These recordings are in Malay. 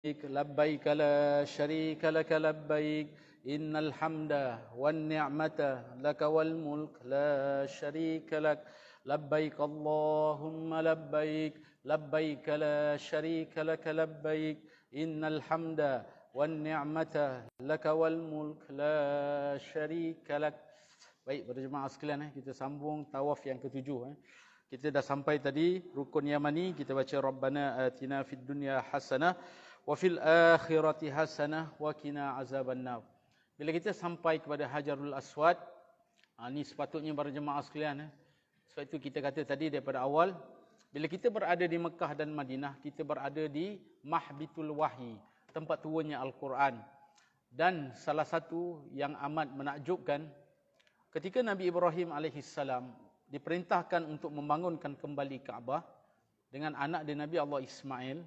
لبيك لا شريك لك لبيك إن الحمد والنعمة لك والملك لا شريك لك لبيك اللهم لبيك لبيك لا شريك لك لبيك إن الحمد والنعمة لك والملك لا شريك لك. Baik, para jemaah sekalian, kita sambung tawaf yang ketujuh. Kita dah sampai tadi rukun Yamani, kita baca Rabbana atina fid dunya hasanah wa fil akhirati hasanah wa qina azabannar. Bila kita sampai kepada Hajarul Aswad, ini sepatutnya para jemaah sekalian. Sebab itu kita kata tadi daripada awal, bila kita berada di Mekah dan Madinah, kita berada di Mahbitul Wahyi, tempat turunnya Al-Quran. Dan salah satu yang amat menakjubkan, ketika Nabi Ibrahim AS diperintahkan untuk membangunkan kembali Kaabah dengan anak dia Nabi Allah Ismail,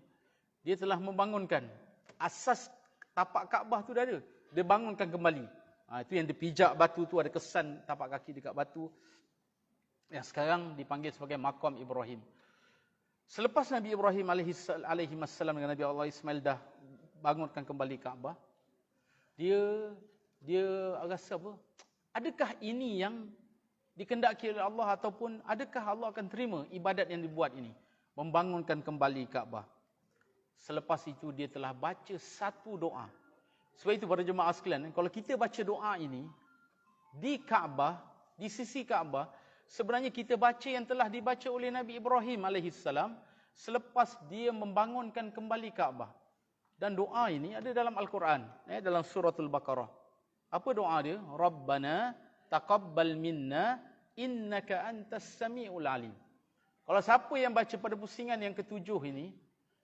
dia telah membangunkan asas tapak Kaabah tu dah ada, dia bangunkan kembali. Itu yang dipijak batu tu, ada kesan tapak kaki dekat batu, yang sekarang dipanggil sebagai Maqam Ibrahim. Selepas Nabi Ibrahim alaihi wassalam dengan Nabi Allah Ismail dah bangunkan kembali Kaabah, dia rasa apa? Adakah ini yang dikehendaki oleh Allah, ataupun adakah Allah akan terima ibadat yang dibuat ini, membangunkan kembali Kaabah? Selepas itu dia telah baca satu doa. Sebab itu para jemaah sekalian, kalau kita baca doa ini di Kaabah, di sisi Kaabah, sebenarnya kita baca yang telah dibaca oleh Nabi Ibrahim AS selepas dia membangunkan kembali Kaabah. Dan doa ini ada dalam Al-Quran, dalam suratul Baqarah. Apa doa dia? Rabbana taqabbal minna innaka antas sami'ul alim. Kalau siapa yang baca pada pusingan yang ketujuh ini,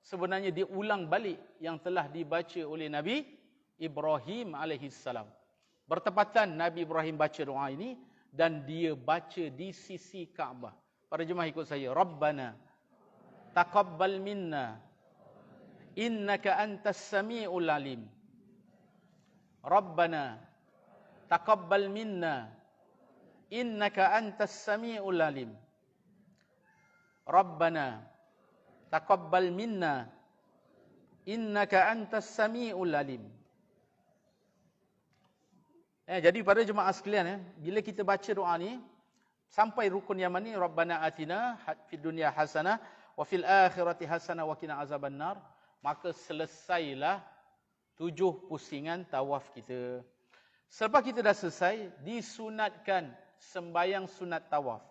sebenarnya dia ulang balik yang telah dibaca oleh Nabi Ibrahim AS. Bertepatan Nabi Ibrahim baca doa ini dan dia baca di sisi Kaabah. Para jemaah ikut saya. Rabbana taqabbal minna innaka antas sami'ul alim. Rabbana taqabbal minna innaka antas sami'ul alim. Rabbana taqabbal minna innaka antas sami'ul alim. Jadi pada jemaah sekalian, bila kita baca doa ni sampai rukun yang mana, Rabbana atina fid dunya hasanah wa fil akhirati hasanah wa qina azabannar, maka selesailah 7 pusingan tawaf kita. Selepas kita dah selesai, disunatkan sembayang sunat tawaf.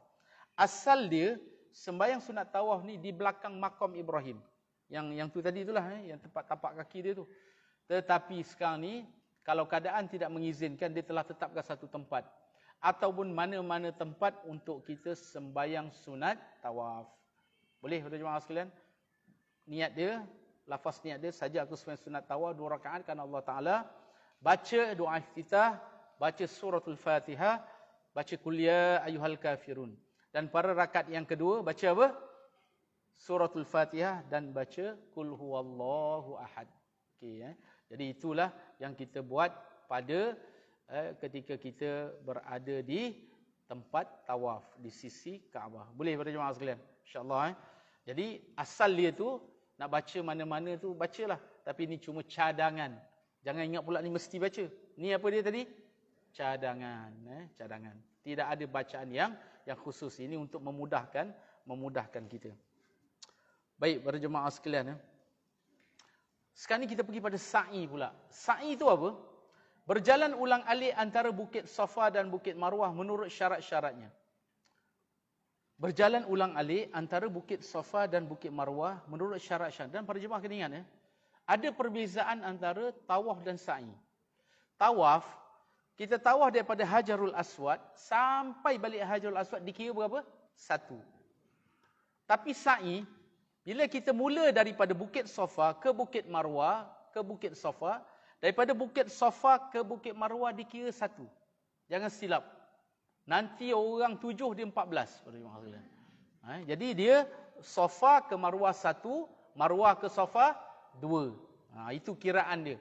Asal dia, sembayang sunat tawaf ni di belakang Maqam Ibrahim. Yang tu tadi itulah, yang tempat tapak kaki dia tu. Tetapi sekarang ni, kalau keadaan tidak mengizinkan, dia telah tetapkan satu tempat. Ataupun mana-mana tempat untuk kita sembayang sunat tawaf. Boleh pada jemaah sekalian? Niat dia, lafaz niat dia, saja aku sembahyang sunat tawaf 2 rakaat kerana Allah Ta'ala. Baca doa iftitah, baca suratul Fatihah, baca qul ya ayyuhal kafirun. Dan pada rakaat yang kedua baca apa? Suratul Fatihah dan baca qul huwallahu ahad. Okey, Jadi itulah yang kita buat pada ketika kita berada di tempat tawaf di sisi Kaabah. Boleh pada jemaah sekalian? Insya-Allah. Jadi asal dia tu nak baca mana-mana tu bacalah, tapi ini cuma cadangan. Jangan ingat pula ni mesti baca. Ni apa dia tadi? Cadangan, cadangan. Tidak ada bacaan yang khusus. Ini untuk memudahkan kita. Baik, para jemaah sekalian, sekarang ni kita pergi pada sa'i pula. Sa'i itu apa? Berjalan ulang-alik antara Bukit Safa dan Bukit Marwah menurut syarat-syaratnya. Berjalan ulang-alik antara Bukit Safa dan Bukit Marwah menurut syarat-syarat. Dan para jemaah kena ingat, ada perbezaan antara tawaf dan sa'i. Tawaf, kita tawaf daripada Hajarul Aswad sampai balik Hajarul Aswad dikira berapa? 1. Tapi sa'i, bila kita mula daripada Bukit Safa ke Bukit Marwah, ke Bukit Safa, daripada Bukit Safa ke Bukit Marwah dikira 1. Jangan silap. Nanti orang 7, dia 14. Jadi dia Safa ke Marwah 1, Marwah ke Safa 2. Itu kiraan dia.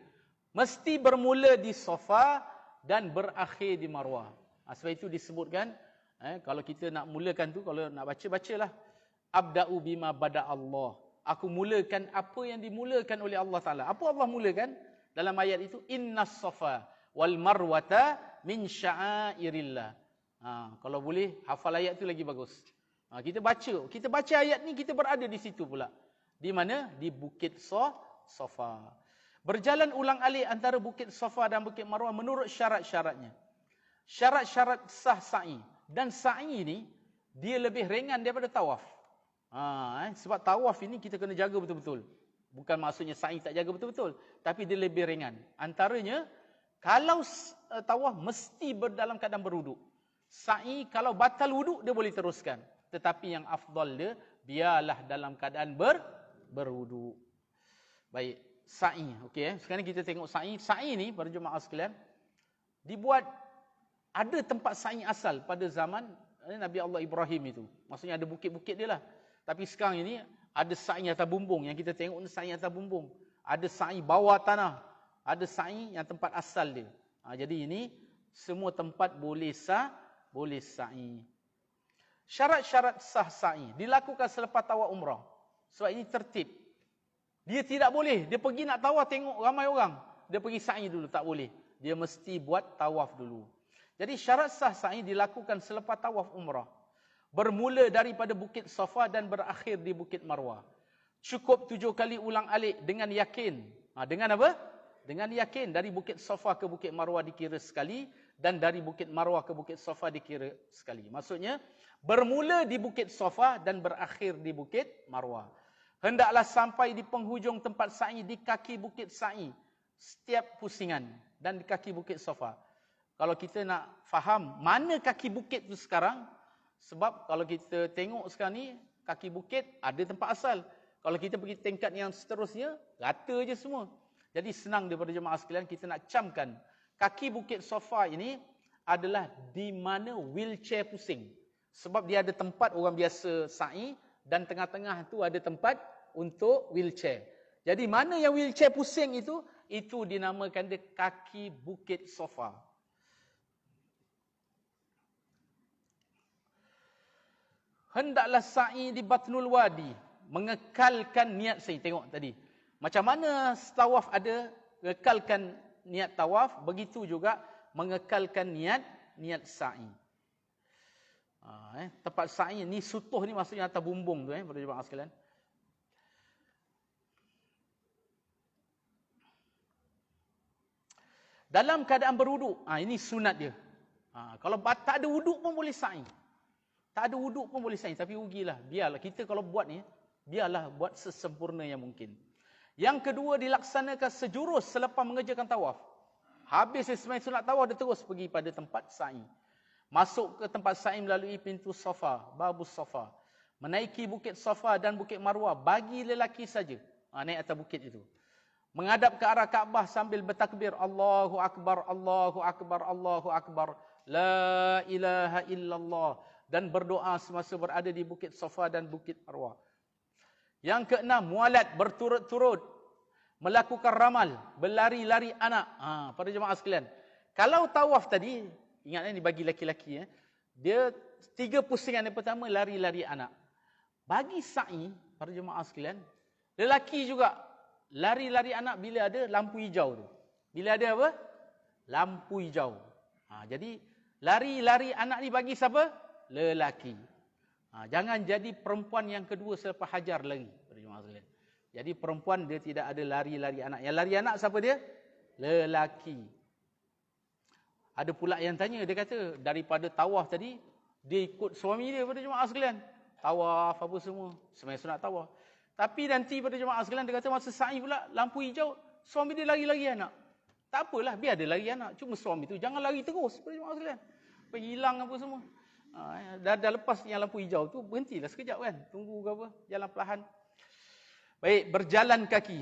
Mesti bermula di Safa dan berakhir di Marwah. Sebab itu disebutkan, kalau kita nak mulakan tu, kalau nak baca, bacalah. Abda'u bima bada Allah. Aku mulakan apa yang dimulakan oleh Allah Ta'ala. Apa Allah mulakan? Dalam ayat itu, Innas safa wal marwata min sya'airillah. Kalau boleh, hafal ayat itu lagi bagus. Kita baca ayat ni, kita berada di situ pula. Di mana? Di Bukit Safa. Berjalan ulang-alik antara Bukit Safa dan Bukit Marwah menurut syarat-syaratnya. Syarat-syarat sah sa'i. Dan sa'i ni, dia lebih ringan daripada tawaf. Sebab tawaf ini kita kena jaga betul-betul. Bukan maksudnya sa'i tak jaga betul-betul. Tapi dia lebih ringan. Antaranya, kalau tawaf mesti dalam keadaan berwuduk. Sa'i kalau batal wuduk, dia boleh teruskan. Tetapi yang afdal dia, biarlah dalam keadaan berwuduk. Baik, sa'i. Okey, sekarang kita tengok sa'i. Sa'i ni, para jemaah sekalian, dibuat, ada tempat sa'i asal pada zaman Nabi Allah Ibrahim itu. Maksudnya ada bukit-bukit dia lah. Tapi sekarang ini ada sa'i atas bumbung. Yang kita tengok ni sa'i atas bumbung. Ada sa'i bawah tanah. Ada sa'i yang tempat asal dia. Jadi ini semua tempat boleh sa'i. Syarat-syarat sah sa'i dilakukan selepas tawaf umrah. Sebab ini tertib. Dia tidak boleh. Dia pergi nak tawaf tengok ramai orang. Dia pergi sa'i dulu. Tak boleh. Dia mesti buat tawaf dulu. Jadi syarat sah sa'i dilakukan selepas tawaf umrah. Bermula daripada Bukit Safa dan berakhir di Bukit Marwah. Cukup 7 kali ulang-alik dengan yakin. Dengan apa? Dengan yakin. Dari Bukit Safa ke Bukit Marwah dikira sekali. Dan dari Bukit Marwah ke Bukit Safa dikira sekali. Maksudnya, bermula di Bukit Safa dan berakhir di Bukit Marwah. Hendaklah sampai di penghujung tempat sa'i di kaki Bukit Sa'i. Setiap pusingan. Dan di kaki Bukit Safa. Kalau kita nak faham mana kaki bukit tu sekarang, sebab kalau kita tengok sekarang ni, kaki bukit ada tempat asal. Kalau kita pergi tingkat yang seterusnya, rata je semua. Jadi senang daripada jemaah sekalian, kita nak camkan. Kaki Bukit Safa ini adalah di mana wheelchair pusing. Sebab dia ada tempat orang biasa sa'i, dan tengah-tengah tu ada tempat untuk wheelchair. Jadi mana yang wheelchair pusing itu dinamakan dia kaki Bukit Safa. Hendaklah sa'i di Batnul Wadi. Mengekalkan niat sa'i. Tengok tadi. Macam mana tawaf ada, mengekalkan niat tawaf. Begitu juga mengekalkan niat sa'i. Tempat sa'i ni, sutuh ni maksudnya atas bumbung tu. Pada jemaah sekalian. Dalam keadaan berwuduk. Ini sunat dia. Kalau tak ada wuduk pun boleh sa'i. Tak ada wuduk pun boleh sa'i, tapi rugilah. Biarlah kita kalau buat ni, biarlah buat sesempurna yang mungkin. Yang kedua, dilaksanakan sejurus selepas mengerjakan tawaf. Habis sembahyang sunat tawaf, dia terus pergi pada tempat sa'i. Masuk ke tempat sa'i melalui pintu Safa, Babus Safa. Menaiki Bukit Safa dan Bukit Marwah bagi lelaki saja. Naik atas bukit itu. Menghadap ke arah Kaabah sambil bertakbir, Allahu Akbar, Allahu Akbar, Allahu Akbar. La ilaha illallah. Dan berdoa semasa berada di Bukit Safa dan Bukit Marwah. Yang keenam, mualat berturut-turut. Melakukan ramal, berlari-lari anak. Para jemaah sekalian. Kalau tawaf tadi, ingat ni bagi laki-laki. Dia 3 pusingan yang pertama, lari-lari anak. Bagi sa'i, para jemaah sekalian, lelaki juga lari-lari anak bila ada lampu hijau tu. Bila ada apa? Lampu hijau. Jadi, lari-lari anak ni bagi siapa? Lelaki. Jangan jadi perempuan yang kedua selepas hajar lagi. Jadi perempuan dia tidak ada lari-lari anak. Yang lari anak siapa dia? Lelaki. Ada pula yang tanya, dia kata daripada tawaf tadi, dia ikut suami dia pada jemaah sekalian. Tawaf apa semua. Sembahyang sunat tawaf. Tapi nanti pada jemaah sekalian, dia kata masa sa'i pula, lampu hijau, suami dia lari-lari anak. Tak apalah, biar dia lari anak. Cuma suami tu jangan lari terus pada jemaah sekalian. Hilang apa semua. Dah lepas yang lampu hijau tu, berhentilah sekejap kan. Tunggu ke apa, jalan perlahan. Baik, berjalan kaki.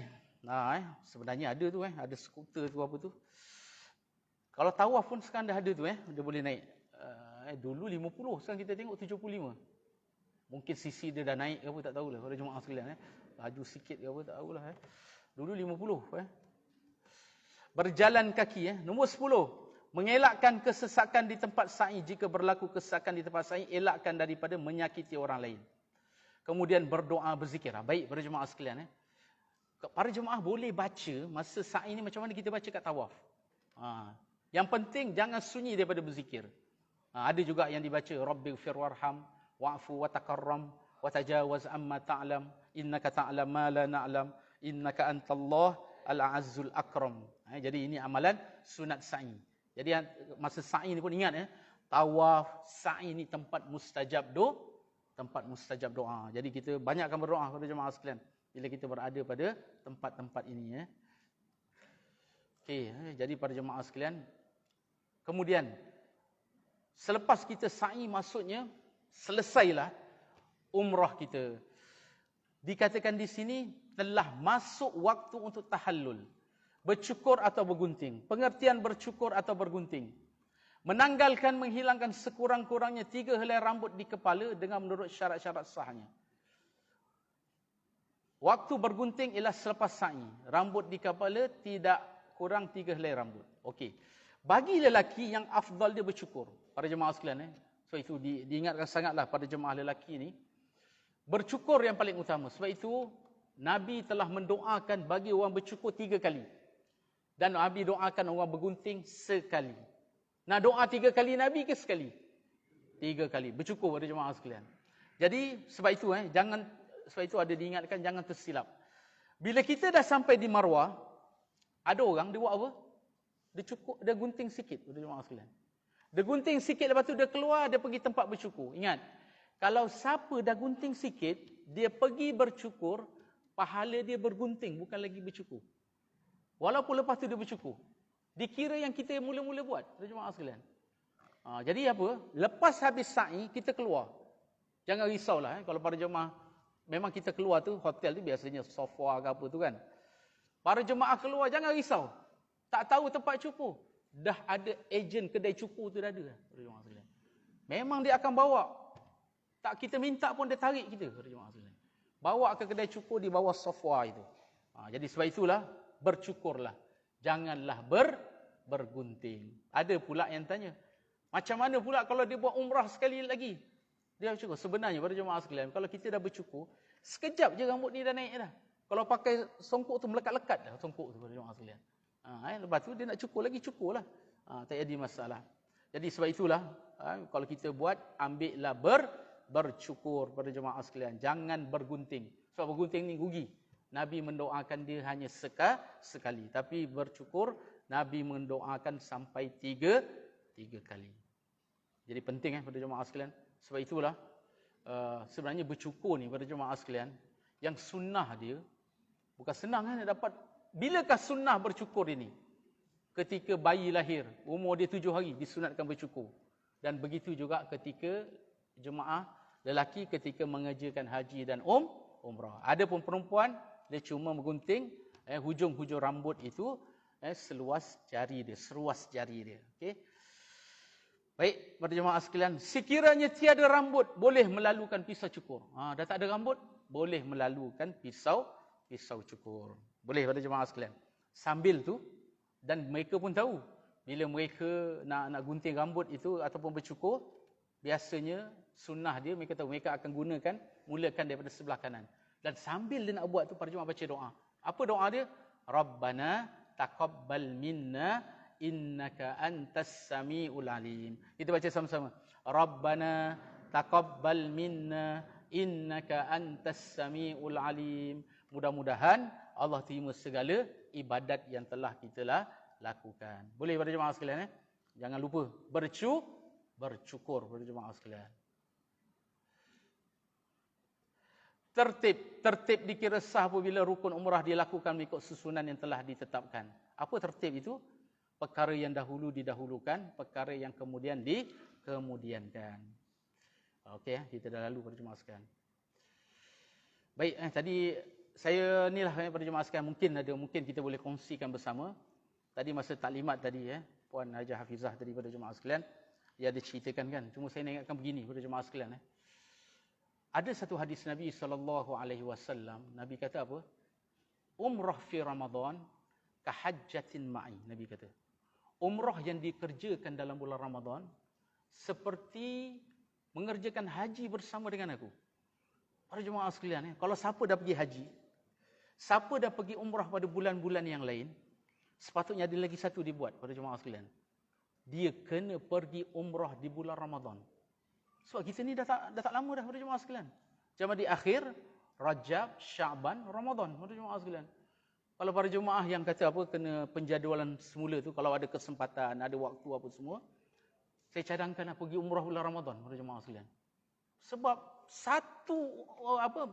Sebenarnya ada tu ada skuter tu apa tu. Kalau tawaf pun sekarang dah ada tu dia boleh naik. Dulu 50, sekarang kita tengok 75. Mungkin sisi dia dah naik ke apa, tak tahulah. Pada jemaah sekalian laju sikit ke apa, tak tahulah. Dulu 50. Berjalan kaki. Nombor 10. Mengelakkan kesesakan di tempat sa'i. Jika berlaku kesesakan di tempat sa'i, elakkan daripada menyakiti orang lain. kemudian berdoa, berzikir. Baik para jemaah sekalian. Para jemaah boleh baca masa sa'i ni macam mana kita baca kat tawaf. Yang penting jangan sunyi daripada berzikir. Ada juga yang dibaca Rabbighfir warham wa'fu wa takarram wa tajawaz amma ta'lam innaka ta'lam ma la na'lam innaka antallah al-azzul akram. Jadi ini amalan sunat sa'i. Jadi masa sa'i ni pun ingat tawaf, sa'i ni tempat mustajab doa. Jadi kita banyakkan berdoa kepada jemaah sekalian bila kita berada pada tempat-tempat ini. Okey, jadi para jemaah sekalian, kemudian selepas kita sa'i, maksudnya selesailah umrah kita. Dikatakan di sini telah masuk waktu untuk tahallul, bercukur atau bergunting. Pengertian bercukur atau bergunting: menanggalkan, menghilangkan sekurang-kurangnya 3 helai rambut di kepala dengan menurut syarat-syarat sahnya. Waktu bergunting ialah selepas sa'i. Rambut di kepala tidak kurang 3 helai rambut. Okey. Bagi lelaki yang afdal dia bercukur. Para jemaah sekalian. So itu diingatkan sangatlah pada jemaah lelaki ni. Bercukur yang paling utama. Sebab itu Nabi telah mendoakan bagi orang bercukur 3 kali. Dan Nabi doakan orang bergunting sekali. Nah, doa 3 kali Nabi ke sekali? 3 kali. Bercukur pada jemaah sekalian. Jadi sebab itu sebab itu ada diingatkan jangan tersilap. Bila kita dah sampai di Marwah, ada orang dia buat apa? Dia gunting sikit pada jemaah sekalian. Dia gunting sikit, lepas tu dia keluar, dia pergi tempat bercukur. Ingat, kalau siapa dah gunting sikit, dia pergi bercukur, pahala dia bergunting, bukan lagi bercukur. Walaupun lepas tu dia bercukur. Dikira yang kita mula-mula buat, jemaah sekalian. Jadi apa? Lepas habis sa'i, kita keluar. Jangan risaulah. Kalau para jemaah, memang kita keluar tu, hotel tu biasanya sofa ke apa tu kan. Para jemaah keluar, jangan risau. Tak tahu tempat cukur. Dah ada ejen kedai cukur tu dah ada. Jemaah sekalian. Memang dia akan bawa. Tak kita minta pun dia tarik kita. Jemaah sekalian. Bawa ke kedai cukur di bawah sofa itu. Jadi sebab itulah, bercukurlah. Janganlah bergunting. Ada pula yang tanya, macam mana pula kalau dia buat umrah sekali lagi? Dia bercukur. Sebenarnya pada jemaah sekalian, kalau kita dah bercukur, sekejap je rambut ni dah naik dah. Kalau pakai songkok tu melekat-lekat dah songkok tu pada jemaah sekalian. Lepas tu dia nak cukur lagi, cukurlah. Tak ada masalah. Jadi sebab itulah, kalau kita buat, ambillah bercukur pada jemaah sekalian. Jangan bergunting. Sebab bergunting ni rugi. Nabi mendoakan dia hanya sekali. Tapi bercukur, Nabi mendoakan sampai 3 kali. Jadi penting pada jemaah sekalian. Sebab itulah, sebenarnya bercukur ni pada jemaah sekalian, yang sunnah dia, bukan senang nak dapat. Bilakah sunnah bercukur ini? Ketika bayi lahir, umur dia 7 hari, disunatkan bercukur. Dan begitu juga ketika jemaah lelaki ketika mengerjakan haji dan umrah. Adapun perempuan, dia cuma menggunting hujung-hujung rambut itu seruas jari dia. Okey. Baik, pada jemaah sekalian, sekiranya tiada rambut, boleh melalukan pisau cukur. Dah tak ada rambut, boleh melalukan pisau cukur. Boleh pada jemaah sekalian. Sambil tu, dan mereka pun tahu, bila mereka nak gunting rambut itu ataupun bercukur, biasanya sunnah dia, mereka tahu, mereka akan gunakan, mulakan daripada sebelah kanan. Dan sambil dia nak buat tu, para jemaah baca doa. Apa doa dia? Rabbana taqabbal minna innaka antas samiul alim. Kita baca sama-sama. Rabbana taqabbal minna innaka antas samiul alim. Mudah-mudahan Allah terima segala ibadat yang telah kita lakukan. Boleh pada jemaah sekalian Jangan lupa bercukur pada jemaah sekalian. Tertib dikira sah apabila rukun umrah dilakukan mengikut susunan yang telah ditetapkan. Apa tertib itu? Perkara yang dahulu didahulukan, perkara yang kemudian dikemudiankan. Okey, kita dah lalu pada jemaah sekalian. Baik, tadi saya inilah pada jemaah sekalian, mungkin kita boleh kongsikan bersama. Tadi masa taklimat tadi Puan Hajah Hafizah tadi pada jemaah sekalian, dia ada ceritakan kan. Cuma saya nak ingatkan begini pada jemaah sekalian Ada satu hadis Nabi SAW, Nabi kata apa? Umrah fi Ramadan kahajjatin ma'i. Nabi kata, umrah yang dikerjakan dalam bulan Ramadan seperti mengerjakan haji bersama dengan aku. Para jemaah sekalian, kalau siapa dah pergi haji, siapa dah pergi umrah pada bulan-bulan yang lain, sepatutnya ada lagi satu dibuat pada jemaah sekalian. Dia kena pergi umrah di bulan Ramadan. Sebab kita ni dah tak lama dah pada jemaah sekalian. Cuma di akhir Rajab, Syaban, Ramadan pada jemaah sekalian. Kalau para jemaah yang kata apa kena penjadualan semula tu, kalau ada kesempatan, ada waktu apa semua, saya cadangkan nak pergi umrah bulan Ramadan pada jemaah sekalian. Sebab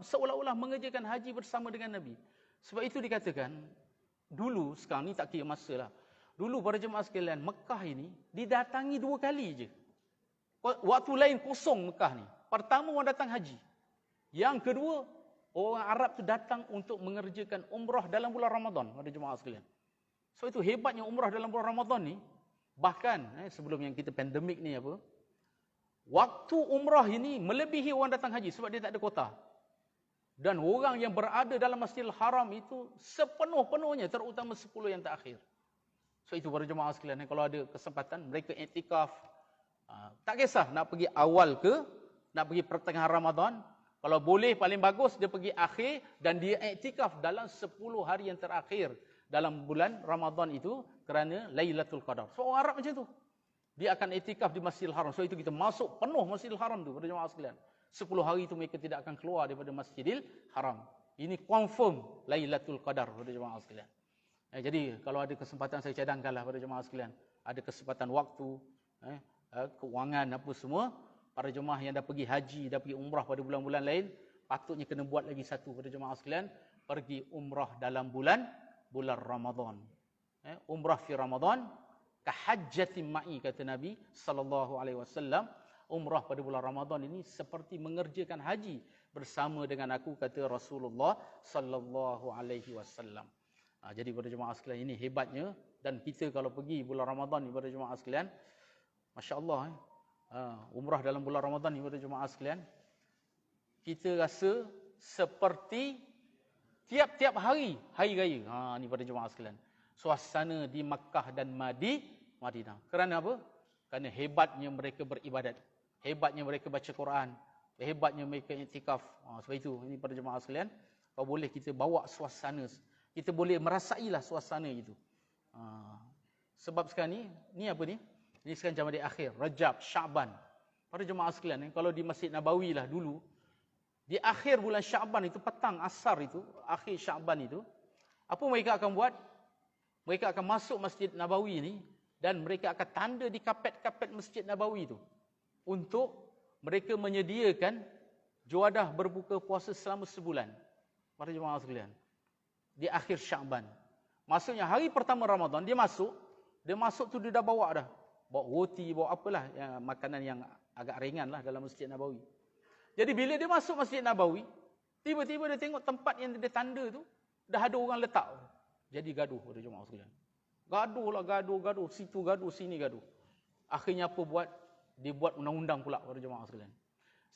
seolah-olah mengerjakan haji bersama dengan Nabi. Sebab itu dikatakan dulu, sekarang ni tak kira masa lah. Dulu para jemaah sekalian, Mekah ini didatangi 2 kali je. Waktu lain kosong Mekah ni. Pertama orang datang haji. Yang kedua, orang Arab tu datang untuk mengerjakan umrah dalam bulan Ramadan pada jemaah sekalian. So itu hebatnya umrah dalam bulan Ramadan ni. Bahkan sebelum yang kita pandemik ni apa, waktu umrah ini melebihi orang datang haji sebab dia tak ada kota. Dan orang yang berada dalam Masjidil Haram itu sepenuh-penuhnya, terutama 10 yang terakhir. So itu para jemaah sekalian, kalau ada kesempatan mereka iktikaf. Tak kisah nak pergi awal ke, nak pergi pertengahan Ramadan. Kalau boleh paling bagus dia pergi akhir dan dia iktikaf dalam 10 hari yang terakhir dalam bulan Ramadan itu kerana Lailatul Qadar. So orang Arab macam tu. Dia akan iktikaf di Masjidil Haram. So itu kita masuk penuh Masjidil Haram tu pada jemaah sekalian. 10 hari itu mereka tidak akan keluar daripada Masjidil Haram. Ini confirm Lailatul Qadar pada jemaah sekalian. Jadi kalau ada kesempatan saya cadangkanlah pada jemaah sekalian. Ada kesempatan waktu, kewangan apa semua. Para jemaah yang dah pergi haji, dah pergi umrah pada bulan-bulan lain, patutnya kena buat lagi satu pada jemaah sekalian. Pergi umrah dalam bulan Ramadan. Umrah fi Ramadan, kahajjatin ma'i kata Nabi SAW. Umrah pada bulan Ramadan ini seperti mengerjakan haji bersama dengan aku, kata Rasulullah SAW. Jadi pada jemaah sekalian, ini hebatnya. Dan kita kalau pergi bulan Ramadan ni pada jemaah sekalian, Masya Allah, umrah dalam bulan Ramadan ni pada jemaah sekalian, kita rasa seperti tiap-tiap hari raya. Ni pada jemaah sekalian, suasana di Makkah dan Madinah. Kerana apa? Kerana hebatnya mereka beribadat, hebatnya mereka baca Quran, hebatnya mereka iktikaf. Sebab itu, ini pada jemaah sekalian, kalau boleh kita bawa suasana, kita boleh merasailah suasana itu. Sebab sekarang ni apa ni? Ini sekarang jam di akhir, Rajab, Syaban. Para jemaah sekalian, kalau di Masjid Nabawi lah dulu, di akhir bulan Syaban itu, petang asar itu, akhir Syaban itu, apa mereka akan buat? Mereka akan masuk Masjid Nabawi ini dan mereka akan tanda di kapet-kapet Masjid Nabawi itu untuk mereka menyediakan juadah berbuka puasa selama sebulan. Para jemaah sekalian, di akhir Syaban. Maksudnya hari pertama Ramadan dia masuk tu dia dah bawa dah. Bawa roti, bawa apalah makanan yang agak ringan lah dalam Masjid Nabawi. Jadi bila dia masuk Masjid Nabawi, tiba-tiba dia tengok tempat yang dia tanda tu dah ada orang letak. Jadi gaduh pada jemaah sekalian. Gaduh, situ gaduh, sini gaduh. Akhirnya apa buat? Dia buat undang-undang pula pada jemaah sekalian.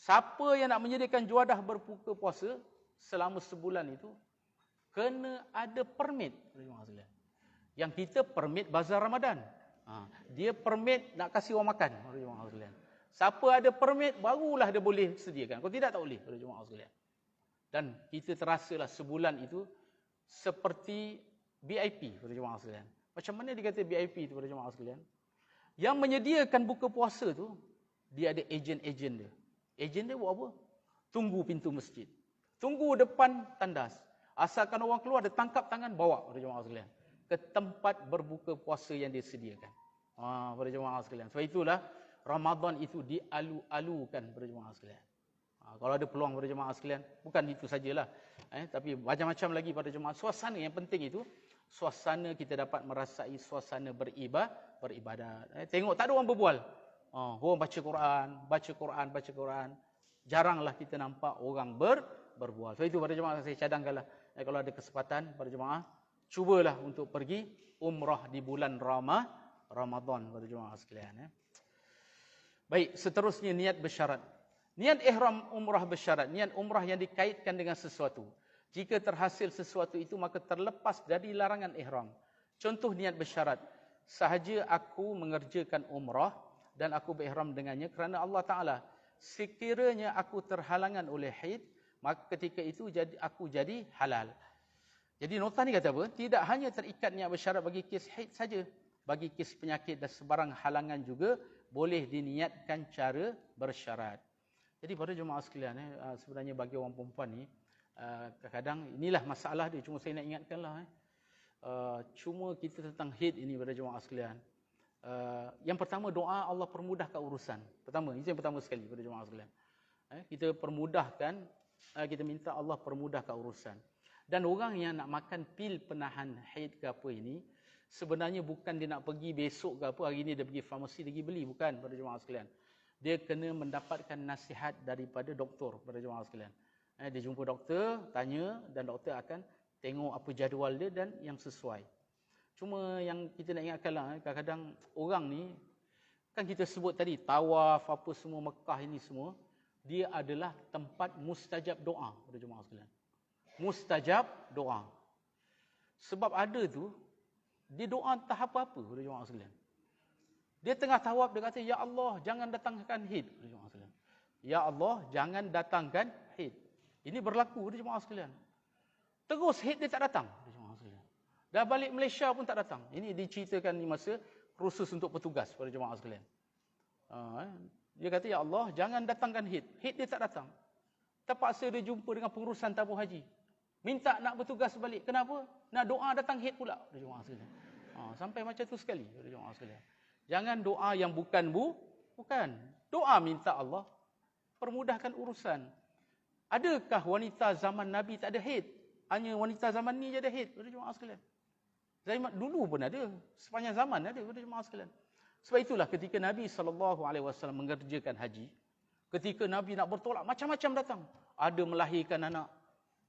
Siapa yang nak menyediakan juadah berbuka puasa selama sebulan itu kena ada permit pada jemaah sekalian. Yang kita permit bazar Ramadan. Dia permit nak kasih orang makan pada jemaah sekalian. Siapa ada permit barulah dia boleh sediakan. Kalau tidak tak boleh pada jemaah sekalian. Dan kita terasalah sebulan itu seperti VIP pada jemaah sekalian. Macam mana dikata VIP itu pada jemaah sekalian? Yang menyediakan buka puasa tu, dia ada ejen-ejen dia. Ejen dia buat apa? Tunggu pintu masjid. Tunggu depan tandas. Asalkan orang keluar, dia tangkap tangan, bawa pada jemaah sekalian ke tempat berbuka puasa yang disediakan. Pada jemaah sekalian. Sebab itulah Ramadan itu dialu-alukan pada jemaah sekalian. Kalau ada peluang pada jemaah sekalian, bukan itu sajalah. Tapi macam-macam lagi pada jemaah. Suasana yang penting itu, suasana kita dapat merasai suasana beribadat. Tengok tak ada orang berbual. Orang baca Quran. Jaranglah kita nampak orang berbual. So itu pada jemaah saya cadangkanlah. Kalau ada kesempatan pada jemaah, cubalah untuk pergi umrah di bulan Ramadan pada jemaah sekalian. Baik, seterusnya niat bersyarat. Niat ihram umrah bersyarat, niat umrah yang dikaitkan dengan sesuatu. Jika terhasil sesuatu itu, maka terlepas dari larangan ihram. Contoh niat bersyarat, sahaja aku mengerjakan umrah dan aku berihram dengannya kerana Allah Ta'ala. Sekiranya aku terhalangan oleh haid, maka ketika itu aku jadi halal. Jadi nota ni kata apa? Tidak hanya terikat niat bersyarat bagi kes haid saja. Bagi kes penyakit dan sebarang halangan juga boleh diniatkan cara bersyarat. Jadi pada jemaah sekalian, sebenarnya bagi orang perempuan ni, kadang-kadang inilah masalah dia. Cuma saya nak ingatkanlah. Cuma kita tentang haid ini pada jemaah sekalian. Yang pertama, doa Allah permudahkan urusan. Pertama, itu yang pertama sekali pada jemaah sekalian. Kita permudahkan, kita minta Allah permudahkan urusan. Dan orang yang nak makan pil penahan haid ke apa ini, sebenarnya bukan dia nak pergi besok ke apa, hari ni dia pergi farmasi, dia pergi beli. Bukan pada jemaah sekalian. Dia kena mendapatkan nasihat daripada doktor pada jemaah sekalian. Dia jumpa doktor, tanya, dan doktor akan tengok apa jadual dia dan yang sesuai. Cuma yang kita nak ingatkanlah, kadang-kadang orang ni, kan kita sebut tadi, tawaf, apa semua, Mekah ini semua, dia adalah tempat mustajab doa pada jemaah sekalian. Mustajab doa. Sebab ada tu, dia doa entah apa-apa pada jemaah sekalian. Dia tengah tawaf, dia kata, Ya Allah, jangan datangkan haid. Ya Allah, jangan datangkan haid. Ini berlaku pada jemaah sekalian. Terus haid dia tak datang. Dah balik Malaysia pun tak datang. Ini diceritakan di masa kursus untuk petugas pada jemaah sekalian. Dia kata, Ya Allah, jangan datangkan haid. Haid dia tak datang. Terpaksa dia jumpa dengan pengurusan tabung haji. Minta nak bertugas balik. Kenapa? Nak doa datang haid pula. Pada jemaah sekalian. Sampai macam tu sekali pada jemaah sekalian. Jangan doa yang bukan. Doa minta Allah permudahkan urusan. Adakah wanita zaman Nabi tak ada haid? Hanya wanita zaman ni je ada haid pada jemaah sekalian. Zaman dulu pun ada, sepanjang zaman ada pada jemaah sekalian. Sebab itulah ketika Nabi SAW mengerjakan haji, ketika Nabi nak bertolak, macam-macam datang. Ada melahirkan anak,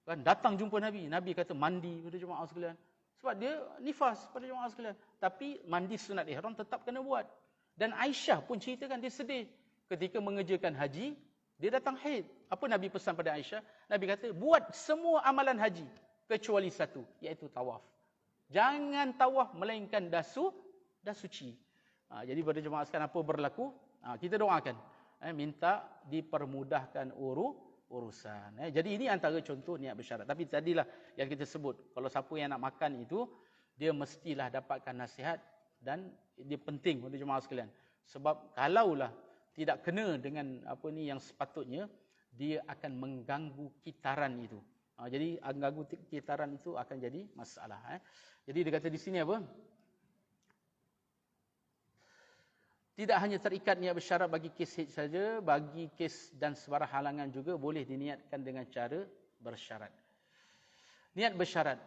kan, datang jumpa Nabi. Nabi kata mandi pada jemaah sekalian. Sebab dia nifas pada jemaah sekalian. Tapi mandi sunat ihram tetap kena buat. Dan Aisyah pun ceritakan dia sedih. Ketika mengerjakan haji, dia datang haid. Apa Nabi pesan pada Aisyah? Nabi kata, buat semua amalan haji. Kecuali satu, iaitu tawaf. Jangan tawaf melainkan dah suci. Jadi pada jemaah sekalian apa berlaku? Kita doakan. Minta dipermudahkan urusan. Jadi ini antara contoh niat bersyarat. Tapi tadilah yang kita sebut, kalau siapa yang nak makan itu, dia mestilah dapatkan nasihat dan dia penting pada jemaah sekalian. Sebab kalaulah tidak kena dengan apa ni yang sepatutnya, dia akan mengganggu kitaran itu. Jadi mengganggu kitaran itu akan jadi masalah. Jadi dia kata di sini apa? Tidak hanya terikat niat bersyarat bagi kes haid saja, bagi kes dan sebarang halangan juga boleh diniatkan dengan cara bersyarat. Niat bersyarat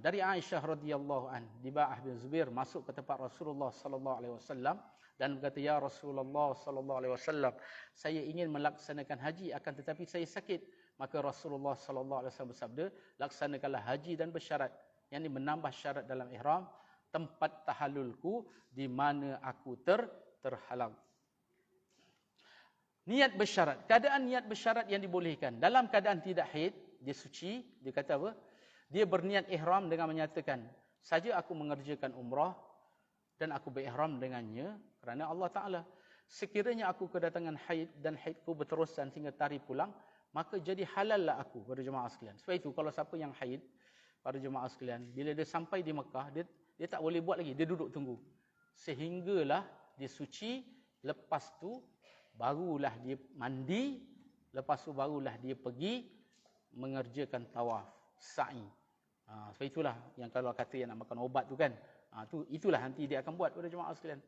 dari Aisyah radhiyallahu an, Diba'ah bin Zubair masuk ke tempat Rasulullah sallallahu alaihi wasallam dan berkata, Ya Rasulullah sallallahu alaihi wasallam, saya ingin melaksanakan haji akan tetapi saya sakit. Maka Rasulullah sallallahu alaihi wasallam bersabda, laksanakanlah haji dan bersyarat, yakni menambah syarat dalam ihram, tempat tahallulku di mana aku terhalang. Niat bersyarat, keadaan niat bersyarat yang dibolehkan dalam keadaan tidak haid, dia suci, dia kata apa? Dia berniat ihram dengan menyatakan, saja aku mengerjakan umrah dan aku berihram dengannya kerana Allah Ta'ala. Sekiranya aku kedatangan haid dan haidku berterusan sehingga tarik pulang, maka jadi halallah aku pada jemaah sekalian. Sebab itu kalau siapa yang haid pada jemaah sekalian, bila dia sampai di Mekah, dia tak boleh buat lagi, dia duduk tunggu. Sehinggalah dia suci, lepas tu barulah dia mandi, lepas tu barulah dia pergi mengerjakan tawaf, sa'i. Sebab itulah yang kalau kata yang nak makan obat tu kan, itulah nanti dia akan buat pada jemaah sekalian.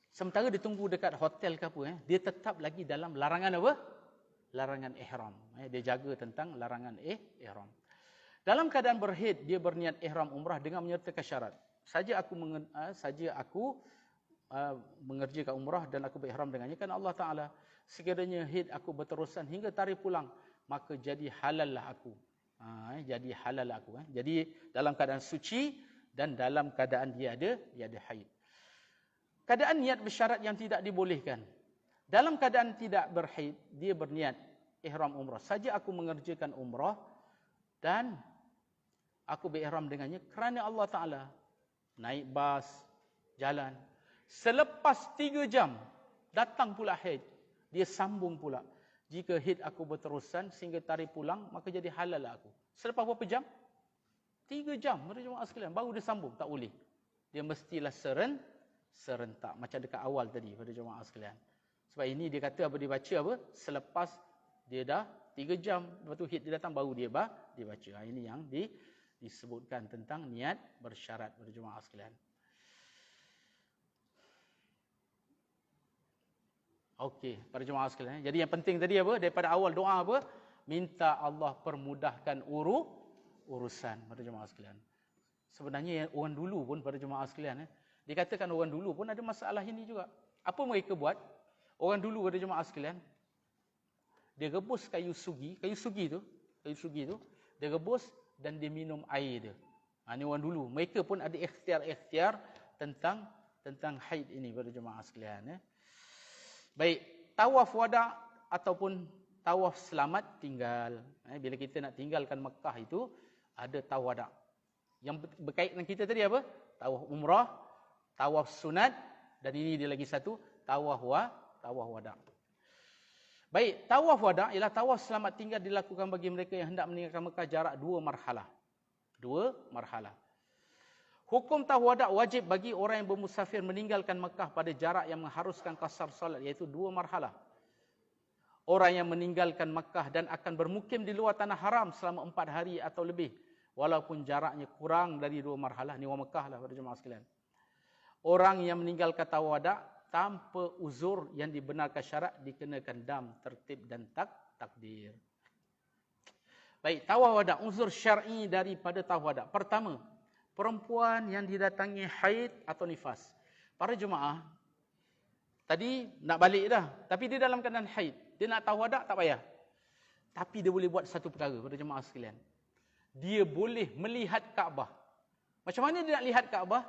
Sementara dia tunggu dekat hotel ke apa, dia tetap lagi dalam larangan apa? Larangan ihram. Dia jaga tentang larangan ihram. Dalam keadaan berhaid, dia berniat ihram umrah dengan menyertakan syarat. Saja aku mengerjakan umrah dan aku berihram dengannya kan Allah Ta'ala. Sekiranya haid aku berterusan hingga tarik pulang, maka jadi halallah aku. Jadi halallah aku. Jadi dalam keadaan suci dan dalam keadaan dia ada haid. Keadaan niat bersyarat yang tidak dibolehkan. Dalam keadaan tidak berhaid, dia berniat ihram umrah. Saja aku mengerjakan umrah dan aku berihram dengannya kerana Allah Ta'ala. Naik bas, jalan. Selepas 3 jam, datang pula haid. Dia sambung pula. Jika haid aku berterusan sehingga tarikh pulang, maka jadi halal lah aku. Selepas berapa jam? 3 jam, para jemaah sekalian. Baru dia sambung, tak boleh. Dia mestilah serentak. Macam dekat awal tadi, para jemaah sekalian. Sebab ini dia kata apa dia baca apa? Selepas dia dah 3 jam, lepas tu haid dia datang, baru dia baca. Ini yang disebutkan tentang niat bersyarat, para jemaah sekalian. Okey, para jemaah sekalian. Jadi yang penting tadi apa? Daripada awal doa apa? Minta Allah permudahkan urusan, para jemaah sekalian. Sebenarnya orang dulu pun, para jemaah sekalian, dikatakan orang dulu pun ada masalah ini juga. Apa mereka buat? Orang dulu, para jemaah sekalian, dia rebus kayu sugi tu, dia rebus dan dia minum air dia. Ini orang dulu. Mereka pun ada ikhtiar-ikhtiar tentang haid ini, para jemaah sekalian. Baik, tawaf wada' ataupun tawaf selamat tinggal. Bila kita nak tinggalkan Mekah itu, ada tawaf wada'. Yang berkait dengan kita tadi apa? Tawaf umrah, tawaf sunat, dan ini dia lagi satu, tawaf wada'. Baik, tawaf wada' ialah tawaf selamat tinggal dilakukan bagi mereka yang hendak meninggalkan Mekah jarak 2 marhalah. 2 marhalah. Hukum tawaf wada' wajib bagi orang yang bermusafir meninggalkan Mekah pada jarak yang mengharuskan qasar salat, iaitu 2 marhalah. Orang yang meninggalkan Mekah dan akan bermukim di luar tanah haram selama 4 hari atau lebih, walaupun jaraknya kurang dari 2 marhalah, ni orang Mekah lah, para jemaah sekalian. Orang yang meninggalkan tawaf wada' tanpa uzur yang dibenarkan syarak dikenakan dam, tertib dan takdir. Baik, tawaf wada', uzur syar'i daripada tawaf wada'. Pertama, perempuan yang didatangi haid atau nifas. Para jemaah, tadi nak balik dah, tapi dia dalam keadaan haid. Dia nak tawaf wada' tak payah. Tapi dia boleh buat satu perkara, para jemaah sekalian. Dia boleh melihat Kaabah. Macam mana dia nak lihat Kaabah?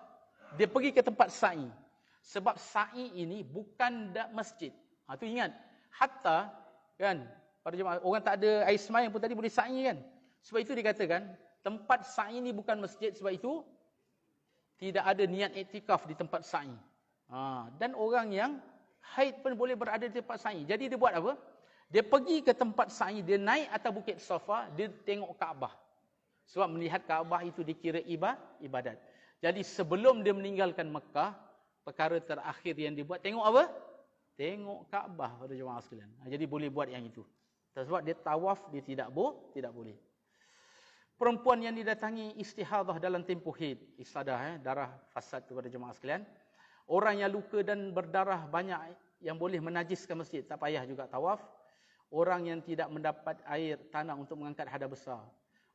Dia pergi ke tempat sa'i. Sebab sa'i ini bukan masjid. Tu ingat. Hatta, kan, para jemaah, orang tak ada air semayang pun tadi boleh sa'i kan. Sebab itu dikatakan, tempat sa'i ni bukan masjid, sebab itu tidak ada niat iktikaf di tempat sa'i. Dan orang yang haid pun boleh berada di tempat sa'i. Jadi dia buat apa? Dia pergi ke tempat sa'i, dia naik atas bukit Safa, dia tengok Kaabah. Sebab melihat Kaabah itu dikira ibadat. Jadi sebelum dia meninggalkan Mekah, perkara terakhir yang dia buat, tengok apa? Tengok Kaabah, pada jemaah sekalian. Jadi boleh buat yang itu. Sebab dia tawaf, dia tidak boleh. Perempuan yang didatangi istihadah dalam tempoh haid, istihadah, darah fasad kepada jemaah sekalian. Orang yang luka dan berdarah banyak yang boleh menajiskan masjid, tak payah juga tawaf. Orang yang tidak mendapat air tanah untuk mengangkat hadas besar.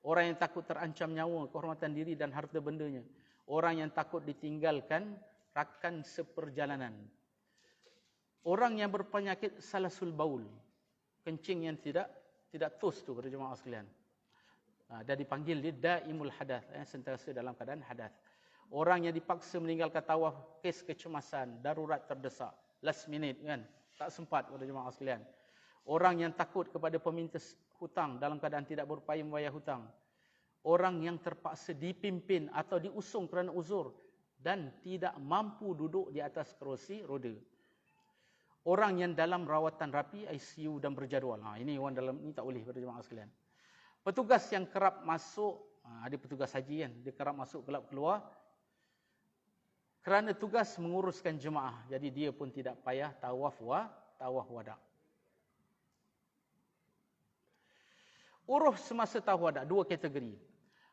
Orang yang takut terancam nyawa, kehormatan diri dan harta bendanya. Orang yang takut ditinggalkan rakan seperjalanan. Orang yang berpenyakit salasul baul, kencing yang tidak tos tu, pada jemaah sekalian. Dan dipanggil dia daimul hadath, sentiasa dalam keadaan hadath. Orang yang dipaksa meninggalkan tawaf, kes kecemasan, darurat terdesak, last minute kan, tak sempat, pada jemaah sekalian. Orang yang takut kepada peminta hutang dalam keadaan tidak berupaya membayar hutang. Orang yang terpaksa dipimpin atau diusung kerana uzur dan tidak mampu duduk di atas kerusi roda. Orang yang dalam rawatan rapi, ICU dan berjadual. Ini orang dalam ni tak boleh, pada jemaah sekalian. Petugas yang kerap masuk, ada petugas haji kan, dia kerap masuk kelab keluar kerana tugas menguruskan jemaah. Jadi dia pun tidak payah tawaf wada'. Uruf semasa tawaf wada', 2 kategori.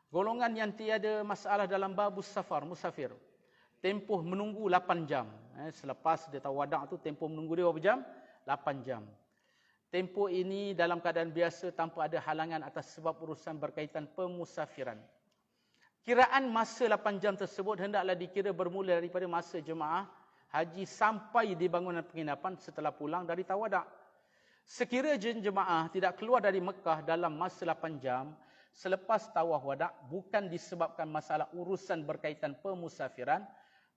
Golongan yang tiada masalah dalam babus safar, musafir. Tempoh menunggu 8 jam. Selepas dia tawaf wada' tu, tempoh menunggu dia berapa jam? 8 jam. Tempoh ini dalam keadaan biasa tanpa ada halangan atas sebab urusan berkaitan pemusafiran. Kiraan masa 8 jam tersebut hendaklah dikira bermula daripada masa jemaah haji sampai di bangunan penginapan setelah pulang dari tawaf wada'. Sekiranya jemaah tidak keluar dari Mekah dalam masa 8 jam selepas tawaf wada', bukan disebabkan masalah urusan berkaitan pemusafiran,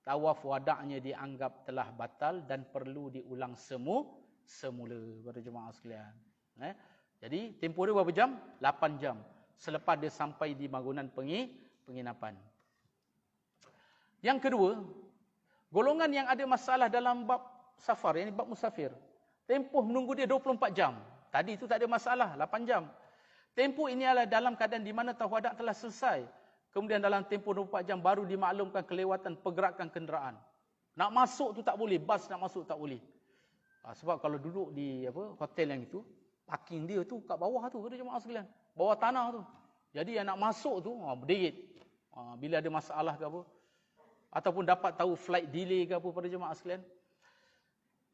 tawaf wada'nya dianggap telah batal dan perlu diulang semula, pada jemaah sekalian. Jadi tempoh dia berapa jam? 8 jam. Selepas dia sampai di bangunan penginapan. Yang kedua, golongan yang ada masalah dalam bab safar, yakni bab musafir. Tempoh menunggu dia 24 jam. Tadi itu tak ada masalah, 8 jam. Tempoh ini adalah dalam keadaan di mana tawaf wada' telah selesai. Kemudian dalam tempoh 24 jam baru dimaklumkan kelewatan pergerakan kenderaan. Nak masuk tu tak boleh, bas nak masuk tak boleh. Sebab kalau duduk di hotel yang itu, parking dia tu kat bawah tu, pada jemaah sekalian. Bawah tanah tu. Jadi yang nak masuk tu, berderet. Bila ada masalah ke apa. Ataupun dapat tahu flight delay ke apa pada jemaah sekalian.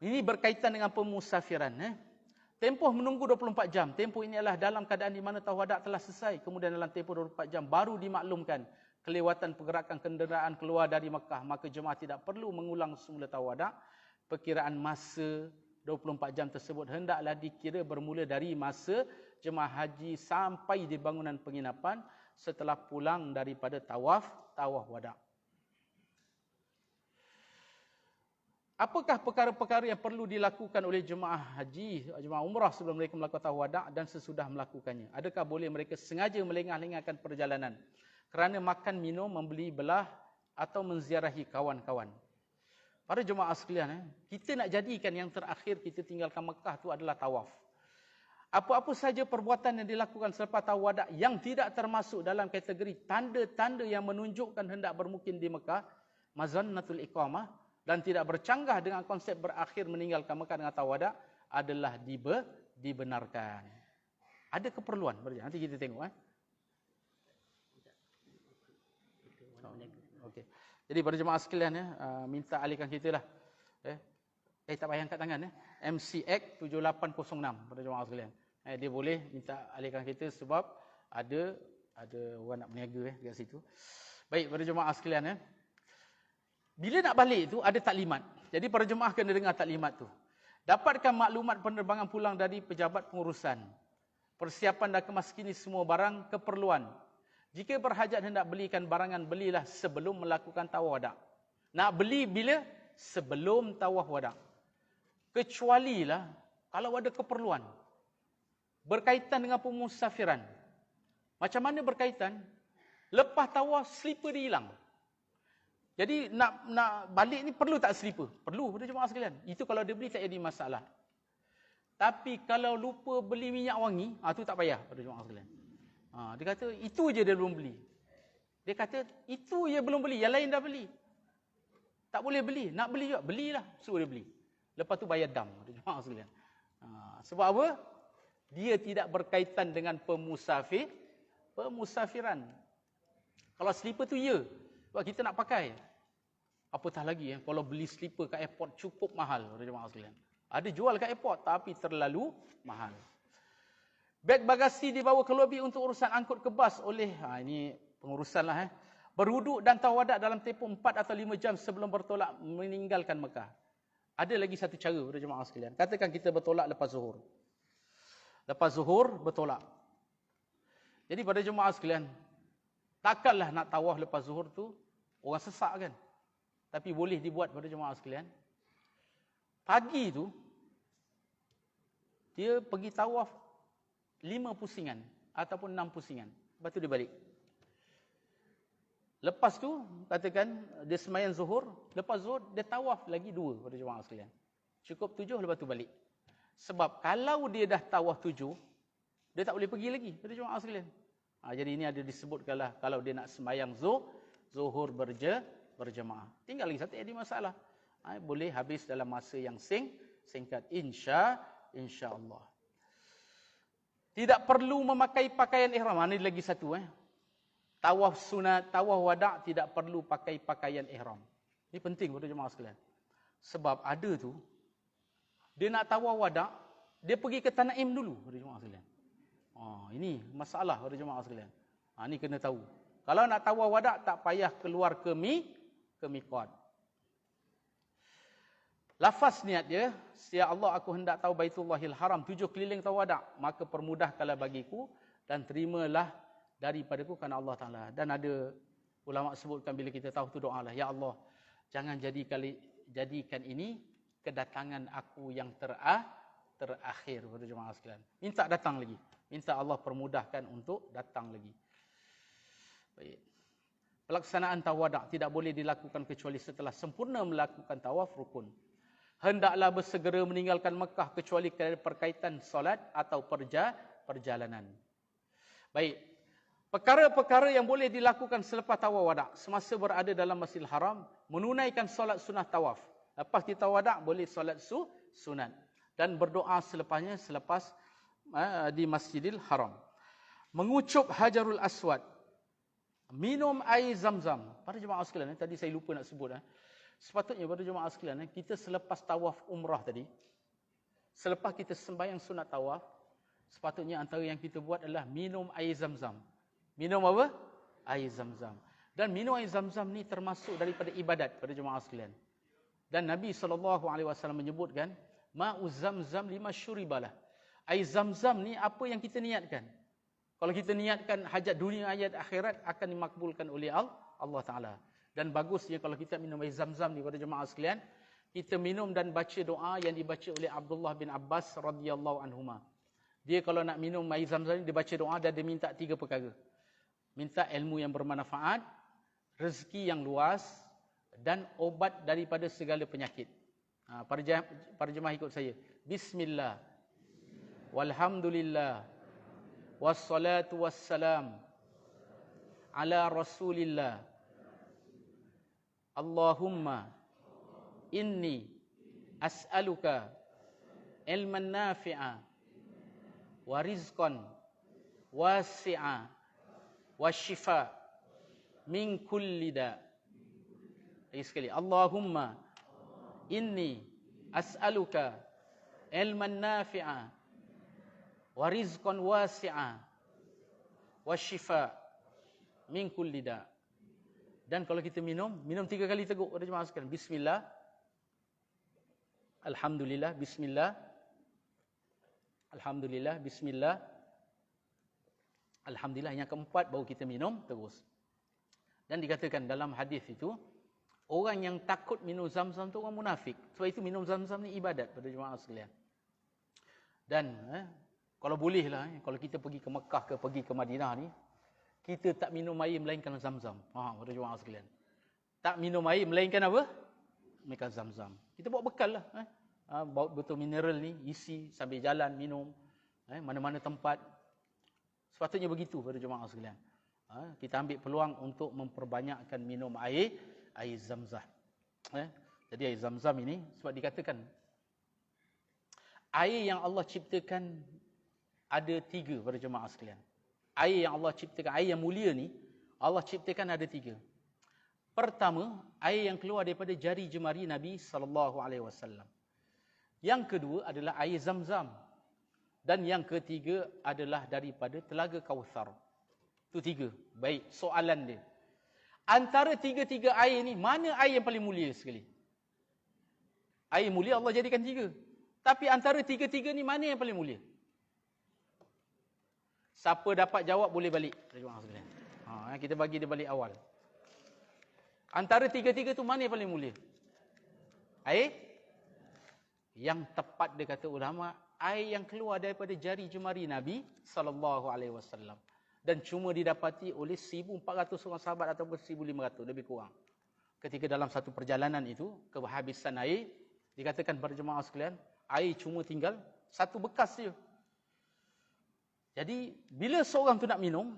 Ini berkaitan dengan pemusafiran. Tempoh menunggu 24 jam. Tempoh ini adalah dalam keadaan di mana tawaf wada' telah selesai. Kemudian dalam tempoh 24 jam baru dimaklumkan kelewatan pergerakan kenderaan keluar dari Mekah. Maka jemaah tidak perlu mengulang semula tawaf wada'. Perkiraan masa 24 jam tersebut hendaklah dikira bermula dari masa jemaah haji sampai di bangunan penginapan setelah pulang daripada tawaf wada'. Apakah perkara-perkara yang perlu dilakukan oleh jemaah haji, jemaah umrah sebelum mereka melakukan tawaf wada' dan sesudah melakukannya? Adakah boleh mereka sengaja melengah-lengahkan perjalanan kerana makan, minum, membeli belah atau menziarahi kawan-kawan? Para jemaah sekalian, kita nak jadikan yang terakhir kita tinggalkan Mekah tu adalah tawaf. Apa-apa saja perbuatan yang dilakukan selepas tawaf wada' yang tidak termasuk dalam kategori tanda-tanda yang menunjukkan hendak bermukim di Mekah, mazannatul iqamah, dan tidak bercanggah dengan konsep berakhir meninggalkan Mekah dengan tawaf wada' adalah dibenarkan. Ada keperluan. Nanti kita tengok. Okey. Jadi para jemaah sekalian, minta alihkan kita lah. Tak payah angkat tangan. MCX 7806 para jemaah sekalian. Dia boleh minta alihkan kita sebab ada orang nak berniaga dekat situ. Baik para jemaah sekalian. Bila nak balik tu ada taklimat. Jadi para jemaah kena dengar taklimat tu. Dapatkan maklumat penerbangan pulang dari pejabat pengurusan. Persiapan dan kemaskini semua barang keperluan. Jika berhajat hendak belikan barangan, belilah sebelum melakukan tawaf wada'. Nak beli bila? Sebelum tawaf wada'. Kecualilah kalau ada keperluan. Berkaitan dengan pemusafiran. Macam mana berkaitan? Lepas tawaf, slipper dia hilang. Jadi nak balik ni perlu tak slipper? Perlu pada jemaah sekalian. Itu kalau dia beli tak jadi masalah. Tapi kalau lupa beli minyak wangi, tu tak payah pada jemaah sekalian. Dia kata itu je dia belum beli. Dia kata itu je belum beli, yang lain dah beli. Tak boleh beli, nak beli juga, belilah, suruh dia beli. Lepas tu bayar dam pada jemaah sekalian. Sebab apa? Dia tidak berkaitan dengan pemusafiran. Kalau slipper tu ya, sebab kita nak pakai. Apatah lagi kalau beli slipper kat airport cukup mahal pada jemaah sekalian. Ada jual kat airport tapi terlalu mahal. Beg bagasi dibawa ke lobi untuk urusan angkut ke bas oleh, ini pengurusan lah. Berwuduk dan tawaf wada' dalam tempoh 4 atau 5 jam sebelum bertolak meninggalkan Mekah. Ada lagi satu cara pada jemaah sekalian. Katakan kita bertolak lepas zuhur. Lepas zuhur bertolak. Jadi pada jemaah sekalian, takkanlah nak tawaf lepas zuhur tu orang sesak kan. Tapi boleh dibuat pada jemaah sekalian. Pagi tu dia pergi tawaf 5 pusingan ataupun 6 pusingan. Lepas tu dia balik. Lepas tu katakan dia sembahyang zuhur, lepas zuhur dia tawaf lagi 2 pada jemaah sekalian. Cukup 7 lepas tu balik. Sebab kalau dia dah tawaf 7, dia tak boleh pergi lagi pada jemaah sekalian. Jadi ini ada disebutkanlah kalau dia nak sembahyang zuhur berjemaah. Tinggal lagi satu, ada masalah. Boleh habis dalam masa yang singkat insya-Allah. Tidak perlu memakai pakaian ihram. Ini lagi satu. Tawaf sunat, tawaf wada' tidak perlu pakai pakaian ihram. Ini penting pada jemaah sekalian. Sebab ada tu, dia nak tawaf wada', dia pergi ke Tanaim dulu pada jemaah sekalian. Ini masalah pada jemaah sekalian. Ini kena tahu. Kalau nak tawaf wada' tak payah keluar ke miqat. Lafaz niat dia, ya Allah aku hendak tahu Baitullahil Haram 7 keliling tawaf wada', maka permudahkanlah bagiku dan terimalah daripadaku kerana Allah Ta'ala. Dan ada ulama sebutkan bila kita tahu tu doa lah, ya Allah jangan jadikan ini kedatangan aku yang terakhir pada jemaah sekalian. Minta datang lagi. Minta Allah permudahkan untuk datang lagi. Baik. Pelaksanaan tawaf wada' tidak boleh dilakukan kecuali setelah sempurna melakukan tawaf rukun. hendaklah bersegera meninggalkan Mekah kecuali kerana perkaitan solat atau perjalanan. Baik. Perkara-perkara yang boleh dilakukan selepas tawaf wada' semasa berada dalam Masjidil Haram, menunaikan solat sunnah tawaf. Lepas kita wada' boleh solat sunat dan berdoa selepasnya selepas di Masjidil Haram. Mengucup Hajarul Aswad, minum air Zam-Zam. Para jemaah sekalian, tadi saya lupa nak sebut. Sepatutnya para jemaah sekalian, kita selepas tawaf umrah tadi, selepas kita sembahyang sunat tawaf, sepatutnya antara yang kita buat adalah minum air Zam-Zam. Minum apa? Air Zam-Zam. Dan minum air Zam-Zam ni termasuk daripada ibadat pada jemaah sekalian. Dan Nabi SAW menyebutkan, ma'u Zam-Zam lima syuribalah. Air Zam-Zam ni apa yang kita niatkan. Kalau kita niatkan hajat dunia, hajat akhirat, akan dimakbulkan oleh Allah Ta'ala. Dan bagusnya kalau kita minum air Zam-Zam ni pada jemaah sekalian, kita minum dan baca doa yang dibaca oleh Abdullah bin Abbas radhiyallahu anhuma. Dia kalau nak minum air Zam-Zam ni, dia baca doa dan dia minta 3 perkara. Minta ilmu yang bermanfaat, rezeki yang luas, dan obat daripada segala penyakit. Para jemaah ikut saya. Bismillah. Walhamdulillah. Wassalatu wassalam. Ala Rasulillah. Allahumma inni as'aluka ilman nafi'a wa rizqan wasi'a wa shifa min kulli da. Lagi sekali. Allahumma inni as'aluka ilman nafi'a wa rizqan wasi'a wa shifa min kulli da. Dan kalau kita minum 3 kali teguk pada jemaah sekalian. Bismillah. Alhamdulillah. Bismillah. Alhamdulillah. Bismillah. Alhamdulillah. Yang keempat baru kita minum terus. Dan dikatakan dalam hadis itu, orang yang takut minum Zam-Zam tu orang munafik. Sebab itu minum Zam-Zam ni ibadat pada jemaah sekalian. Dan kalau boleh lah, kalau kita pergi ke Mekah ke pergi ke Madinah ni, kita tak minum air melainkan Zam-Zam. Pada jemaah sekalian. Tak minum air melainkan apa? Melainkan Zam-Zam. Kita bawa bekal lah. Bawa botol mineral ni, isi sambil jalan minum. Mana-mana tempat. Sepatutnya begitu pada jemaah sekalian. Kita ambil peluang untuk memperbanyakkan minum air Zam-Zam. Jadi air Zam-Zam ini, sebab dikatakan, air yang Allah ciptakan ada 3 pada jemaah sekalian. Air yang Allah ciptakan, air yang mulia ni, Allah ciptakan ada 3. Pertama, air yang keluar daripada jari jemari Nabi SAW. Yang kedua adalah air Zam-Zam. Dan yang ketiga adalah daripada telaga Kautsar. Itu 3. Baik, soalan dia. Antara 3 air ni, mana air yang paling mulia sekali? Air mulia Allah jadikan 3. Tapi antara 3 ni, mana yang paling mulia? Siapa dapat jawab boleh balik. Kita bagi dia balik awal. Antara 3 tu mana yang paling mulia? Air? Yang tepat dia kata ulama, air yang keluar daripada jari jemari Nabi SAW. Dan cuma didapati oleh 1,400 orang sahabat ataupun 1,500 lebih kurang. Ketika dalam satu perjalanan itu, kehabisan air, dikatakan pada jemaah sekalian, air cuma tinggal 1 bekas saja. Jadi, bila seorang tu nak minum,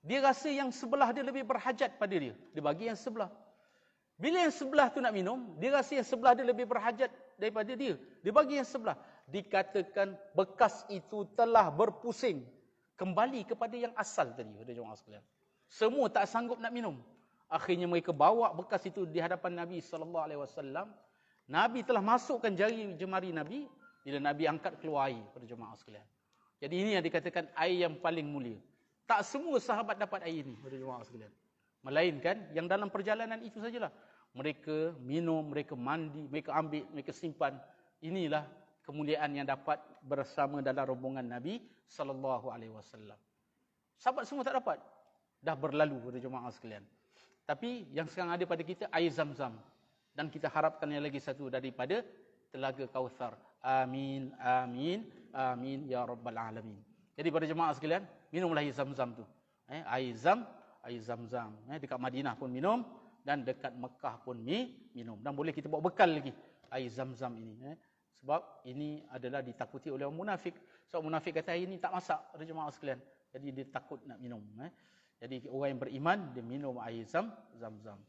dia rasa yang sebelah dia lebih berhajat pada dia. Dia bagi yang sebelah. Bila yang sebelah tu nak minum, dia rasa yang sebelah dia lebih berhajat daripada dia. Dia bagi yang sebelah. Dikatakan bekas itu telah berpusing. Kembali kepada yang asal tadi. Pada jemaah sekalian. Semua tak sanggup nak minum. Akhirnya mereka bawa bekas itu di hadapan Nabi SAW. Nabi telah masukkan jari jemari Nabi. Bila Nabi angkat keluar air pada jemaah sekalian. Jadi ini yang dikatakan air yang paling mulia. Tak semua sahabat dapat air ini pada jemaah sekalian. Melainkan yang dalam perjalanan itu sajalah. Mereka minum, mereka mandi, mereka ambil, mereka simpan. Inilah kemuliaan yang dapat bersama dalam rombongan Nabi SAW. Sahabat semua tak dapat. Dah berlalu pada jemaah sekalian. Tapi yang sekarang ada pada kita air Zam-Zam. Dan kita harapkan yang lagi satu daripada telaga Kautsar. Amin, amin, amin ya rabbal alamin. Jadi pada jemaah sekalian, minumlah air Zam-Zam tu. Air Zam-Zam. Dekat Madinah pun minum dan dekat Mekah pun minum. Dan boleh kita bawa bekal lagi. air zam-zam ini. Sebab ini adalah ditakuti oleh orang munafik. Sebab munafik kata air ini tak masak, jemaah sekalian. Jadi dia takut nak minum. Jadi orang yang beriman, dia minum air zam-zam.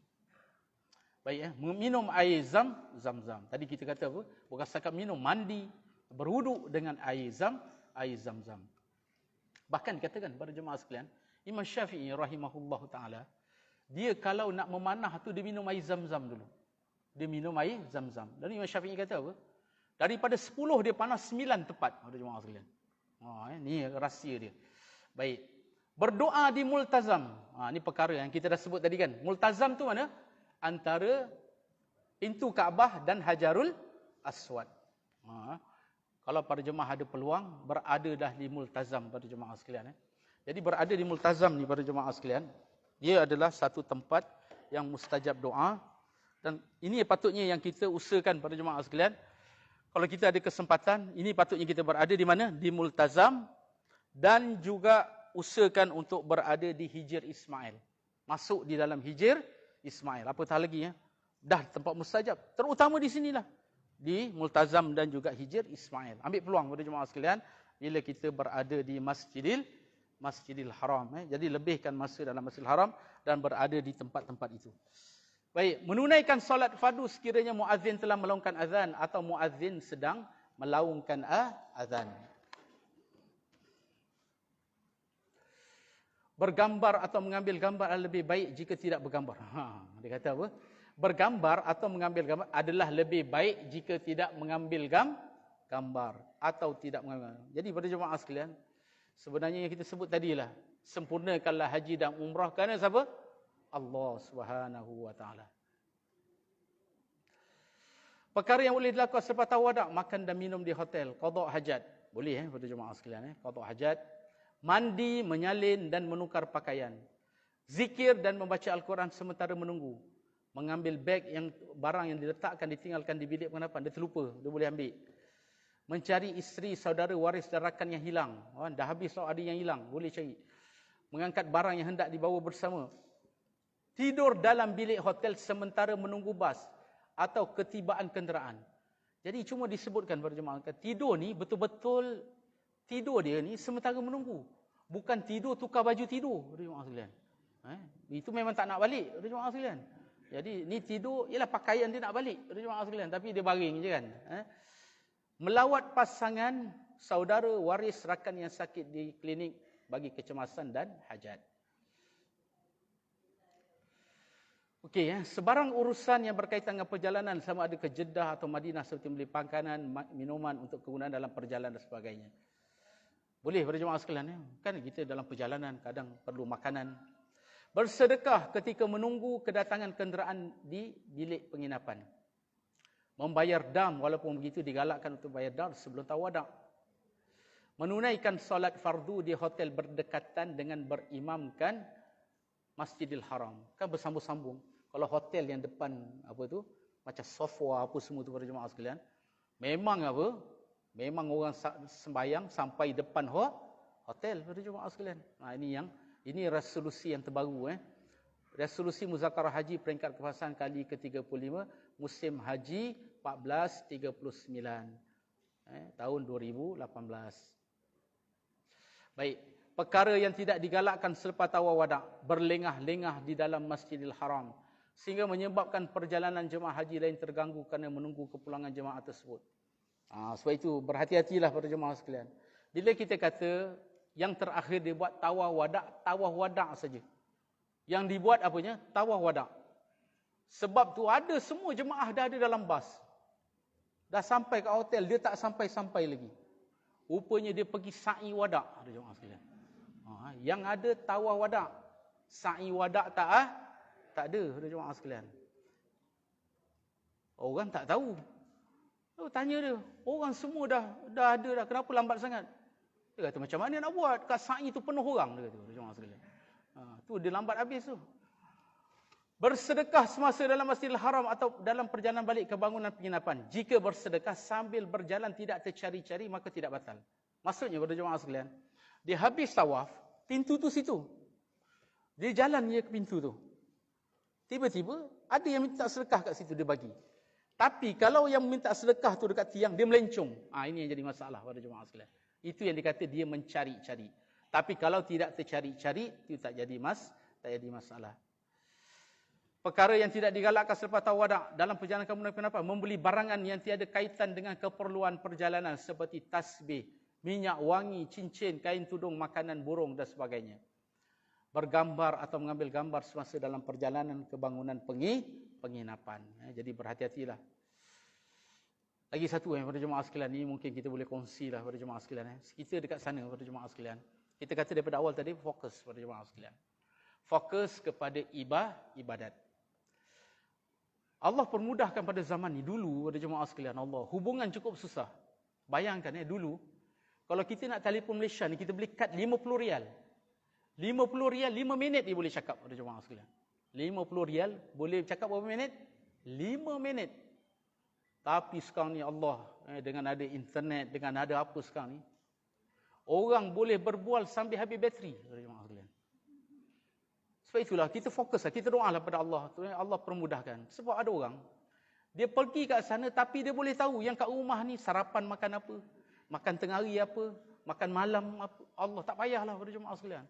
Baik, minum air zam-zam. Tadi kita kata apa? Bukan setakat minum, mandi, berwuduk dengan air zam-zam. Bahkan dikatakan kepada jemaah sekalian, Imam Syafi'i rahimahullah ta'ala, dia kalau nak memanah tu, dia minum air zam-zam dulu. Dia minum air zam-zam. Dan Imam Syafi'i kata apa? Daripada 10 dia panas 9 tepat. Ada jemaah sekalian. Ni rahsia dia. Baik. Berdoa di multazam. Ni perkara yang kita dah sebut tadi kan. Multazam tu mana? Antara pintu Kaabah dan Hajarul Aswad. Kalau para jemaah ada peluang, berada dah di multazam pada jemaah sekalian. Jadi berada di multazam ni pada jemaah sekalian, dia adalah satu tempat yang mustajab doa. Dan ini patutnya yang kita usahakan pada jemaah sekalian. Kalau kita ada kesempatan, ini patutnya kita berada di mana? Di multazam. Dan juga usahakan untuk berada di Hijr Ismail. Masuk di dalam Hijr Ismail. Apatah lagi dah tempat mustajab. Terutama di sinilah. Di multazam dan juga Hijr Ismail. Ambil peluang pada jemaah sekalian bila kita berada di Masjidil Haram. Jadi lebihkan masa dalam Masjidil Haram dan berada di tempat-tempat itu. Baik, menunaikan solat fardu sekiranya muazzin telah melaungkan azan atau muazzin sedang melaungkan azan. Bergambar atau mengambil gambar lebih baik jika tidak bergambar. Dia kata apa? Bergambar atau mengambil gambar adalah lebih baik jika tidak mengambil gambar atau tidak mengambil gambar. Jadi pada jemaah sekalian, sebenarnya yang kita sebut tadilah, sempurnakanlah haji dan umrah kerana siapa? Allah Subhanahu wa taala. Perkara yang boleh dilakukan selepas tawaduk, makan dan minum di hotel, qada hajat. Boleh pada jemaah sekalian qada hajat. Mandi, menyalin dan menukar pakaian. Zikir dan membaca Al-Quran sementara menunggu. Mengambil beg yang barang yang diletakkan, ditinggalkan di bilik penginapan, dia terlupa, dia boleh ambil. Mencari isteri, saudara, waris dan rakan yang hilang. Dah habis ada yang hilang, boleh cari. Mengangkat barang yang hendak dibawa bersama. Tidur dalam bilik hotel sementara menunggu bas atau ketibaan kenderaan. Jadi cuma disebutkan pada jemaah, tidur ni betul-betul tidur dia ni sementara menunggu. Bukan tidur tukar baju tidur, jemaah sekalian. Itu memang tak nak balik, jemaah sekalian. Jadi ni tidur, ialah pakaian dia nak balik, jemaah sekalian, tapi dia baring je kan. Melawat pasangan, saudara, waris, rakan yang sakit di klinik bagi kecemasan dan hajat. Okey, sebarang urusan yang berkaitan dengan perjalanan, sama ada ke Jeddah atau Madinah, seperti membeli makanan, minuman untuk kegunaan dalam perjalanan dan sebagainya. Boleh pada jemaah sekalian, kan kita dalam perjalanan kadang perlu makanan. Bersedekah ketika menunggu kedatangan kenderaan di bilik penginapan. Membayar dam, walaupun begitu digalakkan untuk bayar dam sebelum tawaduk. Menunaikan solat fardu di hotel berdekatan dengan berimamkan Masjidil Haram. Kan bersambung-sambung. Kalau hotel yang depan macam sofa apa semua tu pada jemaah sekalian, memang memang orang sembahyang sampai depan hotel pada jemaah sekalian. Ini resolusi yang terbaru. Resolusi Muzakarah Haji peringkat kebangsaan kali ke-35 musim haji 1439 tahun 2018. Baik, perkara yang tidak digalakkan selepas tawaduk, berlengah-lengah di dalam Masjidil Haram sehingga menyebabkan perjalanan jemaah haji lain terganggu kerana menunggu kepulangan jemaah tersebut. Sebab itu berhati-hatilah para jemaah sekalian. Bila kita kata yang terakhir dia buat tawaf wadak saja. Yang dibuat apanya? Tawaf wadak. Sebab tu ada semua jemaah dah ada dalam bas. Dah sampai ke hotel, dia tak sampai-sampai lagi. Rupanya dia pergi sa'i wadak, ada jemaah sekalian. Yang ada tawaf wadak. Sa'i wadak tak ada, ada jemaah sekalian. Orang tak tahu. Tanya dia, orang semua dah ada dah, kenapa lambat sangat? Dia kata, macam mana nak buat? Kat sa'i tu penuh orang, dia kata, jemaah sekalian. Tu dia lambat habis tu. Bersedekah semasa dalam Masjidil Haram atau dalam perjalanan balik ke bangunan penginapan. Jika bersedekah sambil berjalan tidak tercari-cari, maka tidak batal. Maksudnya pada jemaah sekalian, dia habis tawaf, pintu tu situ. Dia jalan je ke pintu tu. Tiba-tiba ada yang minta sedekah kat situ, dia bagi. Tapi kalau yang minta sedekah tu dekat tiang, dia melencong. Ini yang jadi masalah pada jemaah sekalian. Itu yang dikata dia mencari-cari. Tapi kalau tidak tercari-cari, itu tak jadi masalah. Perkara yang tidak digalakkan selepas tawadak dalam perjalanan kamu kenapa? Membeli barangan yang tiada kaitan dengan keperluan perjalanan seperti tasbih, minyak wangi, cincin, kain tudung, makanan burung dan sebagainya. Bergambar atau mengambil gambar semasa dalam perjalanan ke bangunan penginapan. Jadi berhati-hatilah. Lagi satu pada jemaah sekalian, ni mungkin kita boleh kongsi lah pada jemaah sekalian. Kita dekat sana pada jemaah sekalian. Kita kata daripada awal tadi, fokus pada jemaah sekalian. Fokus kepada ibadat. Allah permudahkan pada zaman ni. Dulu pada jemaah sekalian, Allah, hubungan cukup susah. Bayangkan dulu, kalau kita nak telefon Malaysia ni, kita beli kad 50 rial. 50 rial, 5 minit dia boleh cakap pada jemaah sekalian. 50 rial, boleh cakap berapa minit? 5 minit. Tapi sekarang ni Allah, dengan ada internet, dengan ada apa sekarang ni, orang boleh berbual sambil habis bateri pada jemaah sekalian. Sebab itulah, kita fokuslah, kita doalah pada Allah. Allah permudahkan. Sebab ada orang, dia pergi kat sana, tapi dia boleh tahu yang kat rumah ni sarapan makan apa, makan tengah hari apa, makan malam apa. Allah tak payahlah pada jemaah sekalian.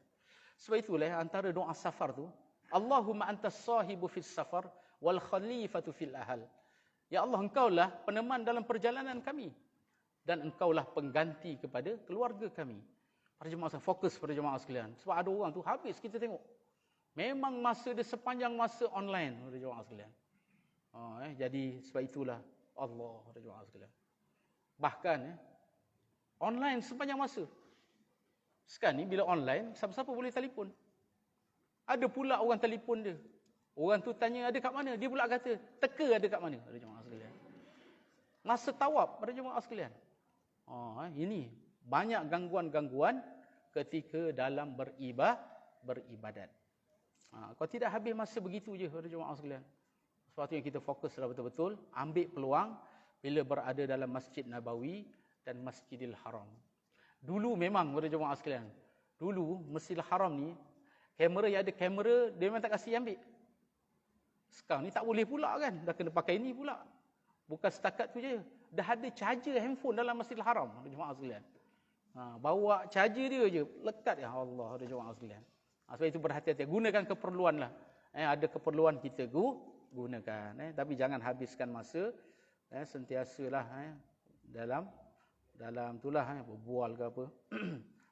Sebab itulah antara doa safar tu, Allahumma antas sahibu fis safar wal khalifatu fil ahal. Ya Allah, engkaulah peneman dalam perjalanan kami dan engkaulah pengganti kepada keluarga kami. Para jemaah sekalian, fokus pada jemaah sekalian. Sebab ada orang tu habis kita tengok. Memang masa dia sepanjang masa online pada jemaah sekalian. Jadi sebab itulah Allah pada jemaah sekalian. Bahkan online sepanjang masa. Sekarang ni bila online, siapa-siapa boleh telefon. Ada pula orang telefon dia. Orang tu tanya ada kat mana? Dia pula kata, teka ada kat mana? Pada jemaah sekalian. Masa tawaf pada jemaah sekalian. Ini banyak gangguan-gangguan ketika dalam beribadat. Kalau tidak habis masa begitu je pada jemaah sekalian. Sebab tu yang kita fokuslah betul-betul, ambil peluang bila berada dalam Masjid Nabawi dan Masjidil Haram. Dulu memang pada jemaah sekalian, dulu Masjidil Haram ni, kamera yang ada kamera, dia memang tak kasih ambil. Sekarang ni tak boleh pula kan, dah kena pakai ni pula. Bukan setakat tu je, dah ada charger handphone dalam Masjidil Haram pada jemaah sekalian. Bawa charger dia je, lekat ya Allah pada jemaah sekalian. Sebab itu berhati-hati, gunakan keperluan lah. Ada keperluan kita gunakan. Tapi jangan habiskan masa, sentiasalah dalam itulah berbual ke apa.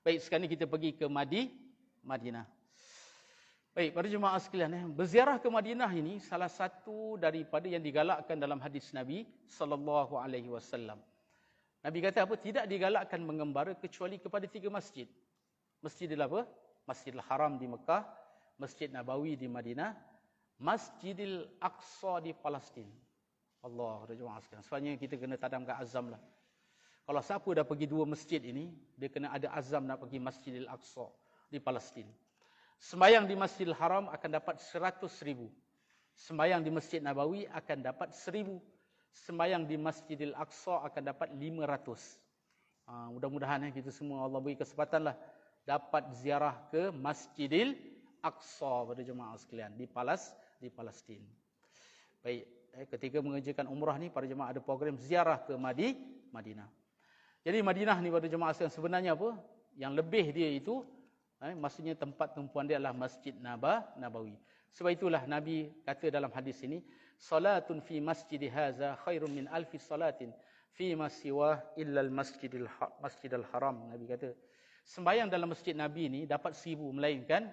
Baik, sekarang ni kita pergi ke Madinah. Baik, para jemaah sekalian, berziarah ke Madinah ini salah satu daripada yang digalakkan dalam hadis Nabi sallallahu alaihi wasallam. Nabi kata apa? Tidak digalakkan mengembara kecuali kepada 3 masjid. Masjidil apa? Masjidil Haram di Mekah, Masjid Nabawi di Madinah, Masjidil Aqsa di Palestin. Allah, jemaah sekalian. Sebabnya kita kena tadamkan azam lah. Kalau siapa dah pergi 2 masjid ini, dia kena ada azam nak pergi Masjidil Aqsa di Palestin. Sembayang di Masjidil Haram akan dapat 100,000. Sembayang di Masjid Nabawi akan dapat 1,000. Sembayang di Masjidil Aqsa akan dapat 500. Mudah-mudahan kita semua Allah beri kesempatan lah dapat ziarah ke Masjidil Aqsa pada jemaah sekalian di Palestin. Baik, ketika mengerjakan umrah ni, para jemaah ada program ziarah ke Madinah. Jadi Madinah ni pada jemaah sekalian sebenarnya apa? Yang lebih dia itu, maksudnya tempat tumpuan dia adalah Masjid Nabawi. Sebab itulah Nabi kata dalam hadis ini, salatun fi masjidi haza khairun min alfi salatin fi ma siwa illa al-masjidil haram. Nabi kata, sembahyang dalam masjid Nabi ni dapat 1000, melainkan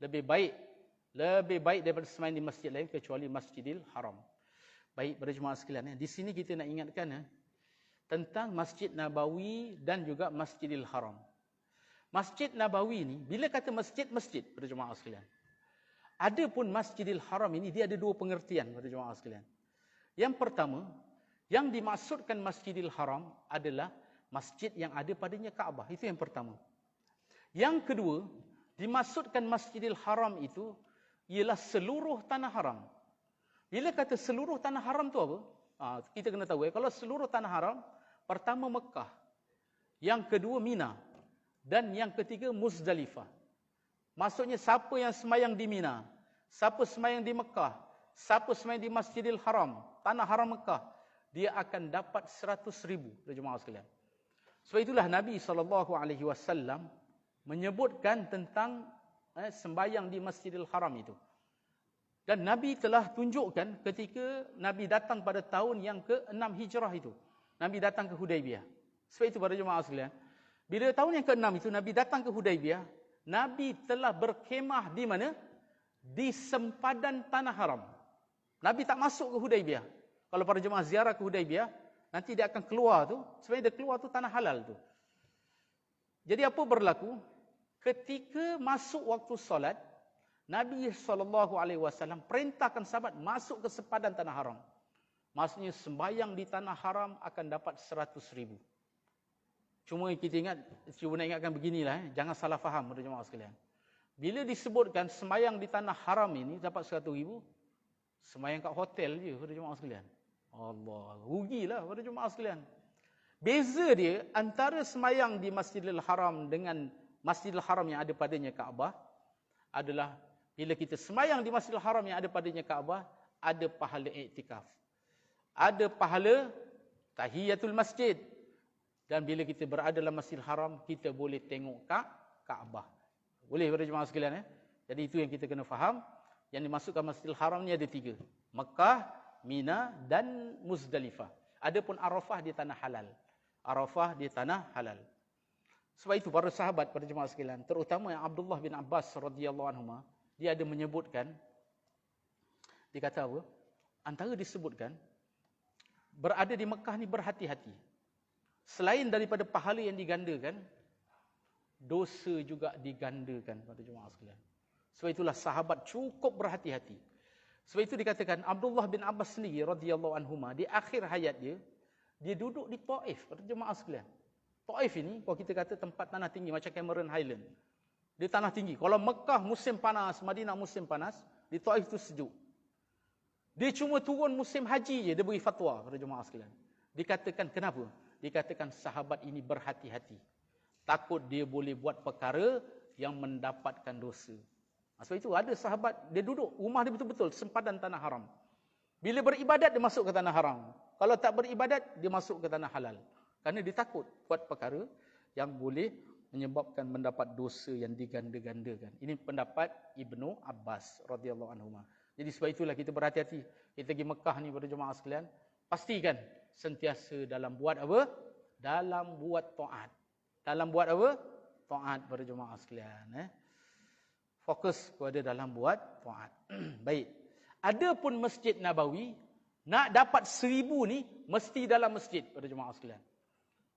lebih baik daripada sembahyang di masjid lain kecuali Masjidil Haram. Baik, para jemaah sekalian, di sini kita nak ingatkan tentang Masjid Nabawi dan juga Masjidil Haram. Masjid Nabawi ni, bila kata masjid, para jemaah sekalian, adapun Masjidil Haram ini dia ada 2 pengertian para jemaah sekalian. Yang pertama, yang dimaksudkan Masjidil Haram adalah masjid yang ada padanya Kaabah. Itu yang pertama. Yang kedua, dimaksudkan Masjidil Haram itu ialah seluruh tanah haram. Bila kata seluruh tanah haram tu apa? Kita kena tahu kalau seluruh tanah haram, pertama Mekah, yang kedua Mina, dan yang ketiga Muzdalifah. Maksudnya siapa yang semayang di Mina, siapa semayang di Mekah, siapa semayang di Masjidil Haram, tanah haram Mekah, dia akan dapat 100,000 jemaah sekalian. Sebab itulah Nabi SAW menyebutkan tentang sembahyang di Masjidil Haram itu. Dan Nabi telah tunjukkan ketika Nabi datang pada tahun yang ke-6 Hijrah itu. Nabi datang ke Hudaibiyah. Sebab itu para jemaah sekalian, bila tahun yang ke-6 itu Nabi datang ke Hudaibiyah, Nabi telah berkemah di mana? Di sempadan tanah haram. Nabi tak masuk ke Hudaibiyah. Kalau para jemaah ziarah ke Hudaibiyah, nanti dia akan keluar tu, sebenarnya dia keluar tu tanah halal tu. Jadi apa berlaku? Ketika masuk waktu solat, Nabi SAW perintahkan sahabat masuk ke sempadan tanah haram. Maksudnya sembahyang di tanah haram akan dapat 100,000. Cuma kita cuba nak ingatkan beginilah, jangan salah faham pada jemaah sekalian. Bila disebutkan sembahyang di tanah haram ini dapat 100,000, sembahyang kat hotel je pada jemaah sekalian. Allah, rugilah pada jemaah sekalian. Beza dia antara sembahyang di Masjidil Haram dengan Masjidil Haram yang ada padanya Kaabah adalah bila kita sembahyang di Masjidil Haram yang ada padanya Kaabah, ada pahala iktikaf. Ada pahala tahiyatul masjid. Dan bila kita berada dalam Masjidil Haram, kita boleh tengok Kaabah. Boleh pada jemaah sekalian ya. Jadi itu yang kita kena faham. Yang dimasukkan Masjidil Haram ni ada 3. Mekah, Mina dan Muzdalifah. Adapun Arafah di tanah halal. Arafah di tanah halal. Sebab itu para sahabat pada jemaah sekalian, terutama yang Abdullah bin Abbas radhiyallahu anhu, dia ada menyebutkan, dia kata apa? Antara disebutkan, berada di Mekah ni berhati-hati. Selain daripada pahala yang digandakan, dosa juga digandakan pada jemaah sekalian. Sebab itulah sahabat cukup berhati-hati. Sebab itu dikatakan Abdullah bin Abbas sendiri radhiyallahu anhuma di akhir hayat dia duduk di Taif pada jemaah sekalian. Taif ini kalau kita kata tempat tanah tinggi macam Cameron Highland. Di tanah tinggi. Kalau Mekah musim panas, Madinah musim panas, di Taif itu sejuk. Dia cuma turun musim haji je dia beri fatwa pada jemaah sekalian. Dikatakan kenapa? Dikatakan sahabat ini berhati-hati. Takut dia boleh buat perkara yang mendapatkan dosa. Sebab itu ada sahabat, dia duduk, rumah dia betul-betul sempadan tanah haram. Bila beribadat, dia masuk ke tanah haram. Kalau tak beribadat, dia masuk ke tanah halal. Kerana dia takut buat perkara yang boleh menyebabkan mendapat dosa yang diganda-gandakan. Ini pendapat Ibnu Abbas radhiyallahu anhu. Jadi sebab itulah kita berhati-hati. Kita pergi Mekah ni pada jemaah sekalian, pastikan sentiasa dalam buat apa? Dalam buat taat. Dalam buat apa? Taat pada jemaah sekalian. Fokus kepada dalam buat taat. Baik. Adapun Masjid Nabawi, nak dapat 1,000 ni, mesti dalam masjid pada jemaah sekalian.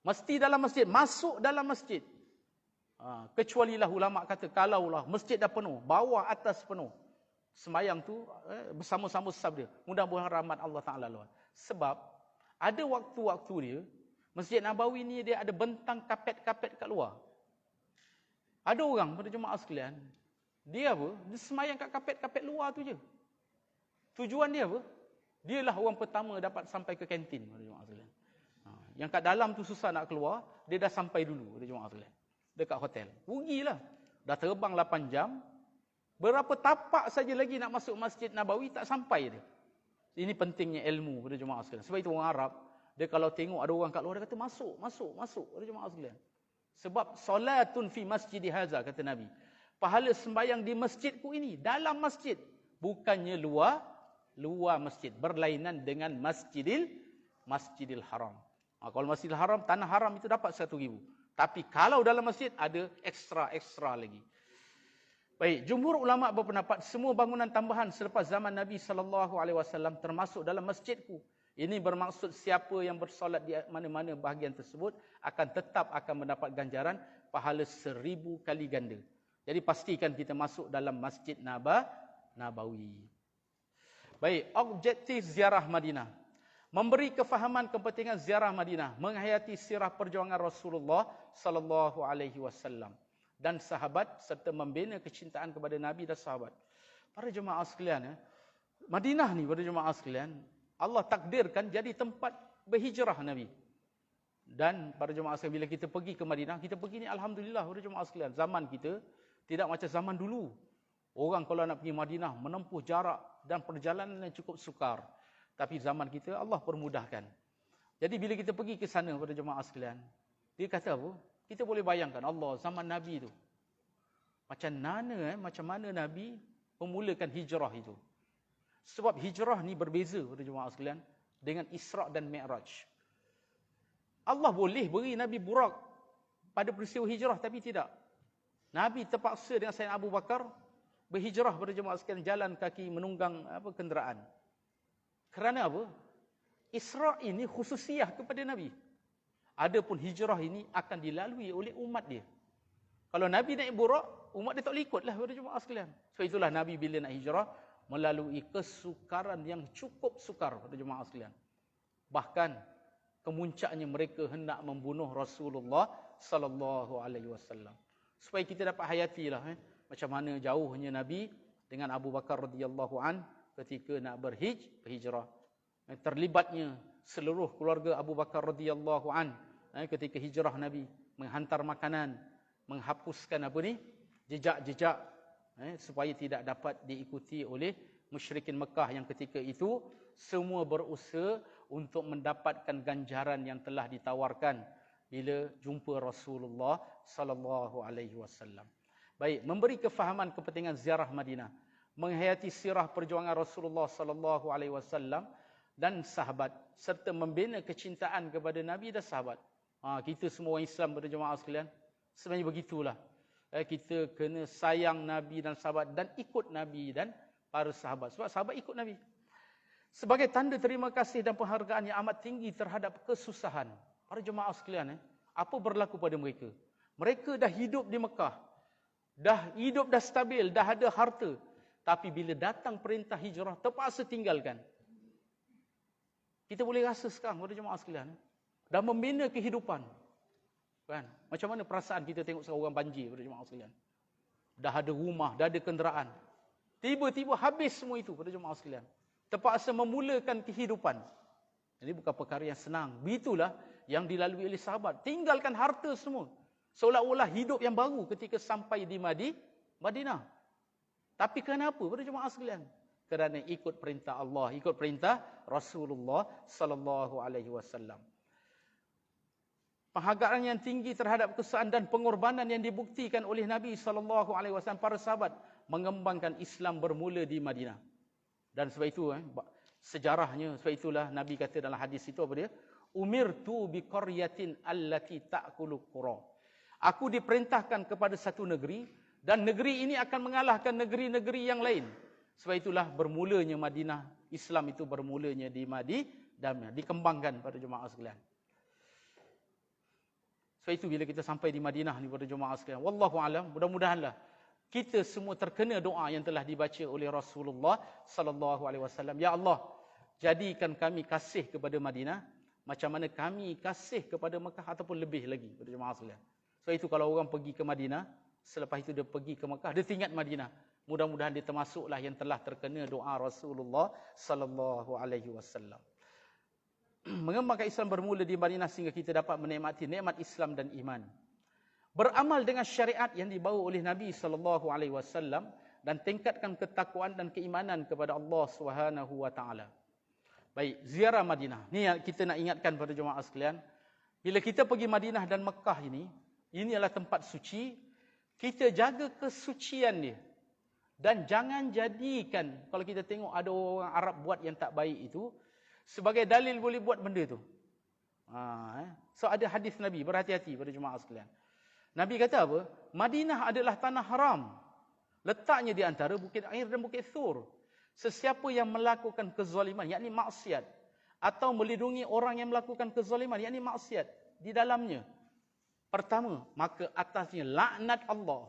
Mesti dalam masjid, masuk dalam masjid. Kecualilah ulama kata, kalaulah masjid dah penuh, bawah atas penuh, sembahyang tu bersama-sama saf dia. Mudah-mudahan rahmat Allah Ta'ala luar. Sebab ada waktu-waktu dia, Masjid Nabawi ni dia ada bentang kapet-kapet kat luar. Ada orang pada jemaah sekalian, dia apa? Dia sembahyang kat kapet-kapet luar tu je. Tujuan dia apa? Dialah orang pertama dapat sampai ke kantin pada jemaah sekalian. Yang kat dalam tu susah nak keluar, dia dah sampai dulu pada jemaah sekalian. Dekat hotel. Rugilah. Dah terbang 8 jam. Berapa tapak saja lagi nak masuk Masjid Nabawi tak sampai dia. Ini pentingnya ilmu pada jemaah sekalian. Sebab itu orang Arab, dia kalau tengok ada orang kat luar, dia kata masuk pada jemaah sekalian. Sebab solatun fi masjidi haza, kata Nabi. Pahala sembahyang di masjidku ini, dalam masjid. Bukannya luar masjid. Berlainan dengan Masjidil Haram. Kalau Masjidil Haram, tanah haram itu dapat 1,000. Tapi kalau dalam masjid, ada ekstra lagi. Baik, jumhur ulama berpendapat semua bangunan tambahan selepas zaman Nabi SAW termasuk dalam masjidku. Ini bermaksud siapa yang bersolat di mana-mana bahagian tersebut akan mendapat ganjaran pahala 1,000 kali ganda. Jadi pastikan kita masuk dalam Masjid Nabawi. Baik, objektif ziarah Madinah. Memberi kefahaman kepentingan ziarah Madinah, menghayati sirah perjuangan Rasulullah sallallahu alaihi wasallam dan sahabat serta membina kecintaan kepada Nabi dan sahabat. Para jemaah sekalian, Madinah ni pada jemaah sekalian, Allah takdirkan jadi tempat berhijrah Nabi. Dan para jemaah sekalian, bila kita pergi ke Madinah, kita pergi ni alhamdulillah pada jemaah sekalian. Zaman kita tidak macam zaman dulu. Orang kalau nak pergi Madinah menempuh jarak dan perjalanan yang cukup sukar. Tapi zaman kita Allah permudahkan. Jadi bila kita pergi ke sana pada jemaah sekalian, dia kata apa? Kita boleh bayangkan Allah zaman Nabi tu. Macam mana Nabi memulakan hijrah itu. Sebab hijrah ni berbeza pada jemaah sekalian dengan Isra' dan Mi'raj. Allah boleh beri Nabi Burak pada peristiwa hijrah, tapi tidak. Nabi terpaksa dengan Sayyidina Abu Bakar berhijrah pada jemaah sekalian, jalan kaki menunggang kenderaan. Kerana apa? Isra' ini khususiah kepada Nabi. Adapun hijrah ini akan dilalui oleh umat dia. Kalau Nabi naik Burak, umat dia tak boleh ikutlah pada jemaah sekalian. Sebab itulah Nabi bila nak hijrah melalui kesukaran yang cukup sukar pada jemaah sekalian. Bahkan kemuncaknya mereka hendak membunuh Rasulullah sallallahu alaihi wasallam. Supaya kita dapat hayatilah macam mana jauhnya Nabi dengan Abu Bakar radhiyallahu an ketika nak berhijrah. Terlibatnya seluruh keluarga Abu Bakar radhiyallahu an ketika hijrah Nabi, menghantar makanan, menghapuskan jejak-jejak supaya tidak dapat diikuti oleh musyrikin Mekah yang ketika itu semua berusaha untuk mendapatkan ganjaran yang telah ditawarkan bila jumpa Rasulullah sallallahu alaihi wasallam. Baik, memberi kefahaman kepentingan ziarah Madinah, menghayati sirah perjuangan Rasulullah sallallahu alaihi wasallam dan sahabat, serta membina kecintaan kepada Nabi dan sahabat. Kita semua orang Islam pada jemaah sekalian, sebenarnya begitulah. Kita kena sayang Nabi dan sahabat dan ikut Nabi dan para sahabat. Sebab sahabat ikut Nabi. Sebagai tanda terima kasih dan penghargaan yang amat tinggi terhadap kesusahan. Para jemaah sekalian, apa berlaku pada mereka? Mereka dah hidup di Mekah. Dah hidup dah stabil, dah ada harta. Tapi bila datang perintah hijrah, terpaksa tinggalkan. Kita boleh rasa sekarang pada jemaah sekalian. Dah membina kehidupan. Kan? Macam mana perasaan kita tengok seorang banjir pada jemaah sekalian. Dah ada rumah, dah ada kenderaan. Tiba-tiba habis semua itu pada jemaah sekalian. Terpaksa memulakan kehidupan. Ini bukan perkara yang senang. Begitulah yang dilalui oleh sahabat. Tinggalkan harta semua. Seolah-olah hidup yang baru ketika sampai di Madinah. Tapi kenapa pada jemaah sekalian? Kerana ikut perintah Allah, ikut perintah Rasulullah sallallahu alaihi wasallam. Penghargaan yang tinggi terhadap kesan dan pengorbanan yang dibuktikan oleh Nabi sallallahu alaihi wasallam, para sahabat mengembangkan Islam bermula di Madinah. Dan sebab itu sejarahnya, sebab itulah Nabi kata dalam hadis itu apa dia? Umirtu bi qaryatin allati ta'kulu qura. Aku diperintahkan kepada satu negeri dan negeri ini akan mengalahkan negeri-negeri yang lain. Sebab itulah bermulanya Madinah, Islam itu bermulanya di Madinah, dikembangkan pada jemaah sekalian. Sebab itu bila kita sampai di Madinah ni pada jemaah sekalian, wallahu alam, mudah-mudahanlah kita semua terkena doa yang telah dibaca oleh Rasulullah sallallahu alaihi wasallam. Ya Allah, jadikan kami kasih kepada Madinah macam mana kami kasih kepada Mekah ataupun lebih lagi pada jemaah sekalian. Sebab itu kalau orang pergi ke Madinah, selepas itu dia pergi ke Mekah, dia ingat Madinah. Mudah-mudahan dia termasuklah yang telah terkena doa Rasulullah sallallahu alaihi wasallam. Mengembangkan Islam bermula di Madinah sehingga kita dapat menikmati nikmat Islam dan iman. Beramal dengan syariat yang dibawa oleh Nabi sallallahu alaihi wasallam dan tingkatkan ketakwaan dan keimanan kepada Allah Subhanahu wa taala. Baik, ziarah Madinah. Ni yang kita nak ingatkan pada jemaah sekalian. Bila kita pergi Madinah dan Mekah ini adalah tempat suci, kita jaga kesucian dia. Dan jangan jadikan, kalau kita tengok ada orang Arab buat yang tak baik itu, sebagai dalil boleh buat benda tu. So ada hadis Nabi, berhati-hati pada jemaah sekalian. Nabi kata apa? Madinah adalah tanah haram. Letaknya di antara Bukit Air dan Bukit Thur. Sesiapa yang melakukan kezaliman, yakni maksiat, atau melindungi orang yang melakukan kezaliman, yakni maksiat di dalamnya, pertama, maka atasnya laknat Allah,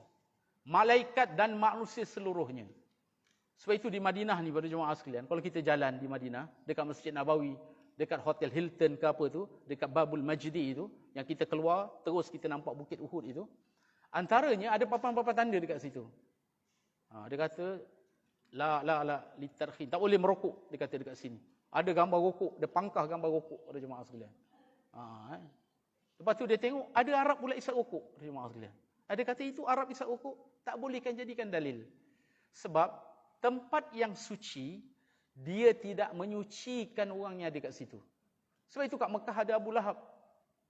malaikat dan manusia seluruhnya. Sebab itu di Madinah ni pada jemaah sekalian, kalau kita jalan di Madinah, dekat Masjid Nabawi, dekat Hotel Hilton ke apa tu, dekat Babul Majdi itu, yang kita keluar, terus kita nampak Bukit Uhud itu, antaranya ada papan-papan tanda dekat situ. Dia kata, la litarkhin, tak boleh merokok, dia kata dekat sini. Ada gambar rokok, dia pangkah gambar rokok pada jemaah sekalian. Lepas tu dia tengok, ada Arab pula isap rokok pada jemaah sekalian. Dia kata itu Arab isap rokok, tak bolehkan jadikan dalil. Sebab tempat yang suci, dia tidak menyucikan orang yang ada kat situ. Sebab itu kat Mekah ada Abu Lahab.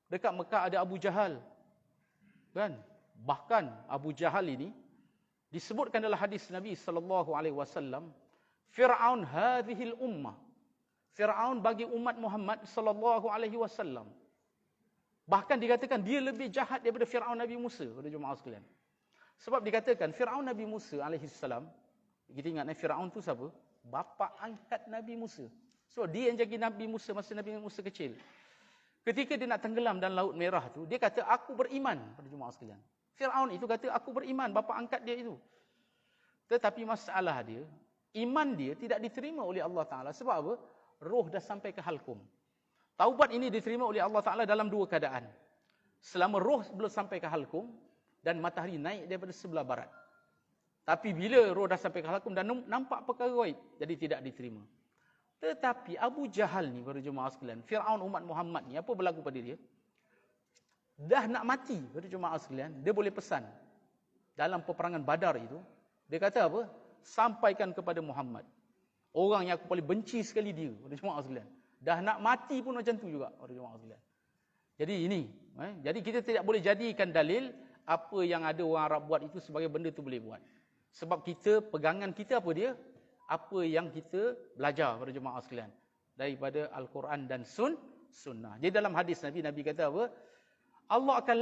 Dekat Mekah ada Abu Jahal. Kan? Bahkan Abu Jahal ini disebutkan dalam hadis Nabi SAW, Fir'aun hadhil ummah. Fir'aun bagi umat Muhammad SAW. Bahkan dikatakan dia lebih jahat daripada Fir'aun Nabi Musa, pada jemaah sekalian. Sebab dikatakan Fir'aun Nabi Musa AS, kita ingat Fir'aun tu siapa? Bapa angkat Nabi Musa. So dia yang jaga Nabi Musa masa Nabi Musa kecil. Ketika dia nak tenggelam dalam Laut Merah tu, dia kata aku beriman, pada jemaah sekalian. Fir'aun itu kata aku beriman, bapa angkat dia itu. Tetapi masalah dia, iman dia tidak diterima oleh Allah Ta'ala. Sebab apa? Roh dah sampai ke halkum. Taubat ini diterima oleh Allah Ta'ala dalam dua keadaan. Selama roh belum sampai ke halkum dan matahari naik daripada sebelah barat. Tapi bila roh dah sampai ke halkum dan nampak perkara gaib, jadi tidak diterima. Tetapi Abu Jahal ni, para jemaah sekalian, Fir'aun umat Muhammad ni, apa berlaku pada dia? Dah nak mati, para jemaah sekalian, dia boleh pesan. Dalam peperangan Badar itu, dia kata apa? Sampaikan kepada Muhammad. Orang yang aku paling benci sekali dia, para jemaah sekalian. Dah nak mati pun macam tu juga, para jemaah sekalian. Jadi ini, jadi kita tidak boleh jadikan dalil apa yang ada orang Arab buat itu sebagai benda tu boleh buat. Sebab kita, pegangan kita apa dia? Apa yang kita belajar, para jemaah sekalian, daripada Al-Quran dan Sunnah. Jadi dalam hadis Nabi kata apa? Allah akan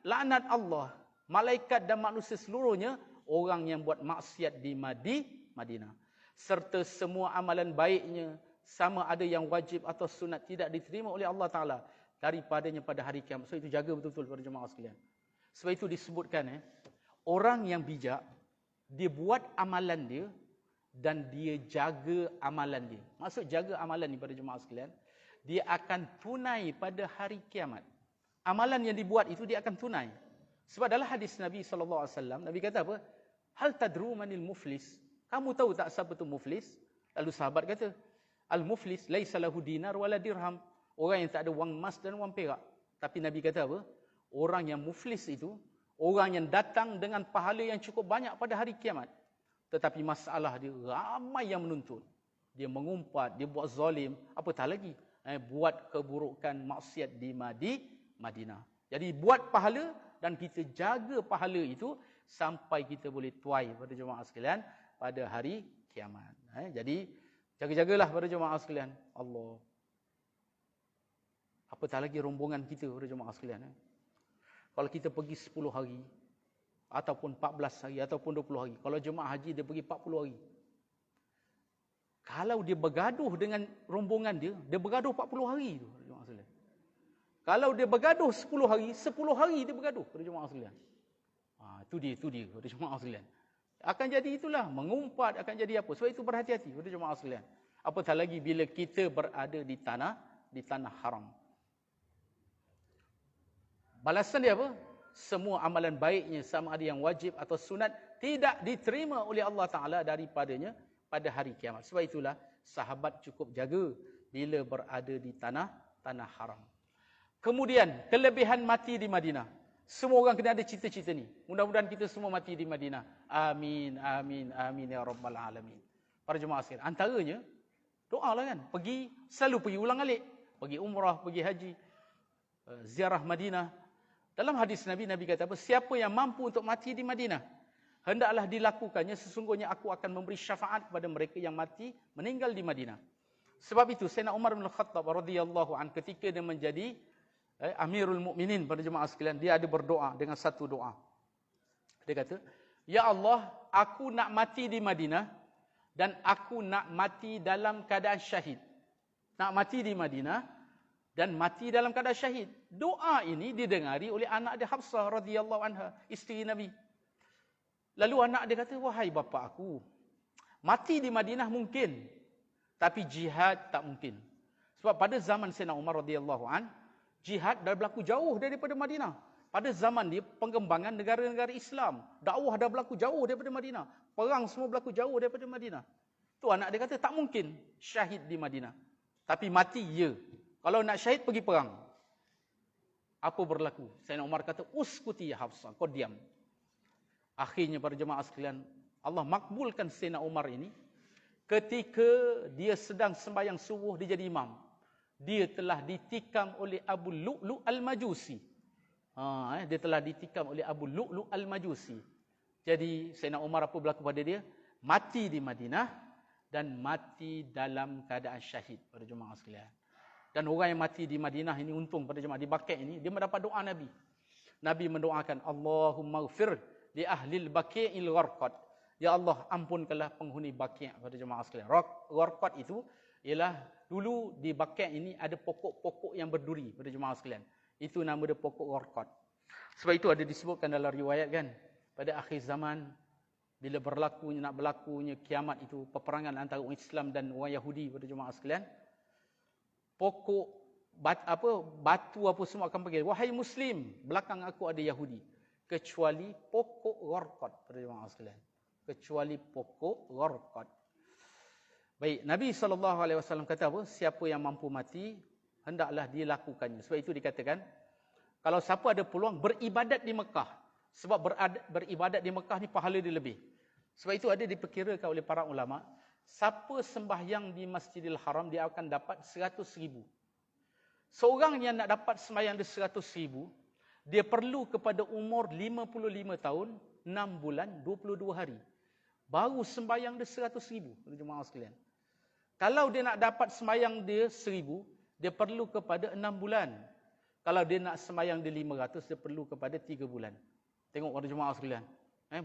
laknat Allah, malaikat dan manusia seluruhnya, orang yang buat maksiat di Madinah. Serta semua amalan baiknya, sama ada yang wajib atau sunat, tidak diterima oleh Allah Ta'ala daripadanya pada hari kiamat. So itu jaga betul-betul, para jemaah sekalian. Sebab itu disebutkan, orang yang bijak, dia buat amalan dia, dan dia jaga amalan dia. Maksud jaga amalan ni, pada jemaah sekalian, dia akan tunai pada hari kiamat. Amalan yang dibuat itu dia akan tunai. Sebab dalam hadis Nabi SAW, Nabi kata apa? Hal tadru manil muflis? Kamu tahu tak siapa tu muflis? Lalu sahabat kata, al-muflis laisa lahu dinar wala dirham. Orang yang tak ada wang emas dan wang perak. Tapi Nabi kata apa? Orang yang muflis itu, orang yang datang dengan pahala yang cukup banyak pada hari kiamat. Tetapi masalah dia, ramai yang menuntut. Dia mengumpat, dia buat zalim, apatah lagi buat keburukan maksiat di Madinah. Jadi buat pahala dan kita jaga pahala itu sampai kita boleh tuai, pada jemaah sekalian, pada hari kiamat. Jadi jaga-jagalah, pada jemaah sekalian. Allah. Apatah lagi rombongan kita, pada jemaah sekalian. Kalau kita pergi 10 hari, ataupun 14 hari, ataupun 20 hari. Kalau jemaah haji, dia pergi 40 hari. Kalau dia bergaduh dengan rombongan dia bergaduh 40 hari tu. Kalau dia bergaduh 10 hari, 10 hari dia bergaduh, pada jemaah sekalian. Itu dia, pada jemaah sekalian. Akan jadi itulah, mengumpat, akan jadi apa. Sebab itu berhati-hati, pada jemaah sekalian. Apatah lagi bila kita berada di tanah haram. Balasan dia apa? Semua amalan baiknya, sama ada yang wajib atau sunat, tidak diterima oleh Allah Ta'ala daripadanya pada hari kiamat. Sebab itulah sahabat cukup jaga bila berada di tanah haram. Kemudian kelebihan mati di Madinah. Semua orang kena ada cita-cita ni. Mudah-mudahan kita semua mati di Madinah. Amin, amin, amin ya rabbal alamin. Para jemaah sekalian, antaranya doa lah kan. Selalu pergi ulang alik. Pergi umrah, pergi haji, ziarah Madinah. Dalam hadis Nabi kata apa? Siapa yang mampu untuk mati di Madinah, hendaklah dilakukannya, sesungguhnya aku akan memberi syafaat kepada mereka yang mati meninggal di Madinah. Sebab itu Sayyidina Umar bin Khattab radhiyallahu an, ketika dia menjadi Amirul Mukminin, pada jemaah sekalian, dia ada berdoa dengan satu doa. Dia kata, ya Allah, aku nak mati di Madinah dan aku nak mati dalam keadaan syahid. Nak mati di Madinah dan mati dalam keadaan syahid. Doa ini didengari oleh anak dia Hafsah radhiyallahu anha, isteri Nabi. Lalu anak dia kata, wahai bapa aku, mati di Madinah mungkin, tapi jihad tak mungkin. Sebab pada zaman Sayyidina Umar radhiyallahu an, jihad dah berlaku jauh daripada Madinah. Pada zaman dia, pengembangan negara-negara Islam, dakwah dah berlaku jauh daripada Madinah. Perang semua berlaku jauh daripada Madinah. Tu anak dia kata, tak mungkin syahid di Madinah. Tapi mati, ya. Kalau nak syahid, pergi perang. Apa berlaku? Sayyidina Umar kata, uskuti ya Hafsah, kau diam. Akhirnya para jemaah sekalian, Allah makbulkan Sayyidina Umar ini ketika dia sedang sembahyang subuh, dia jadi imam. dia telah ditikam oleh Abu Lu'lu' al-Majusi. Dia telah ditikam oleh Abu Lu'lu' al-Majusi. Jadi Sayyidina Umar apa berlaku pada dia? Mati di Madinah dan mati dalam keadaan syahid pada jemaah sekalian. Dan orang yang mati di Madinah ini untung pada jemaah di Baqi' ini, dia mendapat doa Nabi. Nabi mendoakan, Allahumma ghfir li ahlil Baqi'il gharqad. Ya Allah, ampunkanlah penghuni Baqi' pada jemaah sekalian. Gharqad itu ialah dulu di Baqi' ini ada pokok-pokok yang berduri pada jemaah sekalian. Itu nama dia pokok gharqad. Sebab itu ada disebutkan dalam riwayat kan, pada akhir zaman bila nak berlakunya kiamat itu, peperangan antara orang Islam dan orang Yahudi pada jemaah sekalian, pokok batu apa semua akan panggil, wahai Muslim, belakang aku ada Yahudi, kecuali pokok gharqad pada jemaah sekalian, kecuali pokok gharqad. Baik, Nabi SAW kata apa? Siapa yang mampu mati, hendaklah dia lakukannya. Sebab itu dikatakan, kalau siapa ada peluang beribadat di Mekah, sebab beribadat di Mekah ni pahala dia lebih. Sebab itu ada diperkirakan oleh para ulama, siapa sembahyang di Masjidil Haram, dia akan dapat 100,000. Seorang yang nak dapat sembahyang di 100,000, dia perlu kepada umur 55 tahun, 6 bulan, 22 hari. Baru sembahyang dia 100,000. Jemaah sekalian. Kalau dia nak dapat sembahyang dia 1,000, dia perlu kepada 6 bulan. Kalau dia nak sembahyang dia 500, dia perlu kepada 3 bulan. Tengok pada jemaah sekalian.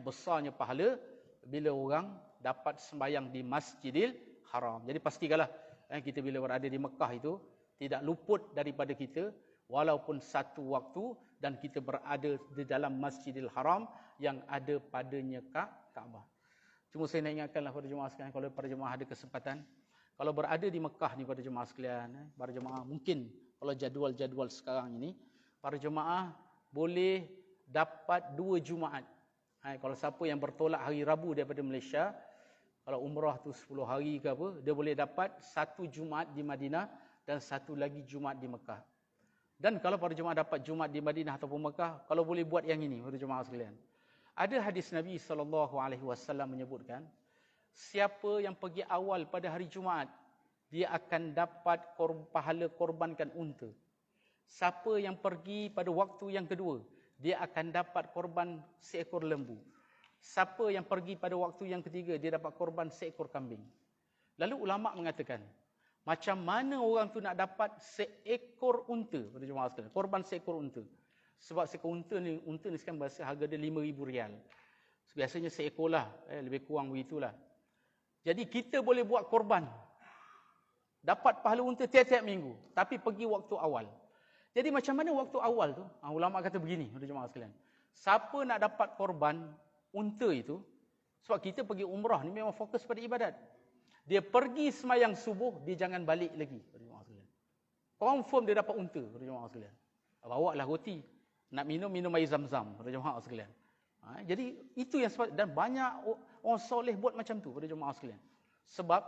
Besarnya pahala bila orang dapat sembahyang di Masjidil Haram. Jadi pastikanlah kita bila berada di Mekah itu tidak luput daripada kita walaupun satu waktu dan kita berada di dalam Masjidil Haram yang ada padanya Kaabah. Cuma saya nak ingatkanlah pada jemaah sekalian, kalau para jemaah ada kesempatan, kalau berada di Mekah ni pada jemaah sekalian, para jemaah mungkin kalau jadual-jadual sekarang ini, para jemaah boleh dapat 2 Jumaat. Kalau siapa yang bertolak hari Rabu daripada Malaysia, kalau umrah tu 10 hari ke apa, dia boleh dapat 1 Jumaat di Madinah dan 1 lagi Jumaat di Mekah. Dan kalau para jemaah dapat Jumaat di Madinah ataupun Mekah, kalau boleh buat yang ini para jemaah sekalian. Ada hadis Nabi SAW menyebutkan, siapa yang pergi awal pada hari Jumaat, dia akan dapat pahala korbankan unta. Siapa yang pergi pada waktu yang kedua, dia akan dapat korban seekor lembu. Siapa yang pergi pada waktu yang ketiga, dia dapat korban seekor kambing. Lalu ulama mengatakan, macam mana orang tu nak dapat seekor unta pada jemaah sekalian, korban seekor unta? Sebab seekor unta ni sekarang bahasa harga dia RM5,000. Biasanya seekor lah, lebih kurang begitulah. Jadi kita boleh buat korban, dapat pahala unta tiap-tiap minggu, tapi pergi waktu awal. Jadi macam mana waktu awal tu? Ulama kata begini, jemaah sekalian. Siapa nak dapat korban unta itu, sebab kita pergi umrah ni memang fokus pada ibadat. Dia pergi semayang subuh, dia jangan balik lagi, jemaah sekalian. Confirm dia dapat unta, jemaah sekalian. Bawa lah roti. Nak minum air zam-zam, jemaah sekalian. Jadi itu yang sebab, dan banyak orang soleh buat macam tu, jemaah sekalian. Sebab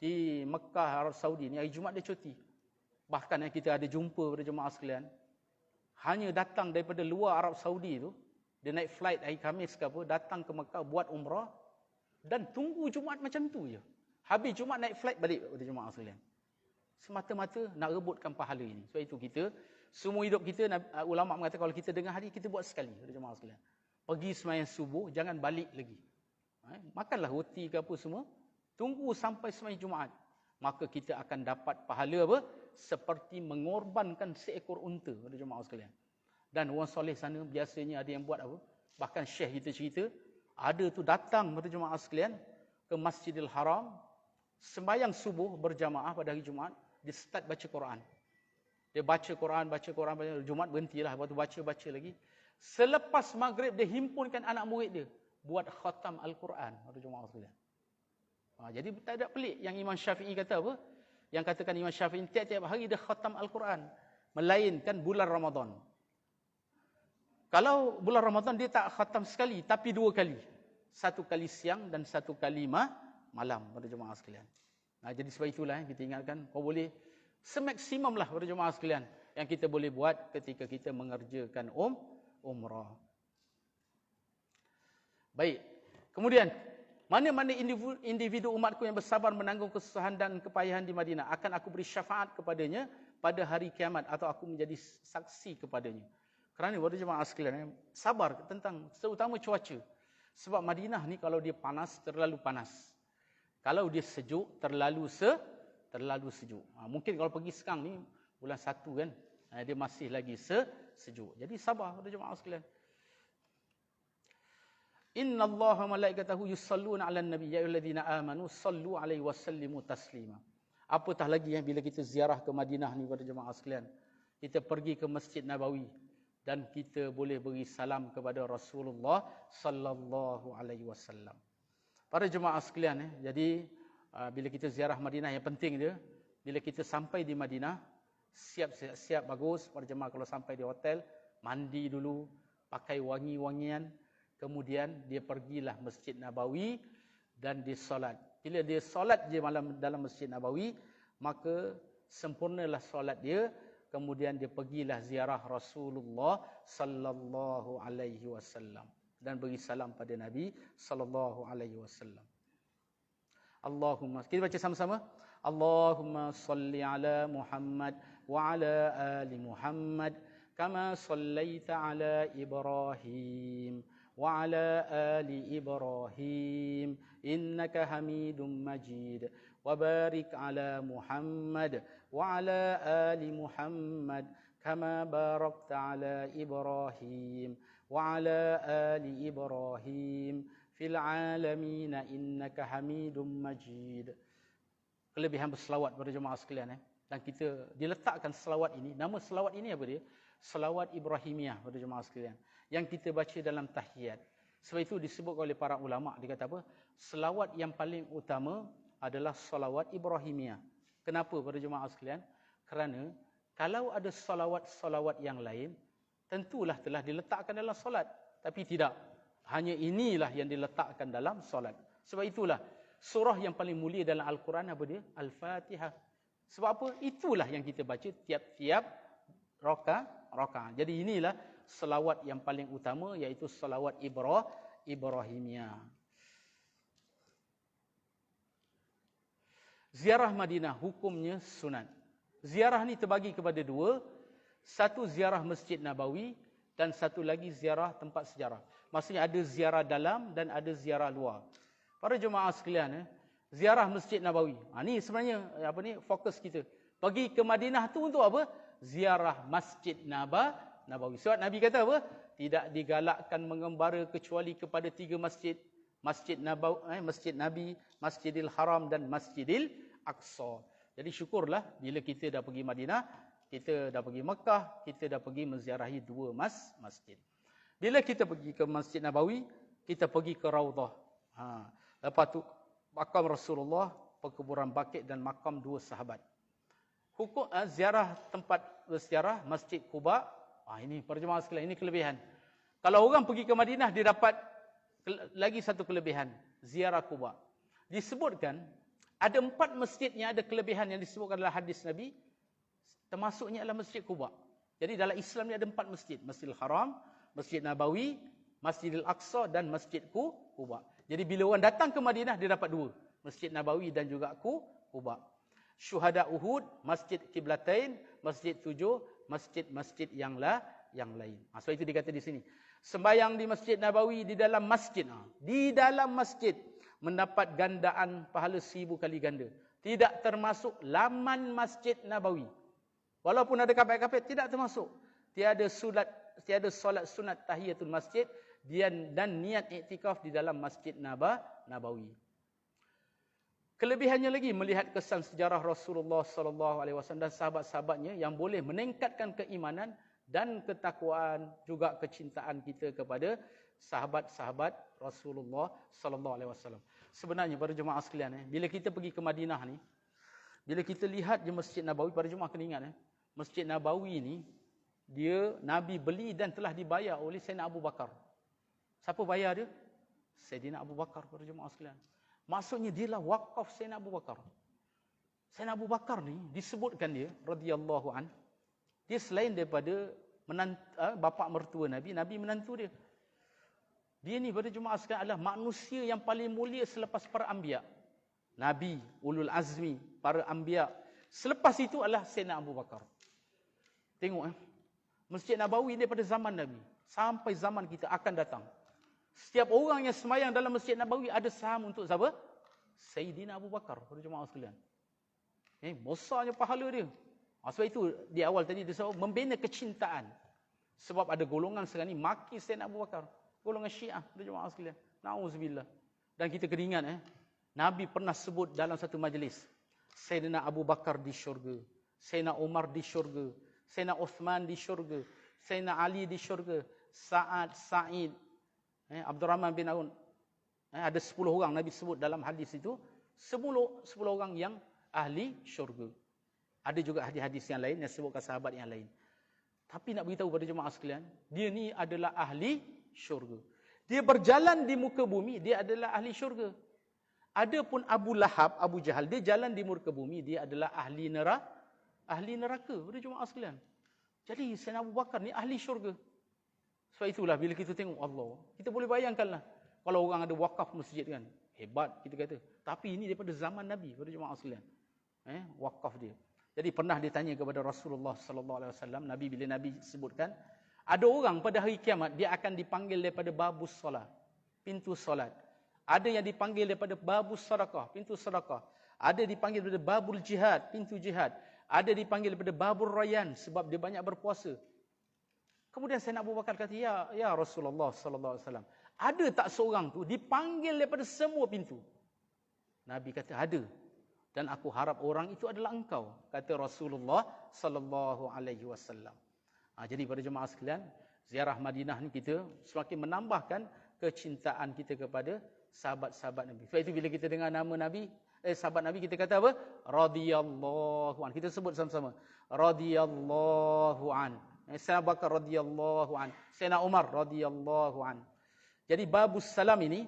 di Mekah, Arab Saudi ni hari Jumaat dia cuti. Bahkan kita ada jumpa pada jemaah sekalian, hanya datang daripada luar Arab Saudi tu, dia naik flight hari Khamis ke apa, datang ke Mekah buat umrah dan tunggu Jumaat macam tu je. Habis Jumaat naik flight balik pada jemaah sekalian. Semata-mata nak rebutkan pahala ini. Sebab itu kita, semua hidup kita, ulama mengatakan kalau kita dengar hari, kita buat sekali pada jemaah sekalian. Pergi sembahyang subuh, jangan balik lagi. Makanlah roti ke apa semua, tunggu sampai sembahyang Jumaat. Maka kita akan dapat pahala apa? Seperti mengorbankan seekor unta pada jemaah sekalian. Dan orang soleh sana biasanya ada yang buat apa? Bahkan Syekh kita cerita, ada tu datang pada jemaah sekalian ke Masjidil Haram, sembahyang subuh berjamaah pada hari Jumaat, dia start baca Quran. Dia baca Quran, Jumaat berhentilah, lepas tu baca lagi. Selepas maghrib dia himpunkan anak murid dia buat khatam Al-Quran pada jemaah sekalian. Jadi tak ada pelik yang Imam Syafi'i kata apa? Yang katakan Imam Syafi'i tiap-tiap hari dia khatam Al-Quran, melainkan bulan Ramadan. Kalau bulan Ramadan dia tak khatam sekali, tapi 2 kali. 1 kali siang dan 1 kali malam pada jemaah sekalian. Jadi sebab itulah kita ingatkan, kau boleh semaksimum lah pada jemaah sekalian yang kita boleh buat ketika kita mengerjakan umrah. Baik. Kemudian Mana-mana individu umatku yang bersabar menanggung kesusahan dan kepayahan di Madinah, akan aku beri syafaat kepadanya pada hari kiamat, atau aku menjadi saksi kepadanya. Kerana para jemaah sekalian, sabar tentang terutama cuaca. Sebab Madinah ni kalau dia panas, terlalu panas. Kalau dia sejuk, terlalu sejuk. Mungkin kalau pergi sekarang ni, bulan 1 kan, dia masih lagi sejuk. Jadi sabar para jemaah sekalian. Inna Allaha malaikatahu yusalluna 'alan nabi ya ayyuhallazina amanu sallu 'alaihi wa sallimu taslima. Apatah lagi bila kita ziarah ke Madinah ni pada jemaah sekalian. Kita pergi ke Masjid Nabawi dan kita boleh beri salam kepada Rasulullah sallallahu alaihi wasallam. Para jemaah sekalian, jadi bila kita ziarah Madinah, yang penting dia bila kita sampai di Madinah, siap bagus para jemaah. Kalau sampai di hotel, mandi dulu, pakai wangi-wangian. Kemudian dia pergilah Masjid Nabawi dan dia solat. Bila dia solat je dalam Masjid Nabawi, maka sempurnalah solat dia. Kemudian dia pergilah ziarah Rasulullah sallallahu alaihi wasallam dan beri salam pada Nabi sallallahu alaihi wasallam. Allahumma, kita baca sama-sama. Allahumma salli ala Muhammad wa ala ali Muhammad kama sallaita ala Ibrahim وعلى آل إبراهيم إنك حميد مجيد وبارك على محمد وعلى آل محمد كما باركت على إبراهيم وعلى آل إبراهيم في العالمين إنك حميد مجيد. Kelebihan berselawat pada jemaah sekalian, dan kita diletakkan selawat ini. Nama selawat ini apa dia? Selawat Ibrahimiyah pada jemaah sekalian, yang kita baca dalam tahiyat. Sebab itu disebut oleh para ulama, dia kata apa? Selawat yang paling utama adalah selawat Ibrahimiyah. Kenapa para jemaah sekalian? Kerana kalau ada selawat-selawat yang lain, tentulah telah diletakkan dalam solat. Tapi tidak. Hanya inilah yang diletakkan dalam solat. Sebab itulah surah yang paling mulia dalam Al-Quran apa dia? Al-Fatihah. Sebab apa? Itulah yang kita baca tiap-tiap rakaat. Jadi inilah selawat yang paling utama, iaitu selawat Ibrahimiyah. Ziarah Madinah hukumnya sunat. Ziarah ni terbagi kepada dua. Satu ziarah Masjid Nabawi dan satu lagi ziarah tempat sejarah. Maksudnya ada ziarah dalam dan ada ziarah luar. Para jemaah sekalian, ziarah Masjid Nabawi. Ni sebenarnya fokus kita. Pergi ke Madinah tu untuk apa? Ziarah Masjid Nabawi. Sebab Nabi kata apa? Tidak digalakkan mengembara kecuali kepada 3 masjid. Masjid Nabi, Masjidil Haram dan Masjidil Aqsa. Jadi syukurlah bila kita dah pergi Madinah, kita dah pergi Mekah, kita dah pergi menziarahi 2 masjid. Bila kita pergi ke Masjid Nabawi, kita pergi ke Raudah. Lepas tu makam Rasulullah, perkuburan Baqi' dan makam 2 sahabat. Hukum ziarah tempat bersejarah Masjid Quba. Ini para jemaah sekalian, ini kelebihan. Kalau orang pergi ke Madinah, dia dapat lagi satu kelebihan, ziarah Quba. Disebutkan ada 4 masjid yang ada kelebihan yang disebutkan dalam hadis Nabi, termasuknya adalah Masjid Quba. Jadi dalam Islam ni ada 4 masjid, Masjidil Haram, Masjid Nabawi, Masjidil Aqsa dan Masjid Quba. Jadi bila orang datang ke Madinah, dia dapat 2, Masjid Nabawi dan juga Quba. Syuhada Uhud, Masjid Qiblatain, Masjid 7, masjid-masjid yang lain. Sebab itu dikata di sini, sembahyang di Masjid Nabawi di dalam masjid, mendapat gandaan pahala 1000 kali ganda. Tidak termasuk laman Masjid Nabawi. Walaupun ada kapet-kapet, tidak termasuk. Tiada solat sunat tahiyatul masjid dan niat iktikaf di dalam Masjid Nabawi. Kelebihannya lagi, melihat kesan sejarah Rasulullah SAW dan sahabat-sahabatnya yang boleh meningkatkan keimanan dan ketakwaan, juga kecintaan kita kepada sahabat-sahabat Rasulullah SAW. Sebenarnya para jemaah sekalian, bila kita pergi ke Madinah ni, bila kita lihat je Masjid Nabawi, para jemaah kena ingat, Masjid Nabawi ni dia Nabi beli dan telah dibayar oleh Sayyidina Abu Bakar. Siapa bayar dia? Sayyidina Abu Bakar, para jemaah sekalian. Maksudnya dialah wakaf Sayyidina Abu Bakar. Sayyidina Abu Bakar ni disebutkan dia radhiyallahu an, dia selain daripada bapa mertua Nabi, Nabi menantu dia. Dia ni pada jemaah sekalian adalah manusia yang paling mulia selepas para anbiya. Nabi, ulul azmi, para anbiya. Selepas itu adalah Sayyidina Abu Bakar. Tengok Masjid Nabawi daripada zaman Nabi sampai zaman kita akan datang. Setiap orang yang semayang dalam Masjid Nabawi ada saham untuk siapa? Sayyidina Abu Bakar pada jemaah sekalian. Besarnya pahala dia. Sebab itu di awal tadi dia sebut membina kecintaan. Sebab ada golongan sekarang ni maki Sayyidina Abu Bakar. Golongan Syiah pada jemaah sekalian. Na'udzubillah. Dan kita kena ingat Nabi pernah sebut dalam satu majlis, Sayyidina Abu Bakar di syurga, Sayyidina Umar di syurga, Sayyidina Uthman di syurga, Sayyidina Ali di syurga, Sa'ad, Sa'id, Abdurrahman bin Auf. Ada 10 orang Nabi sebut dalam hadis itu, 10 orang yang ahli syurga. Ada juga hadis-hadis yang lain yang sebutkan sahabat yang lain. Tapi nak beritahu pada jemaah sekalian, dia ni adalah ahli syurga. Dia berjalan di muka bumi, dia adalah ahli syurga. Adapun Abu Lahab, Abu Jahal, dia jalan di muka bumi, dia adalah ahli neraka pada jemaah sekalian. Jadi Sayyidina Abu Bakar ni ahli syurga. Sebab itulah bila kita tengok Allah, kita boleh bayangkanlah kalau orang ada wakaf masjid kan, hebat kita kata. Tapi ini daripada zaman Nabi pada jemaah sekalian. Wakaf dia. Jadi pernah ditanya kepada Rasulullah sallallahu alaihi wasallam, Nabi bila Nabi sebutkan, ada orang pada hari kiamat dia akan dipanggil daripada babus solat, pintu solat. Ada yang dipanggil daripada babus sedekah, pintu sedekah. Ada dipanggil daripada babul jihad, pintu jihad. Ada dipanggil daripada babul rayyan sebab dia banyak berpuasa. Kemudian Sayyidina Abu Bakar kata, ya Rasulullah sallallahu alaihi wasallam, ada tak seorang tu dipanggil daripada semua pintu? Nabi kata, ada. Dan aku harap orang itu adalah engkau, kata Rasulullah sallallahu alaihi wasallam. Jadi pada jemaah sekalian, ziarah Madinah ni kita semakin menambahkan kecintaan kita kepada sahabat-sahabat Nabi. Sebab itu bila kita dengar nama Nabi, sahabat Nabi, kita kata apa? Radhiyallahu an. Kita sebut sama-sama. Radhiyallahu an. Sayyidina Abu Bakar radhiyallahu an. Sayyidina Umar radhiyallahu an. Jadi babus salam ini,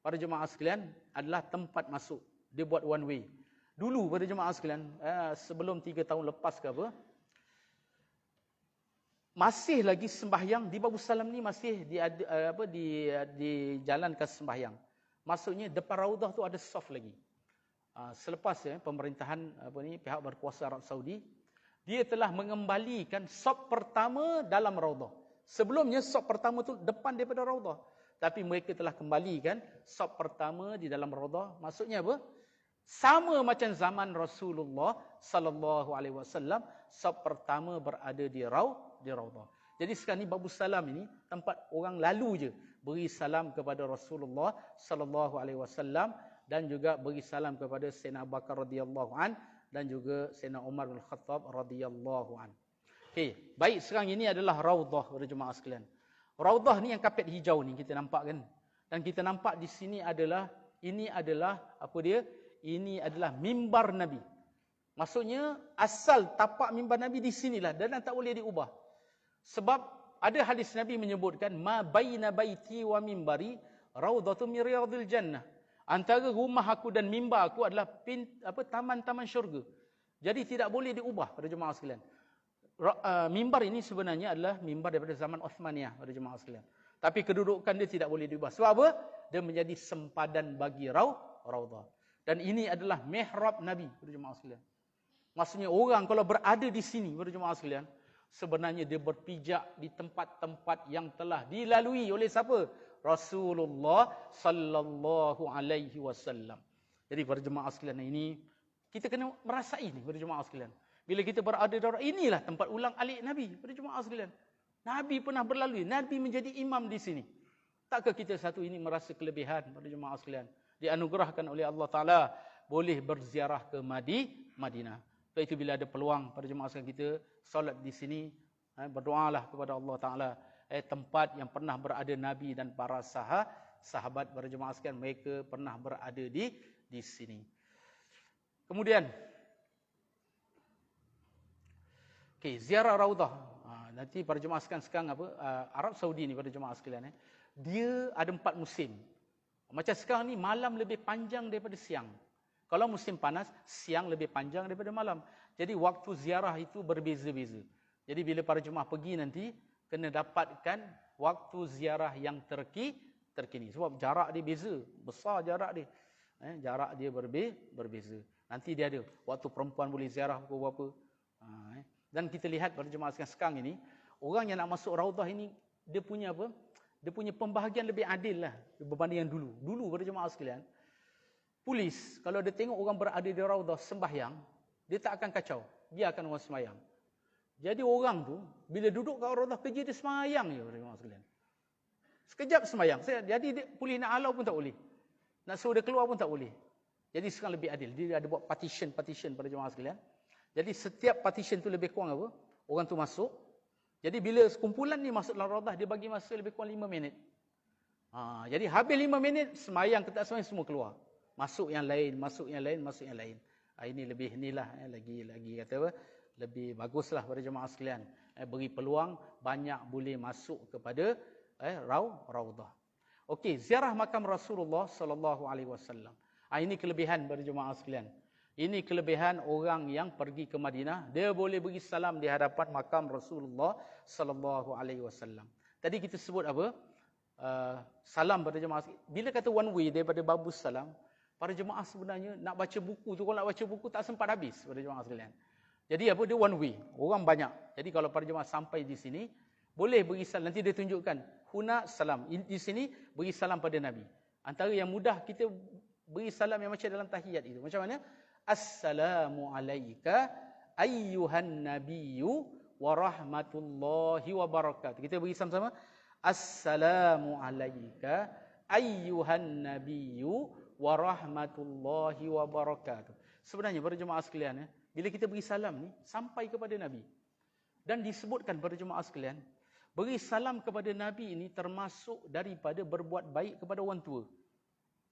para jemaah sekalian, adalah tempat masuk. Dia buat one way. Dulu pada jemaah sekalian, sebelum 3 tahun lepas ke apa, masih lagi sembahyang di babus salam ni, masih dijalankan sembahyang. Maksudnya depan Raudah tu ada saf lagi. Selepas pemerintahan pihak berkuasa Arab Saudi, dia telah mengembalikan saf pertama dalam Raudah. Sebelumnya saf pertama tu depan daripada Raudah, tapi mereka telah kembalikan saf pertama di dalam Raudah. Maksudnya apa? Sama macam zaman Rasulullah sallallahu alaihi wasallam, saf pertama berada di Raudah. Jadi sekarang ni babus salam ini tempat orang lalu je beri salam kepada Rasulullah sallallahu alaihi wasallam dan juga beri salam kepada Sayyidina Abu Bakar radhiyallahu an dan juga Sayyidina Umar bin Khattab radhiyallahu an. Okey, baik, sekarang ini adalah Raudah pada jemaah sekalian. Raudah ni yang kapet hijau ni kita nampak kan? Dan kita nampak di sini adalah ini adalah mimbar Nabi. Maksudnya asal tapak mimbar Nabi di sinilah dan tak boleh diubah. Sebab ada hadis Nabi menyebutkan ma baina baiti wa mimbari raudhatun min riyadil jannah. Antara rumah aku dan mimbar aku adalah taman-taman syurga. Jadi tidak boleh diubah pada jemaah sekalian. Mimbar ini sebenarnya adalah mimbar daripada zaman Uthmaniyah pada jemaah sekalian. Tapi kedudukan dia tidak boleh diubah. Sebab apa? Dia menjadi sempadan bagi Raudah. Dan ini adalah mihrab Nabi pada jemaah sekalian. Maksudnya orang kalau berada di sini pada jemaah sekalian, sebenarnya dia berpijak di tempat-tempat yang telah dilalui oleh siapa? Rasulullah sallallahu alaihi wasallam. Jadi para jemaah sekalian ini kita kena merasai ni pada jemaah sekalian. Bila kita berada di inilah tempat ulang alik Nabi pada jemaah sekalian. Nabi pernah berlalu, Nabi menjadi imam di sini. Takkah kita satu ini merasa kelebihan pada jemaah sekalian? Dianugerahkan oleh Allah Ta'ala boleh berziarah ke Madinah. Sebab itu bila ada peluang pada jemaah sekalian kita solat di sini, berdoalah kepada Allah Ta'ala, tempat yang pernah berada Nabi dan para sahabat pada jemaah sekalian, mereka pernah berada di sini. Kemudian ziarah Raudah. Nanti para jemaah sekalian sekarang Arab Saudi ni pada jemaah sekalian, dia ada 4 musim. Macam sekarang ni malam lebih panjang daripada siang. Kalau musim panas, siang lebih panjang daripada malam. Jadi waktu ziarah itu berbeza-beza. Jadi bila para jemaah pergi nanti, kena dapatkan waktu ziarah yang terkini. Sebab jarak dia beza, besar jarak dia. Jarak dia berbeza. Nanti dia ada waktu perempuan boleh ziarah pukul berapa. Dan kita lihat pada jemaah sekarang ini, orang yang nak masuk Raudah ini, dia punya apa? Dia punya pembahagian lebih adil lah berbanding yang dulu. Dulu pada jemaah sekalian, polis kalau dia tengok orang berada di Raudah sembahyang, dia tak akan kacau. Biarkan orang sembahyang. Jadi orang tu bila duduk kat Raudah kerja dia sembahyang je pada jemaah sekalian. Sekejap sembahyang. Jadi polis nak halau pun tak boleh. Nak suruh dia keluar pun tak boleh. Jadi sekarang lebih adil. Dia ada buat partition pada jemaah sekalian. Jadi setiap partition tu lebih kurang apa? Orang tu masuk. Jadi bila kumpulan ni masuk dalam Raudah, dia bagi masa lebih kurang 5 minit. Jadi habis 5 minit, sembahyang ke tak sembahyang semua keluar. Masuk yang lain, masuk yang lain, masuk yang lain. Ini lebih inilah lagi kata apa? Lebih baguslah pada jemaah sekalian. Beri peluang banyak boleh masuk kepada Raudah. Okey, ziarah makam Rasulullah sallallahu alaihi wasallam. Ini kelebihan pada jemaah sekalian. Ini kelebihan orang yang pergi ke Madinah, dia boleh beri salam di hadapan makam Rasulullah sallallahu alaihi wasallam. Tadi kita sebut apa? Salam pada jemaah. Bila kata one way daripada Babus Salam, para jemaah sebenarnya nak baca buku tu, kalau nak baca buku tak sempat habis pada jemaah sekalian. Jadi apa, dia one way, orang banyak. Jadi kalau para jemaah sampai di sini, boleh beri salam. Nanti dia tunjukkan huna salam. Di sini beri salam pada Nabi. Antara yang mudah kita beri salam yang macam dalam tahiyat itu. Macam mana? Assalamu alayka ayyuhan nabiyyu wa rahmatullahi wa barakatuh. Kita beri sama-sama. Assalamu alayka ayyuhan nabiyyu wa rahmatullahi wa barakatuh. Sebenarnya para jemaah sekalian, bila kita beri salam ni sampai kepada Nabi. Dan disebutkan para jemaah sekalian, beri salam kepada Nabi ini termasuk daripada berbuat baik kepada orang tua.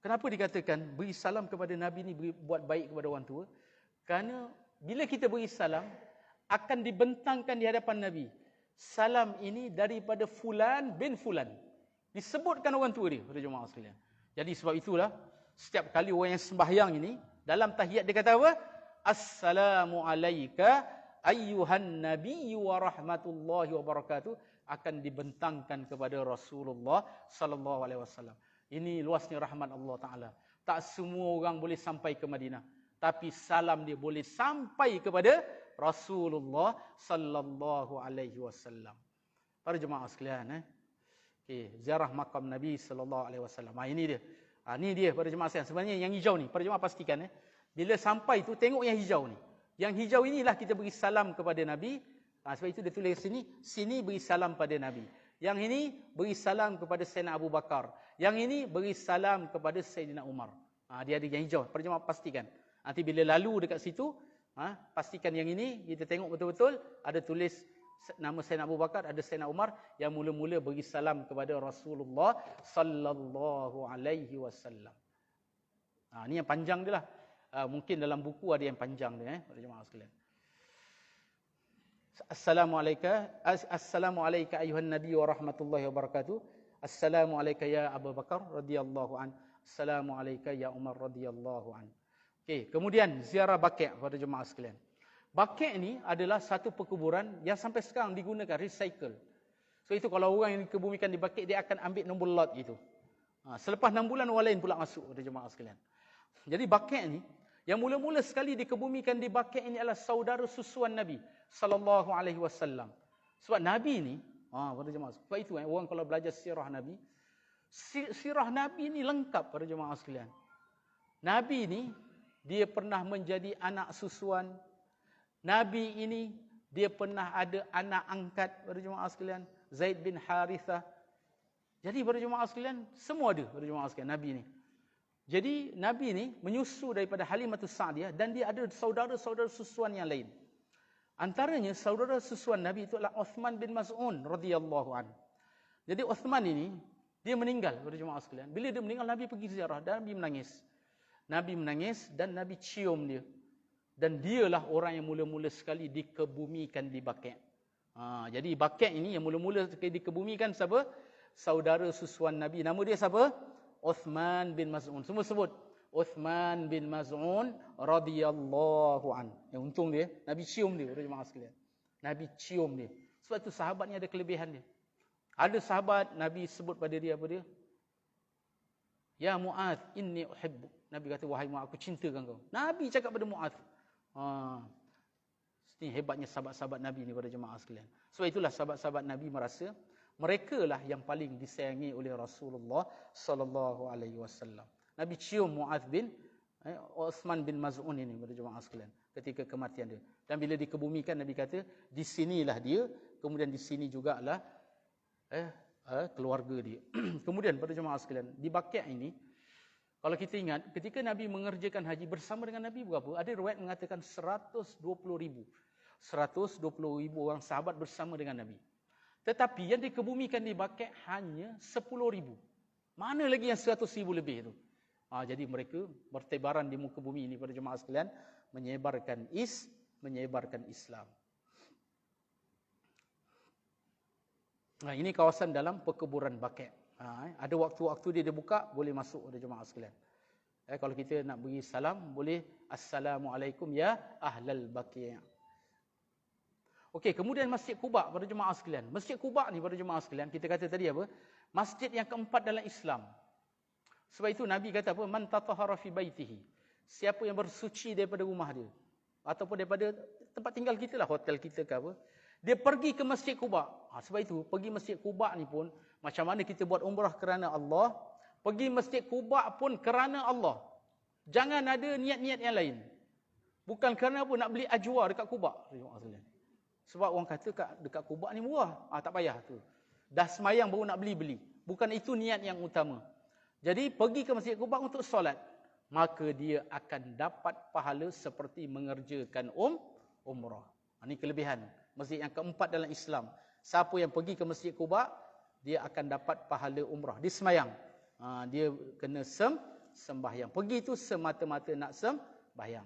Kenapa dikatakan beri salam kepada Nabi ni buat baik kepada orang tua? Kerana bila kita beri salam, akan dibentangkan di hadapan Nabi. Salam ini daripada Fulan bin Fulan. Disebutkan orang tua dia pada jemaah sekalian. Jadi sebab itulah, setiap kali orang yang sembahyang ini, dalam tahiyat dia kata apa? Assalamu alayka ayyuhan nabiyyu wa rahmatullahi wa barakatuh, akan dibentangkan kepada Rasulullah sallallahu alaihi wasallam. Ini luasnya rahmat Allah Ta'ala. Tak semua orang boleh sampai ke Madinah. Tapi salam dia boleh sampai kepada Rasulullah sallallahu alaihi wasallam. Para jemaah sekalian, ziarah makam Nabi sallallahu alaihi wasallam. Ini dia. Ini dia para jemaah sekalian. Sebenarnya yang hijau ni, para jemaah pastikan bila sampai tu tengok yang hijau ni. Yang hijau inilah kita beri salam kepada Nabi. Sebab itu dia tulis sini beri salam pada Nabi. Yang ini beri salam kepada Sayyidina Abu Bakar. Yang ini beri salam kepada Sayyidina Umar. Dia ada yang hijau. Para jemaah pastikan. Nanti bila lalu dekat situ, pastikan yang ini, kita tengok betul-betul, ada tulis nama Sayyidina Abu Bakar, ada Sayyidina Umar, yang mula-mula beri salam kepada Rasulullah sallallahu alaihi wasallam. Ini yang panjang dia lah. Mungkin dalam buku ada yang panjang dia, para jemaah sekalian. Assalamu alayka ayuhan nabi wa rahmatullahi wa barakatuh. Assalamu alayka ya Abu Bakar radhiyallahu an. Assalamu alayka ya Umar radhiyallahu an. Okey, kemudian ziarah Baqi' pada jemaah sekalian. Baqi' ni adalah satu perkuburan yang sampai sekarang digunakan recycle. So itu kalau orang yang dikebumikan di Baqi', dia akan ambil nombor lot itu. Selepas 6 bulan orang lain pula masuk pada jemaah sekalian. Jadi Baqi' ni yang mula-mula sekali dikebumikan di Baqi' ini adalah saudara susuan Nabi sallallahu alaihi wasallam. Sebab Nabi ni, pada jemaah. Sebab itu orang kalau belajar sirah Nabi, sirah Nabi ni lengkap pada jemaah sekalian. Nabi ni dia pernah menjadi anak susuan. Nabi ini dia pernah ada anak angkat pada jemaah sekalian, Zaid bin Harithah. Jadi pada jemaah sekalian, semua ada pada jemaah sekalian Nabi ni. Jadi Nabi ni menyusu daripada Halimatus Sa'diyah dan dia ada saudara-saudara susuan yang lain. Antaranya saudara susuan Nabi itu adalah Uthman bin Maz'un radhiyallahu an. Jadi Uthman ini dia meninggal pada jemaah sekalian. Bila dia meninggal, Nabi pergi ziarah dan Nabi menangis. Nabi menangis dan Nabi cium dia. Dan dialah orang yang mula-mula sekali dikebumikan di Baqi'. Jadi Baqi' ini yang mula-mula dikebumikan siapa? Saudara susuan Nabi. Nama dia siapa? Uthman bin Maz'un. Semua sebut Uthman bin Maz'un radhiyallahu an. Yang untung dia, Nabi cium dia, jemaah sekalian. Nabi cium dia. Sebab tu sahabat ni ada kelebihan dia. Ada sahabat Nabi sebut pada dia apa dia? Ya Mu'adz, inni uhibbu. Nabi kata, wahai Mu'adz, aku cintakan kau. Nabi cakap pada Mu'adz. Ini hebatnya sahabat-sahabat Nabi ni pada jemaah sekalian. Sebab itulah sahabat-sahabat Nabi merasa mereka lah yang paling disayangi oleh Rasulullah sallallahu alaihi wasallam. Nabi cium Mu'adz bin Uthman bin Maz'un ini pada jemaah sekalian ketika kematian dia. Dan bila dikebumikan, Nabi kata, di sinilah dia, kemudian di sini jugalah keluarga dia. Kemudian pada jemaah sekalian, di Baqi' ini, kalau kita ingat, ketika Nabi mengerjakan haji bersama dengan Nabi berapa? Ada riwayat mengatakan 120,000. 120,000 orang sahabat bersama dengan Nabi. Tetapi yang dikebumikan di Baqi' hanya 10,000. Mana lagi yang 100,000 lebih itu? Jadi mereka bertebaran di muka bumi ini pada jemaah sekalian, menyebarkan Islam. Ini kawasan dalam perkuburan Baqi'. Ada waktu-waktu dia buka, boleh masuk pada jemaah sekalian. Kalau kita nak beri salam, boleh Assalamualaikum ya ahlal Baqi'. Okey, kemudian Masjid Quba pada jemaah sekalian. Masjid Quba ni pada jemaah sekalian, kita kata tadi apa? Masjid yang keempat dalam Islam. Sebab itu Nabi kata apa? Man tatahhara fi baitihi. Siapa yang bersuci daripada rumah dia ataupun daripada tempat tinggal kita lah, hotel kita ke apa, dia pergi ke Masjid Quba. Sebab itu pergi Masjid Quba ni pun, macam mana kita buat umrah kerana Allah, pergi Masjid Quba pun kerana Allah. Jangan ada niat-niat yang lain. Bukan kerana apa nak beli ajwa dekat Quba. Sebab orang kata dekat Quba ni murah. Tak payah tu. Dah semayang baru nak beli. Bukan itu niat yang utama. Jadi pergi ke Masjid Quba untuk solat, maka dia akan dapat pahala seperti mengerjakan umrah. Ini kelebihan masjid yang keempat dalam Islam. Siapa yang pergi ke Masjid Quba, dia akan dapat pahala umrah. Dia semayang. Dia kena sembahyang. Pergi tu semata-mata nak sembahyang.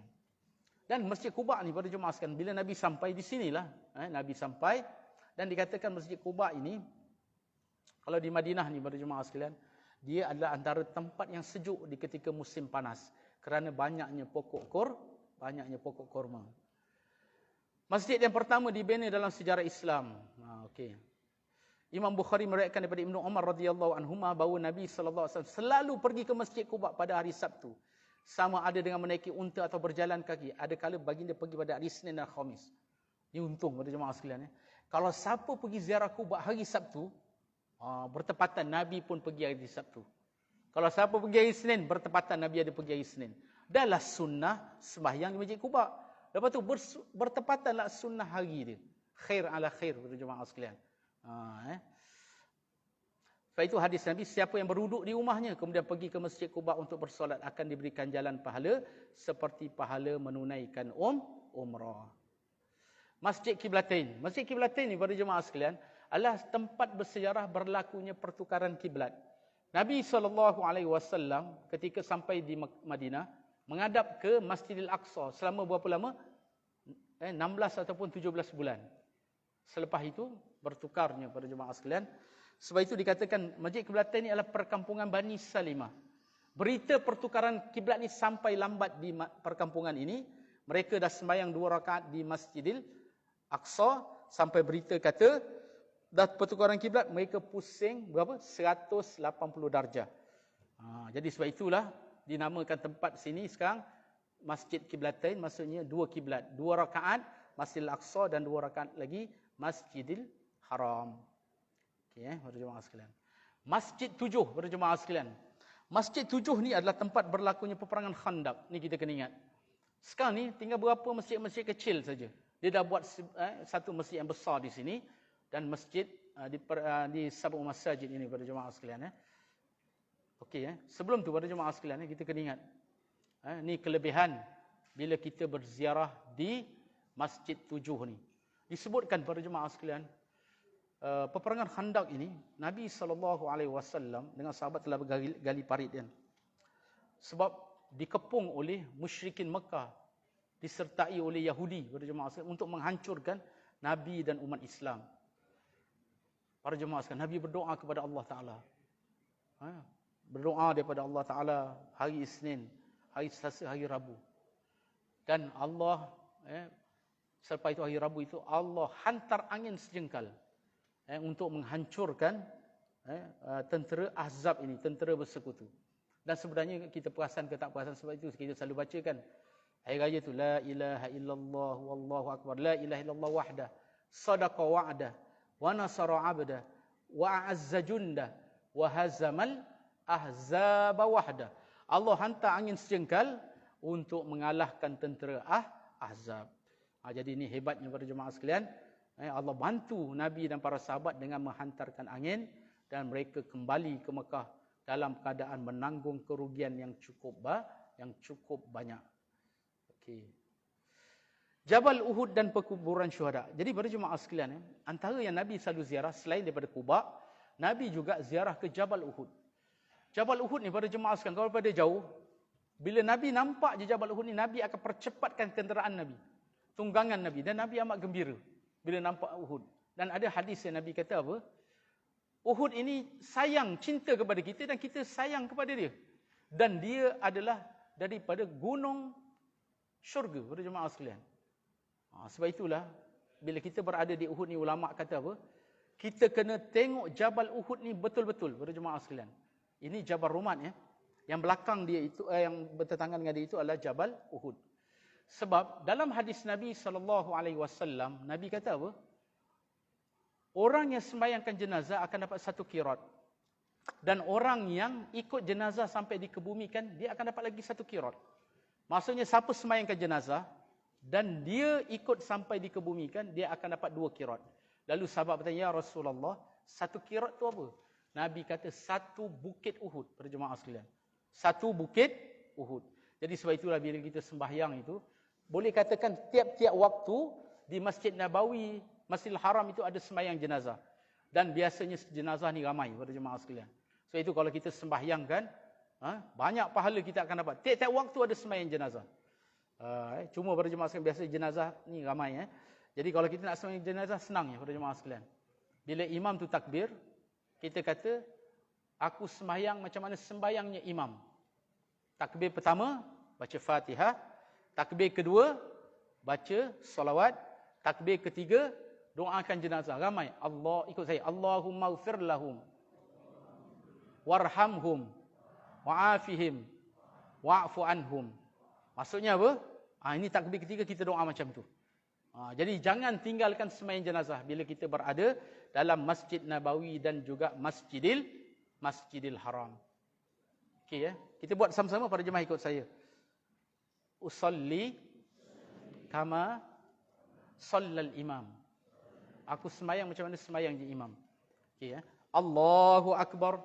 Dan Masjid Quba ni pada jemaah sekalian, bila Nabi sampai di sinilah, Nabi sampai dan dikatakan Masjid Quba ini, kalau di Madinah ni pada jemaah sekalian, dia adalah antara tempat yang sejuk di ketika musim panas kerana banyaknya pokok kurma. Masjid yang pertama dibina dalam sejarah Islam. Okey. Imam Bukhari meriwayatkan daripada Ibnu Umar radhiyallahu anhuma bahawa Nabi sallallahu alaihi wasallam selalu pergi ke Masjid Quba pada hari Sabtu. Sama ada dengan menaiki unta atau berjalan kaki. Ada kala baginda pergi pada hari Isnin dan Khamis. Ini untung pada jemaah sekalian. Kalau siapa pergi ziarah Quba hari Sabtu, bertepatan Nabi pun pergi hari Sabtu. Kalau siapa pergi hari Isnin, bertepatan Nabi ada pergi hari Isnin. Dahlah sunnah sembahyang di Masjid Quba. Lepas tu bertepatanlah sunnah hari dia. Khair ala khair pada jemaah sekalian. Sebab itu hadis Nabi, siapa yang berwuduk di rumahnya kemudian pergi ke Masjid Quba untuk bersolat akan diberikan jalan pahala seperti pahala menunaikan umrah. Masjid Qiblatain. Masjid Qiblatain ni pada jemaah sekalian adalah tempat bersejarah berlakunya pertukaran kiblat. Nabi SAW ketika sampai di Madinah menghadap ke Masjidil Aqsa selama berapa lama? 16 ataupun 17 bulan. Selepas itu bertukarnya pada jemaah sekalian. Sebab itu dikatakan Masjid Qiblatain ini adalah perkampungan Bani Salimah. Berita pertukaran kiblat ini sampai lambat di perkampungan ini. Mereka dah sembahyang 2 rakaat di Masjidil Aqsa sampai berita kata dah pertukaran kiblat, mereka pusing berapa? 180 darjah. Jadi sebab itulah dinamakan tempat sini sekarang Masjid Qiblatain, maksudnya 2 kiblat. 2 rakaat Masjidil Aqsa dan 2 rakaat lagi Masjidil Haram. Okey, para jemaah sekalian. Masjid 7 para jemaah sekalian. Masjid 7 ni adalah tempat berlakunya peperangan Khandaq. Ni kita kena ingat. Sekarang ni tinggal berapa masjid-masjid kecil saja. Dia dah buat satu masjid yang besar di sini dan masjid di Sab'u Masajid ini pada jemaah sekalian. Okey, sebelum tu pada jemaah sekalian kita kena ingat. Ni kelebihan bila kita berziarah di Masjid 7 ni. Disebutkan pada jemaah sekalian, peperangan Khandaq ini Nabi SAW dengan sahabat telah bergali parit kan. Sebab dikepung oleh musyrikin Mekah, disertai oleh Yahudi pada jemaah sekalian untuk menghancurkan Nabi dan umat Islam. Para jemaah sekalian, Nabi berdoa kepada Allah Ta'ala. Berdoa daripada Allah Ta'ala hari Isnin, hari Selasa, hari Rabu. Dan Allah, selepas itu hari Rabu itu, Allah hantar angin sejengkal untuk menghancurkan tentera Ahzab ini, tentera bersekutu. Dan sebenarnya kita perasan ke tak perasan, sebab itu kita selalu baca kan. Hari raya tu, la ilaha illallah wallahu akbar, la ilaha illallah wahdah, sadaqa wa'dah, wa nasara 'abda, wa a'azza junda, wa hazamal ahzaba wahdah. Allah hantar angin sejengkal untuk mengalahkan tentera ahzab. Jadi ini hebatnya para jemaah sekalian. Allah bantu Nabi dan para sahabat dengan menghantarkan angin dan mereka kembali ke Mekah dalam keadaan menanggung kerugian yang cukup banyak. Okey. Jabal Uhud dan perkuburan syuhada. Jadi para jemaah sekalian, antara yang Nabi selalu ziarah selain daripada Quba, Nabi juga ziarah ke Jabal Uhud. Jabal Uhud ni para jemaah sekalian, kalau pada jauh, bila Nabi nampak je Jabal Uhud ni, Nabi akan percepatkan kenderaan Nabi, tunggangan Nabi, dan Nabi amat gembira bila nampak Uhud. Dan ada hadis yang Nabi kata apa? Uhud ini sayang, cinta kepada kita dan kita sayang kepada dia. Dan dia adalah daripada gunung syurga, para jemaah sekalian. Sebab itulah, bila kita berada di Uhud ni, ulama' kata apa? Kita kena tengok Jabal Uhud ni betul-betul, para jemaah sekalian. Ini Jabal Rumat ya. Yang belakang dia itu, yang bertetanggan dengan dia itu adalah Jabal Uhud. Sebab dalam hadis Nabi SAW, Nabi kata apa? Orang yang sembahyangkan jenazah akan dapat 1 qirat. Dan orang yang ikut jenazah sampai dikebumikan, dia akan dapat lagi 1 qirat. Maksudnya siapa sembahyangkan jenazah dan dia ikut sampai dikebumikan, dia akan dapat 2 qirat. Lalu sahabat bertanya, ya Rasulullah, 1 qirat tu apa? Nabi kata 1 bukit Uhud, para jemaah sekalian. 1 bukit Uhud. Jadi sebab itulah bila kita sembahyang itu, boleh katakan tiap-tiap waktu di Masjid Nabawi, Masjidil Haram itu ada sembahyang jenazah. Dan biasanya jenazah ni ramai, para jemaah sekalian. Sebab itu kalau kita sembahyang kan, banyak pahala kita akan dapat. Tiap-tiap waktu ada sembahyang jenazah. Cuma para jemaah sekalian, biasa jenazah ni ramai. Jadi kalau kita nak sembahyang jenazah, senang ya para jemaah sekalian. Bila imam tu takbir, kita kata, aku sembahyang macam mana sembahyangnya imam. Takbir pertama, baca Fatihah. Takbir kedua, baca salawat. Takbir ketiga, doakan jenazah. Ramai. Allah, ikut saya. Allahumma ghfir lahum, warhamhum, wa'afihim, wa'fu anhum. Maksudnya apa? Ini takbir ketiga, kita doa macam tu. Jadi jangan tinggalkan sembahyang jenazah bila kita berada dalam Masjid Nabawi dan juga Masjidil Haram. Okey ya. Kita buat sama-sama, para jemaah ikut saya. Usalli kama sallal imam. Aku sembahyang macam mana sembahyang je imam. Okey ya. Allahu akbar.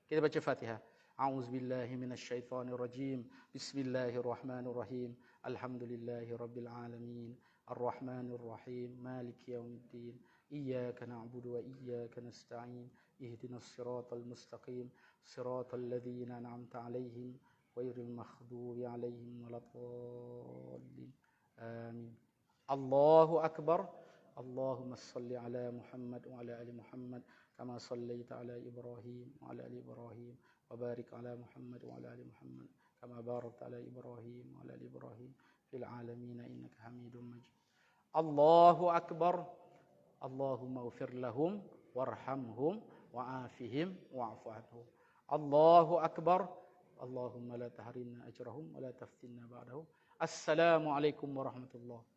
Kita baca Fatihah. A'udzubillahi minasyaitonirrajim. Bismillahirrahmanirrahim. Alhamdulillahi rabbil alamin. Arrahmanir rahim. Maliki yaumiddin. Iyyaka na'budu wa iyyaka nasta'in. Ihdinas siratal mustaqim. Siratal ladzina an'amta 'alaihim ghairil maghdubi 'alaihim waladdallin. Amin. Allahu akbar. Allahumma salli ala Muhammad wa ala ali Muhammad kama sallaita ala Ibrahim wa ala ali Ibrahim wa barik ala Muhammad wa ala ali Muhammad kama barakta ala Ibrahim wa ala ali Ibrahim fil alamin innaka Hamidum Majid. Allahu akbar. Allahumma ighfir lahum warhamhum wa'afihim wa'fu anhum. Allahu akbar. Allahumma la tahrimna ajrahum wa la taftinna ba'dahum. Assalamualaikum warahmatullahi.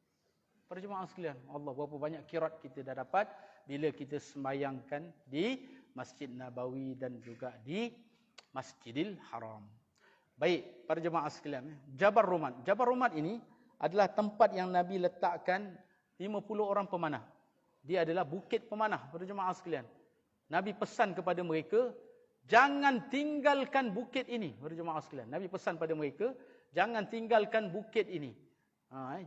Para jemaah sekalian, Allah, berapa banyak kirat kita dah dapat bila kita sembayangkan di Masjid Nabawi dan juga di Masjidil Haram. Baik, para jemaah sekalian, Jabal Rumat. Jabal Rumat ini adalah tempat yang Nabi letakkan 50 orang pemanah. Dia adalah bukit pemanah, para jemaah sekalian. Nabi pesan kepada mereka, jangan tinggalkan bukit ini, para jemaah sekalian. Nabi pesan pada mereka, jangan tinggalkan bukit ini.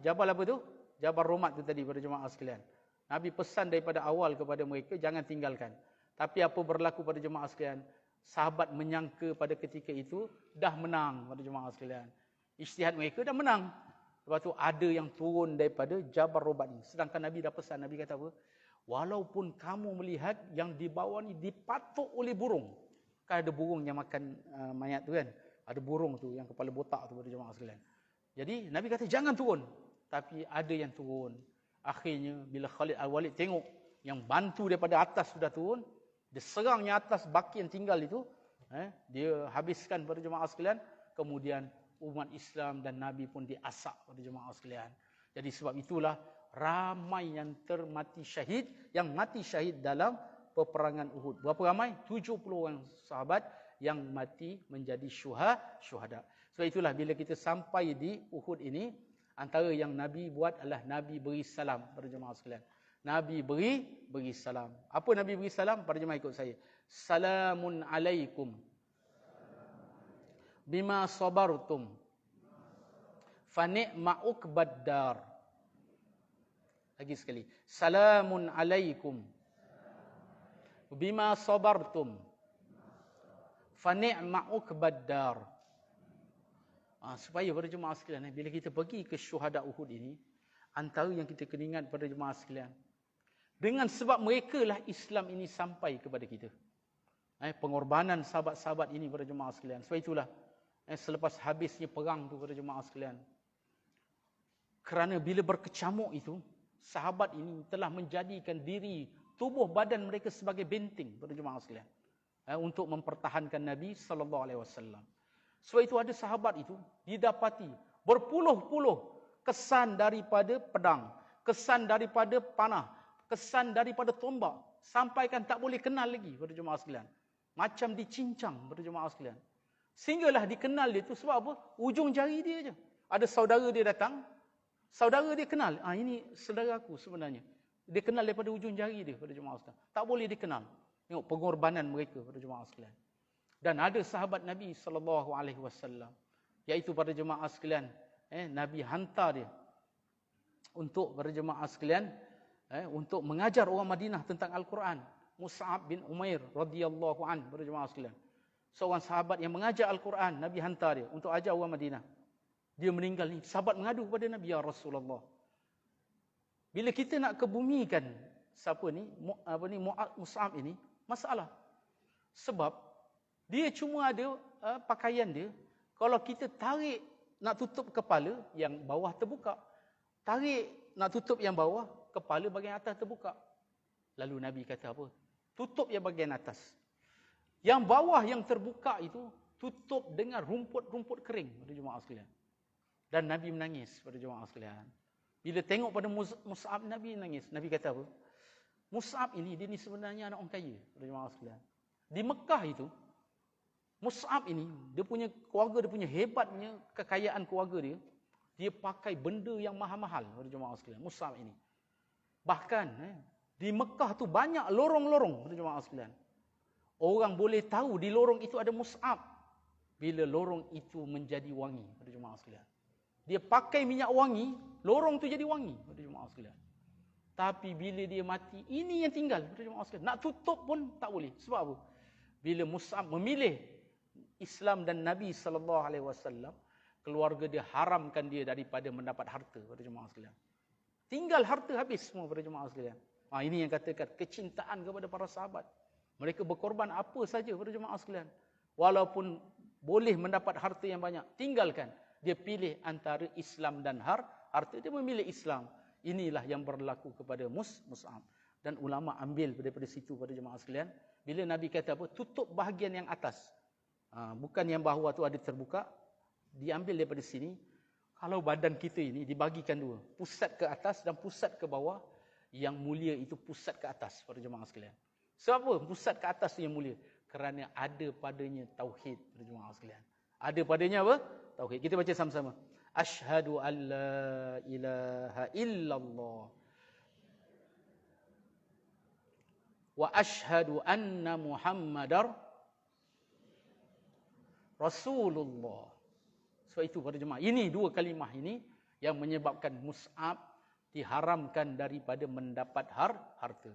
Jabal apa tu? Jabal Rumat tu tadi, para jemaah sekalian. Nabi pesan daripada awal kepada mereka, jangan tinggalkan. Tapi apa berlaku pada jemaah sekalian? Sahabat menyangka pada ketika itu dah menang, pada jemaah sekalian. Ijtihad mereka dah menang. Lepas tu ada yang turun daripada Jabal Rumat ni. Sedangkan Nabi dah pesan, Nabi kata apa? Walaupun kamu melihat yang di bawah ni dipatuk oleh burung. Kan ada burung yang makan mayat tu kan? Ada burung tu yang kepala botak tu, pada jemaah sekalian. Jadi Nabi kata jangan turun. Tapi ada yang turun. Akhirnya bila Khalid Al-Walid tengok yang bantu daripada atas sudah turun, dia serang yang atas, baki yang tinggal itu, Dia habiskan pada jemaah sekalian. Kemudian umat Islam dan Nabi pun diasak pada jemaah sekalian. Jadi sebab itulah ramai yang termati syahid, yang mati syahid dalam peperangan Uhud. Berapa ramai? 70 orang sahabat yang mati menjadi syuhada. Sebab itulah bila kita sampai di Uhud ini, antara yang Nabi buat adalah Nabi beri salam pada jemaah sekalian. Nabi beri salam. Apa Nabi beri salam? Pada jemaah ikut saya. Salamun alaikum bima sabartum fa ni'ma uqbad dar. Lagi sekali. Salamun alaikum bima sabartum fa ni'ma uqbad dar. Supaya pada jemaah sekalian, bila kita pergi ke syuhada Uhud ini, antara yang kita kena ingat pada jemaah sekalian, dengan sebab mereka lah Islam ini sampai kepada kita. Pengorbanan sahabat-sahabat ini pada jemaah sekalian. Sebab itulah selepas habisnya perang tu pada jemaah sekalian, kerana bila berkecamuk itu, sahabat ini telah menjadikan diri, tubuh badan mereka sebagai benteng pada jemaah sekalian, untuk mempertahankan Nabi SAW. Sebab itu ada sahabat itu didapati berpuluh-puluh kesan daripada pedang, kesan daripada panah, kesan daripada tombak, sampaikan tak boleh kenal lagi pada jemaah sekalian. Macam dicincang pada jemaah sekalian. Sehinggalah dikenal dia tu sebab apa? Ujung jari dia je. Ada saudara dia datang, saudara dia kenal, ini saudara aku sebenarnya. Dia kenal daripada ujung jari dia pada jemaah sekalian. Tak boleh dikenal. Tengok pengorbanan mereka pada jemaah sekalian. Dan ada sahabat Nabi SAW, iaitu pada jemaah sekalian, Nabi hantar dia untuk pada jemaah sekalian, untuk mengajar orang Madinah tentang Al-Quran. Mus'ab bin Umair radhiyallahu an pada jemaah sekalian, seorang sahabat yang mengajar Al-Quran, Nabi hantar dia untuk ajar orang Madinah. Dia meninggal ni, sahabat mengadu kepada Nabi, ya Rasulullah, bila kita nak kebumikan siapa ni, Mus'ab ini, masalah. Sebab dia cuma ada pakaian dia, kalau kita tarik nak tutup kepala, yang bawah terbuka. Tarik nak tutup yang bawah, kepala bahagian atas terbuka. Lalu Nabi kata apa? Tutup yang bahagian atas. Yang bawah yang terbuka itu, tutup dengan rumput-rumput kering pada jemaah sekalian. Dan Nabi menangis pada jemaah sekalian. Bila tengok pada Mus'ab, Nabi menangis. Nabi kata apa? Mus'ab ini, dia ni sebenarnya anak orang kaya pada jemaah sekalian. Di Mekah itu, Mus'ab ini, dia punya keluarga, dia punya hebatnya kekayaan keluarga dia. Dia pakai benda yang mahal-mahal pada jemaah sekalian. Mus'ab ini. Bahkan di Mekah tu banyak lorong-lorong pada jemaah sekalian. Orang boleh tahu di lorong itu ada Mus'ab bila lorong itu menjadi wangi pada jemaah sekalian. Dia pakai minyak wangi, lorong tu jadi wangi pada jemaah sekalian. Tapi bila dia mati, ini yang tinggal pada jemaah sekalian. Nak tutup pun tak boleh. Sebab apa? Bila Mus'ab memilih Islam dan Nabi SAW, keluarga dia haramkan dia daripada mendapat harta pada jemaah sekalian. Tinggal harta habis semua pada jemaah sekalian. Ini yang katakan kecintaan kepada para sahabat. Mereka berkorban apa saja pada jemaah sekalian. Walaupun boleh mendapat harta yang banyak, tinggalkan. Dia pilih antara Islam dan harta. Dia memilih Islam. Inilah yang berlaku kepada Mus'ab. Dan ulama ambil daripada situ pada jemaah sekalian. Bila Nabi kata apa? Tutup bahagian yang atas. Bukan yang bawah tu ada terbuka. Diambil daripada sini. Kalau badan kita ini dibagikan dua. Pusat ke atas dan pusat ke bawah. Yang mulia itu pusat ke atas pada jemaah sekalian. Sebab apa? Pusat ke atas yang mulia. Kerana ada padanya tauhid pada jemaah sekalian. Ada padanya apa? Tauhid. Kita baca sama-sama. Asyhadu an la ilaha illallah. Wa asyhadu anna Muhammadar Rasulullah. Sebab itu pada jemaah, ini dua kalimah ini yang menyebabkan Mus'ab diharamkan daripada mendapat harta.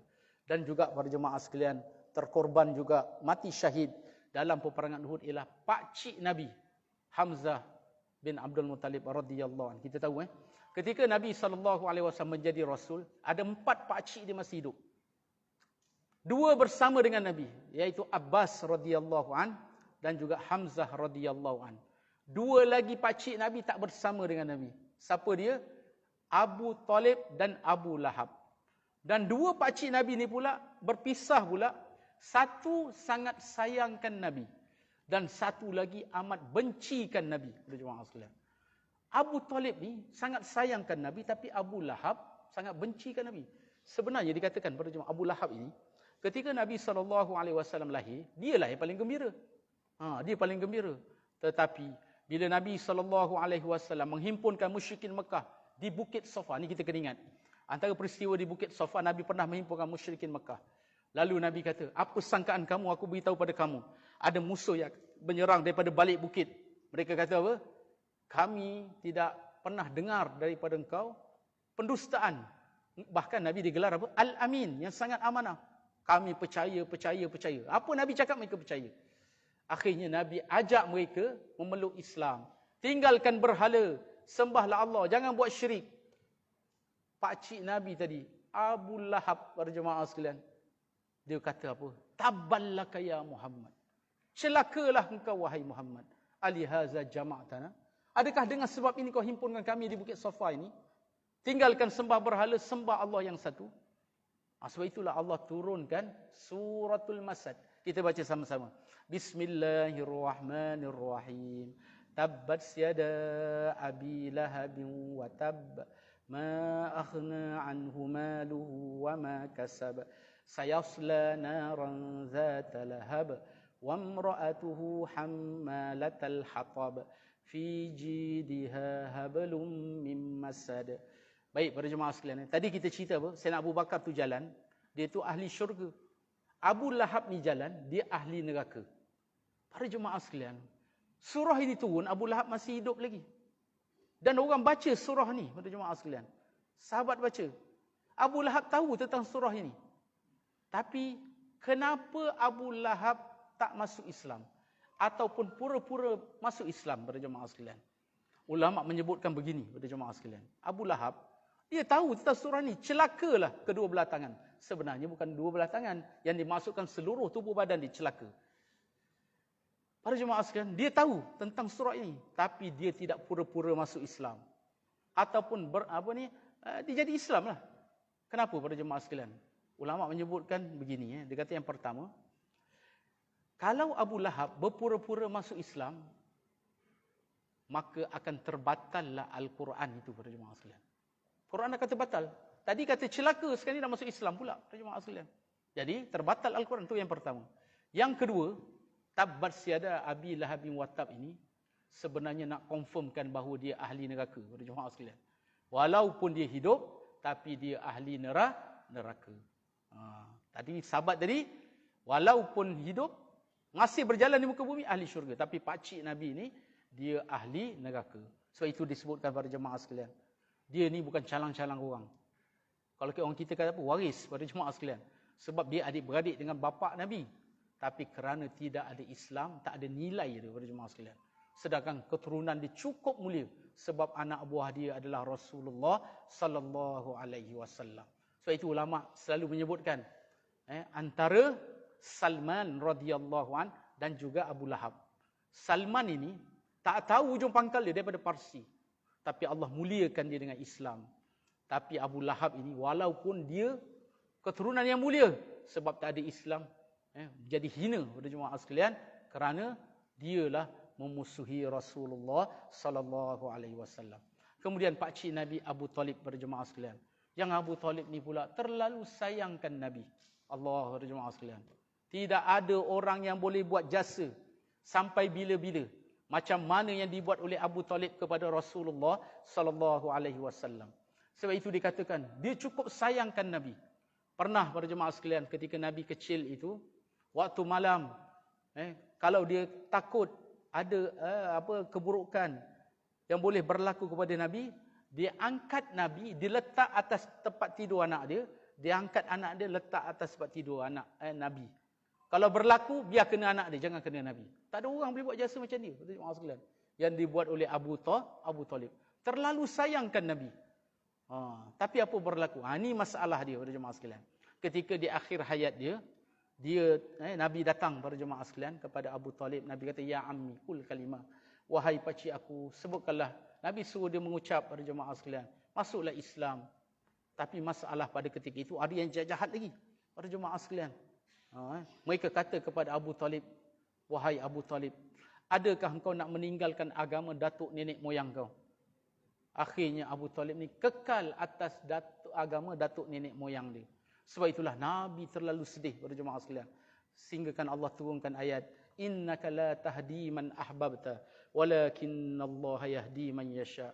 Dan juga para jemaah sekalian, terkorban juga mati syahid dalam peperangan Uhud ialah pakcik Nabi, Hamzah bin Abdul Muttalib radhiyallahu anhu. Kita tahu ketika Nabi SAW menjadi Rasul, ada 4 pakcik dia masih hidup. 2 bersama dengan Nabi, iaitu Abbas radhiyallahu anhu dan juga Hamzah radhiyallahu anhu. 2 lagi pakcik Nabi tak bersama dengan Nabi. Siapa dia? Abu Talib dan Abu Lahab. Dan 2 pakcik Nabi ni pula berpisah pula. Satu sangat sayangkan Nabi. Dan satu lagi amat bencikan Nabi. Jemaah sekalian. Abu Talib ni sangat sayangkan Nabi, tapi Abu Lahab sangat bencikan Nabi. Sebenarnya dikatakan pada jemaah, Abu Lahab ini, ketika Nabi SAW lahir, dialah yang paling gembira. Dia paling gembira. Tetapi bila Nabi SAW menghimpunkan musyrikin Mekah di Bukit Safa, ni kita kena ingat. Antara peristiwa di Bukit Safa, Nabi pernah menghimpunkan musyrikin Mekah. Lalu Nabi kata, apa sangkaan kamu, aku beritahu pada kamu. Ada musuh yang menyerang daripada balik bukit. Mereka kata apa? Kami tidak pernah dengar daripada engkau pendustaan. Bahkan Nabi digelar apa? Al-Amin, yang sangat amanah. Kami percaya. Apa Nabi cakap, mereka percaya. Akhirnya Nabi ajak mereka memeluk Islam. Tinggalkan berhala, sembahlah Allah, jangan buat syirik. Pakcik Nabi tadi, Abu Lahab, para jemaah sekalian, dia kata apa? Taballaka ya Muhammad. Celakalah engkau wahai Muhammad. Alihaza jama'tana. Adakah dengan sebab ini kau himpunkan kami di Bukit Safa ini? Tinggalkan sembah berhala, sembah Allah yang satu. Sebab itulah Allah turunkan suratul Masad. Kita baca sama-sama. Bismillahirrahmanirrahim. Tabbat yada abi lahabin wa tabb. Ma akhna anhu maluhu wa ma kasab. Sayasla naran zata lahab. Wa imra'atuhu hammalatal hatab. Fi jidha hablum mim masad. Baik, para jemaah sekalian. Tadi kita cerita apa? Sayyidina Abu Bakar tu jalan, dia tu ahli syurga. Abu Lahab ni jalan, dia ahli neraka. Para jemaah sekalian, surah ini turun, Abu Lahab masih hidup lagi. Dan orang baca surah ni, para jemaah sekalian. Sahabat baca. Abu Lahab tahu tentang surah ini. Tapi kenapa Abu Lahab tak masuk Islam? Ataupun pura-pura masuk Islam, pada jemaah sekalian. Ulama menyebutkan begini, pada jemaah sekalian. Abu Lahab, dia tahu tentang surah ni, celakalah kedua belah tangan. Sebenarnya bukan dua belah tangan, yang dimasukkan seluruh tubuh badan dia celaka. Para jemaah sekalian, dia tahu tentang surah ini, tapi dia tidak pura-pura masuk Islam. Ataupun dia jadi Islam lah. Kenapa, para jemaah sekalian? Ulama menyebutkan begini, dia kata yang pertama, kalau Abu Lahab berpura-pura masuk Islam, maka akan terbatallah Al-Quran itu, para jemaah sekalian. Quran akan terbatal. Tadi kata celaka, sekarang ni dah masuk Islam pula, para jemaah sekalian. Jadi terbatal Al-Quran, itu yang pertama. Yang kedua, tabbat yada abi lahabin wa tab ini sebenarnya nak confirmkan bahawa dia ahli neraka, para jemaah sekalian. Walaupun dia hidup, tapi dia ahli neraka. Tadi sahabat tadi, walaupun hidup, masih berjalan di muka bumi, ahli syurga. Tapi pakcik Nabi ni, dia ahli neraka. Sebab itu disebutkan pada jemaah sekalian. Dia ni bukan calang-calang orang. Kalau orang kita kata apa? Waris pada jemaah sekalian. Sebab dia adik-beradik dengan bapa Nabi. Tapi kerana tidak ada Islam, tak ada nilai dia pada jemaah sekalian. Sedangkan keturunan dia cukup mulia. Sebab anak buah dia adalah Rasulullah sallallahu alaihi wasallam. Sebab itu ulama selalu menyebutkan antara Salman radhiyallahu an dan juga Abu Lahab. Salman ini tak tahu ujung pangkal dia daripada Parsi. Tapi Allah muliakan dia dengan Islam. Tapi Abu Lahab ini walaupun dia keturunan yang mulia, sebab tak ada Islam, jadi hina pada jemaah sekalian kerana dialah memusuhi Rasulullah sallallahu alaihi wasallam. Kemudian pakcik Nabi Abu Talib pada jemaah sekalian. Yang Abu Talib ni pula terlalu sayangkan Nabi. Allah pada jemaah sekalian. Tidak ada orang yang boleh buat jasa sampai bila-bila macam mana yang dibuat oleh Abu Talib kepada Rasulullah sallallahu alaihi wasallam. Sebab itu dikatakan dia cukup sayangkan Nabi. Pernah para jemaah sekalian ketika Nabi kecil itu, waktu malam, kalau dia takut ada keburukan yang boleh berlaku kepada Nabi, dia angkat Nabi, diletak atas tempat tidur anak dia, dia angkat anak dia letak atas tempat tidur anak Nabi. Kalau berlaku, biar kena anak dia, jangan kena Nabi. Tak ada orang boleh buat jasa macam dia, jemaah sekalian. Yang dibuat oleh Abu Talib. Terlalu sayangkan Nabi. Tapi apa berlaku? Ini masalah dia pada jemaah sekalian. Ketika di akhir hayat dia Nabi datang pada jemaah sekalian kepada Abu Talib. Nabi kata, ya ammi, kul kalimah. Wahai pakcik aku, sebutkanlah. Nabi suruh dia mengucap pada jemaah sekalian. Masuklah Islam. Tapi masalah pada ketika itu, ada yang jahat lagi pada jemaah sekalian. Mereka kata kepada Abu Talib, wahai Abu Talib, adakah engkau nak meninggalkan agama datuk nenek moyang kau? Akhirnya Abu Talib ni kekal atas agama datuk nenek moyang dia. Sebab itulah Nabi terlalu sedih pada jemaah sekalian. Sehingga kan Allah turunkan ayat, innaka la tahdi man ahbabta walakinallaha yahdi man yasha.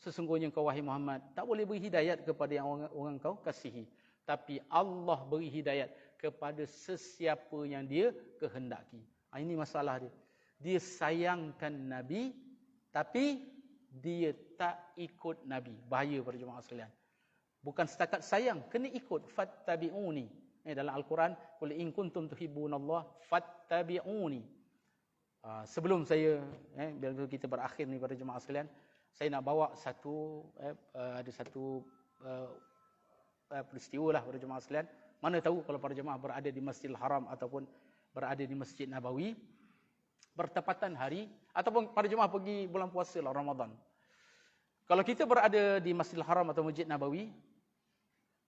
Sesungguhnya kau wahai Muhammad tak boleh beri hidayat kepada yang orang kau kasihi, tapi Allah beri hidayat kepada sesiapa yang dia kehendaki. Ini masalah dia. Dia sayangkan Nabi tapi dia tak ikut Nabi. Bahaya pada jemaah sekalian. Bukan setakat sayang, kena ikut. Fattabi'uni. Dalam Al-Quran, qul in kuntum tuhibbunallah fattabi'uni. Sebelum saya bila kita berakhir ni pada jemaah sekalian, saya nak bawa ada satu peristiwa lah pada jemaah sekalian. Mana tahu kalau para jemaah berada di Masjidil Haram ataupun berada di Masjid Nabawi bertepatan hari, ataupun para jemaah pergi bulan puasa lah, Ramadan. Kalau kita berada di Masjidil Haram atau Masjid Nabawi,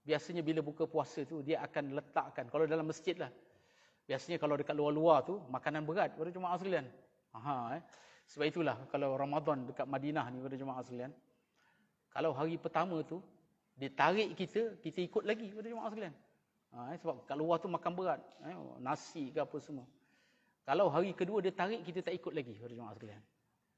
biasanya bila buka puasa tu dia akan letakkan, kalau dalam masjid lah, biasanya kalau dekat luar-luar tu makanan berat pada jemaah sekalian. Sebab itulah kalau Ramadan dekat Madinah ni pada jemaah sekalian, kalau hari pertama tu dia tarik kita ikut lagi pada jemaah sekalian. Sebab kat luar tu makan berat, nasi ke apa semua. Kalau hari kedua dia tarik, kita tak ikut lagi pada jemaah sekalian.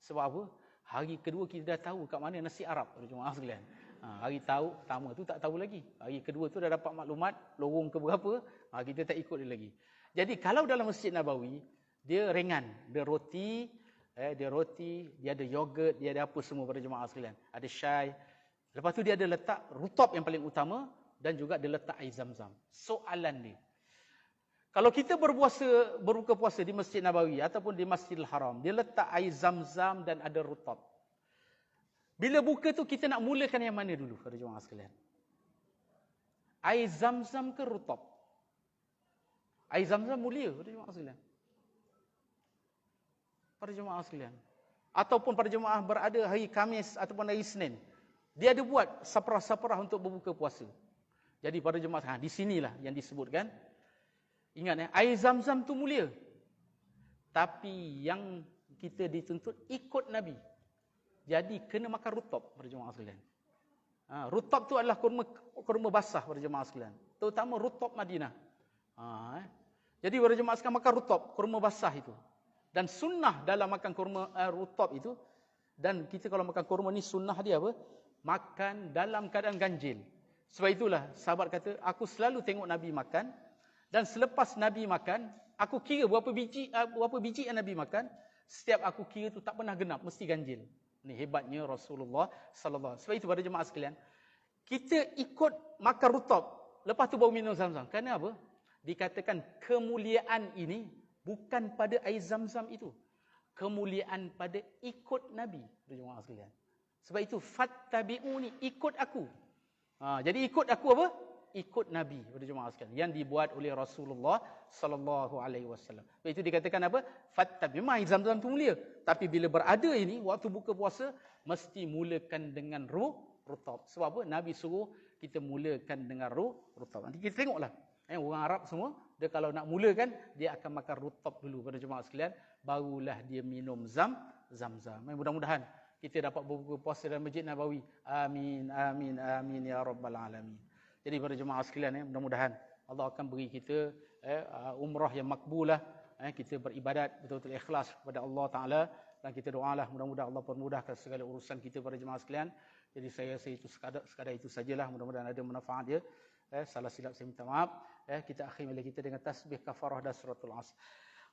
Sebab apa? Hari kedua kita dah tahu kat mana nasi Arab pada jemaah sekalian. Hari pertama tu tak tahu lagi. Hari kedua tu dah dapat maklumat, lorong ke berapa, kita tak ikut dia lagi. Jadi kalau dalam Masjid Nabawi, dia ringan. Dia roti, dia ada yogurt, dia ada apa semua pada jemaah sekalian. Ada syai. Lepas tu dia ada letak rutop yang paling utama, dan juga dia letak air zam-zam. Soalan dia, kalau kita berbuka puasa di Masjid Nabawi ataupun di Masjidil Haram, dia letak air zam-zam dan ada rutop. Bila buka tu kita nak mulakan yang mana dulu pada jemaah sekalian? Air zam-zam ke rutop? Air zam-zam mulia pada jemaah sekalian. Para jemaah sekalian. Ataupun para jemaah berada hari Khamis ataupun hari Isnin, dia ada buat saprah-saprah untuk berbuka puasa. Jadi para jemaah, di sinilah yang disebutkan. Ingat air zam-zam tu mulia. Tapi yang kita dituntut ikut Nabi. Jadi kena makan rutop pada jemaah sekalian. Rutop tu adalah kurma basah pada jemaah sekalian. Terutama rutop Madinah. Jadi pada jemaah sekalian makan rutop, kurma basah itu. Dan sunnah dalam makan kurma rutop itu, dan kita kalau makan kurma ni sunnah dia apa? Makan dalam keadaan ganjil. Sebab itulah sahabat kata, aku selalu tengok Nabi makan, dan selepas Nabi makan, aku kira berapa biji yang Nabi makan, setiap aku kira tu tak pernah genap, mesti ganjil. Ni hebatnya Rasulullah sallallahu alaihi wasallam. Sebab itu pada jemaah sekalian, kita ikut makan rutop, lepas tu baru minum zam-zam. Kerana apa? Dikatakan kemuliaan ini bukan pada air zam-zam itu. Kemuliaan pada ikut Nabi, pada jemaah sekalian. Sebab itu fattabi'uni, ikut aku. Jadi ikut aku apa? Ikut Nabi pada jemaah sekalian yang dibuat oleh Rasulullah sallallahu alaihi wasallam. Itu dikatakan apa? Fattabi. Memang zam-zam tu mulia, tapi bila berada ini waktu buka puasa mesti mulakan dengan rutop. Sebab apa? Nabi suruh kita mulakan dengan rutop. Nanti kita tengoklah. Orang Arab semua, dia kalau nak mulakan dia akan makan rutop dulu pada jemaah sekalian, barulah dia minum zam-zam. Mudah-mudahan kita dapat berbuka puasa dalam Masjid Nabawi. Amin amin amin ya rabbal alamin. Jadi pada jemaah sekalian, mudah-mudahan Allah akan beri kita umrah yang makbulah. Kita beribadat betul-betul ikhlas kepada Allah Ta'ala. Dan kita doalah mudah-mudahan Allah permudahkan segala urusan kita pada jemaah sekalian. Jadi saya rasa itu sekadar itu sajalah. Mudah-mudahan ada manfaat dia. Salah silap saya minta maaf. Kita akhiri majlis kita dengan tasbih kafarah dan suratul Asr.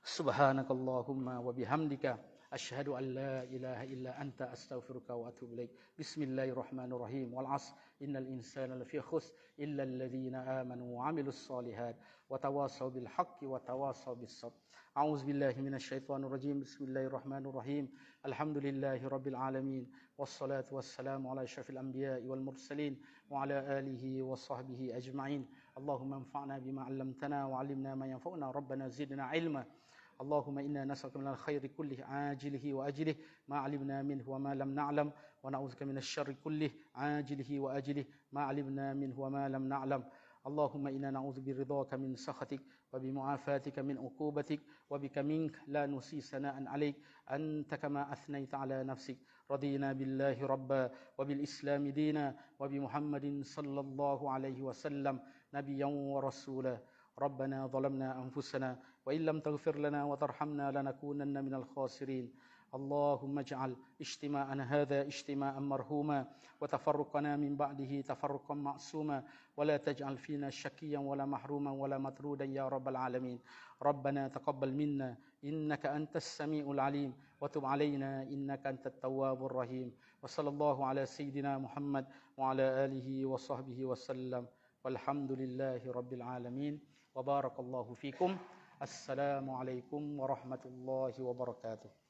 Subhanakallahumma wa bihamdika asyhadu an la ilaha illa anta astaghfiruka wa atubu ilaik. Bismillahirrahmanirrahim. Wal 'asr innal insana lafi khusr illa alladhina amanu wa 'amilus solihat wa tawasaw bil haqqi wa tawasaw bis sabr. A'udzu billahi minasyaitonir rajim. Bismillahirrahmanirrahim. Alhamdulillahi rabbil alamin. Wassalatu wassalamu ala asyrafil anbiya'i wal mursalin wa ala alihi wa sahbihi ajma'in. Allahumma anfa'na bima 'allamtana wa 'allimna ma yanfa'una. Rabbana zidna 'ilma. Allahumma inna nas'aluka minal khairi kullihi ajilihi wa ajilihi ma 'alimna minhu wa ma lam na'lam wa na'udzubika minasy syarri kullihi ajilihi wa ajilihi ma 'alimna minhu wa ma lam na'lam. اللهم إنا نعوذ برضاك من سخطك وبمعافاتك من عقوبتك وبك منك لا نحصي ثناء عليك أنت كما أثنيت على نفسك رضينا بالله ربا وبالإسلام دينا وبمحمد صلى الله عليه وسلم نبيا ورسولا ربنا ظلمنا أنفسنا وإن لم تغفر لنا وترحمنا لنكونن من الخاسرين اللهم اجعل اجتماعنا هذا اجتماعا مرحوما وتفرقنا من بعده تفرقا معصوما ولا تجعل فينا شقيا ولا محروما ولا مطرودا يا رب العالمين ربنا تقبل منا إنك أنت السميع العليم وتب علينا إنك أنت التواب الرحيم وصلى الله على سيدنا محمد وعلى آله وصحبه وسلم والحمد لله رب العالمين وبارك الله فيكم السلام عليكم ورحمة الله وبركاته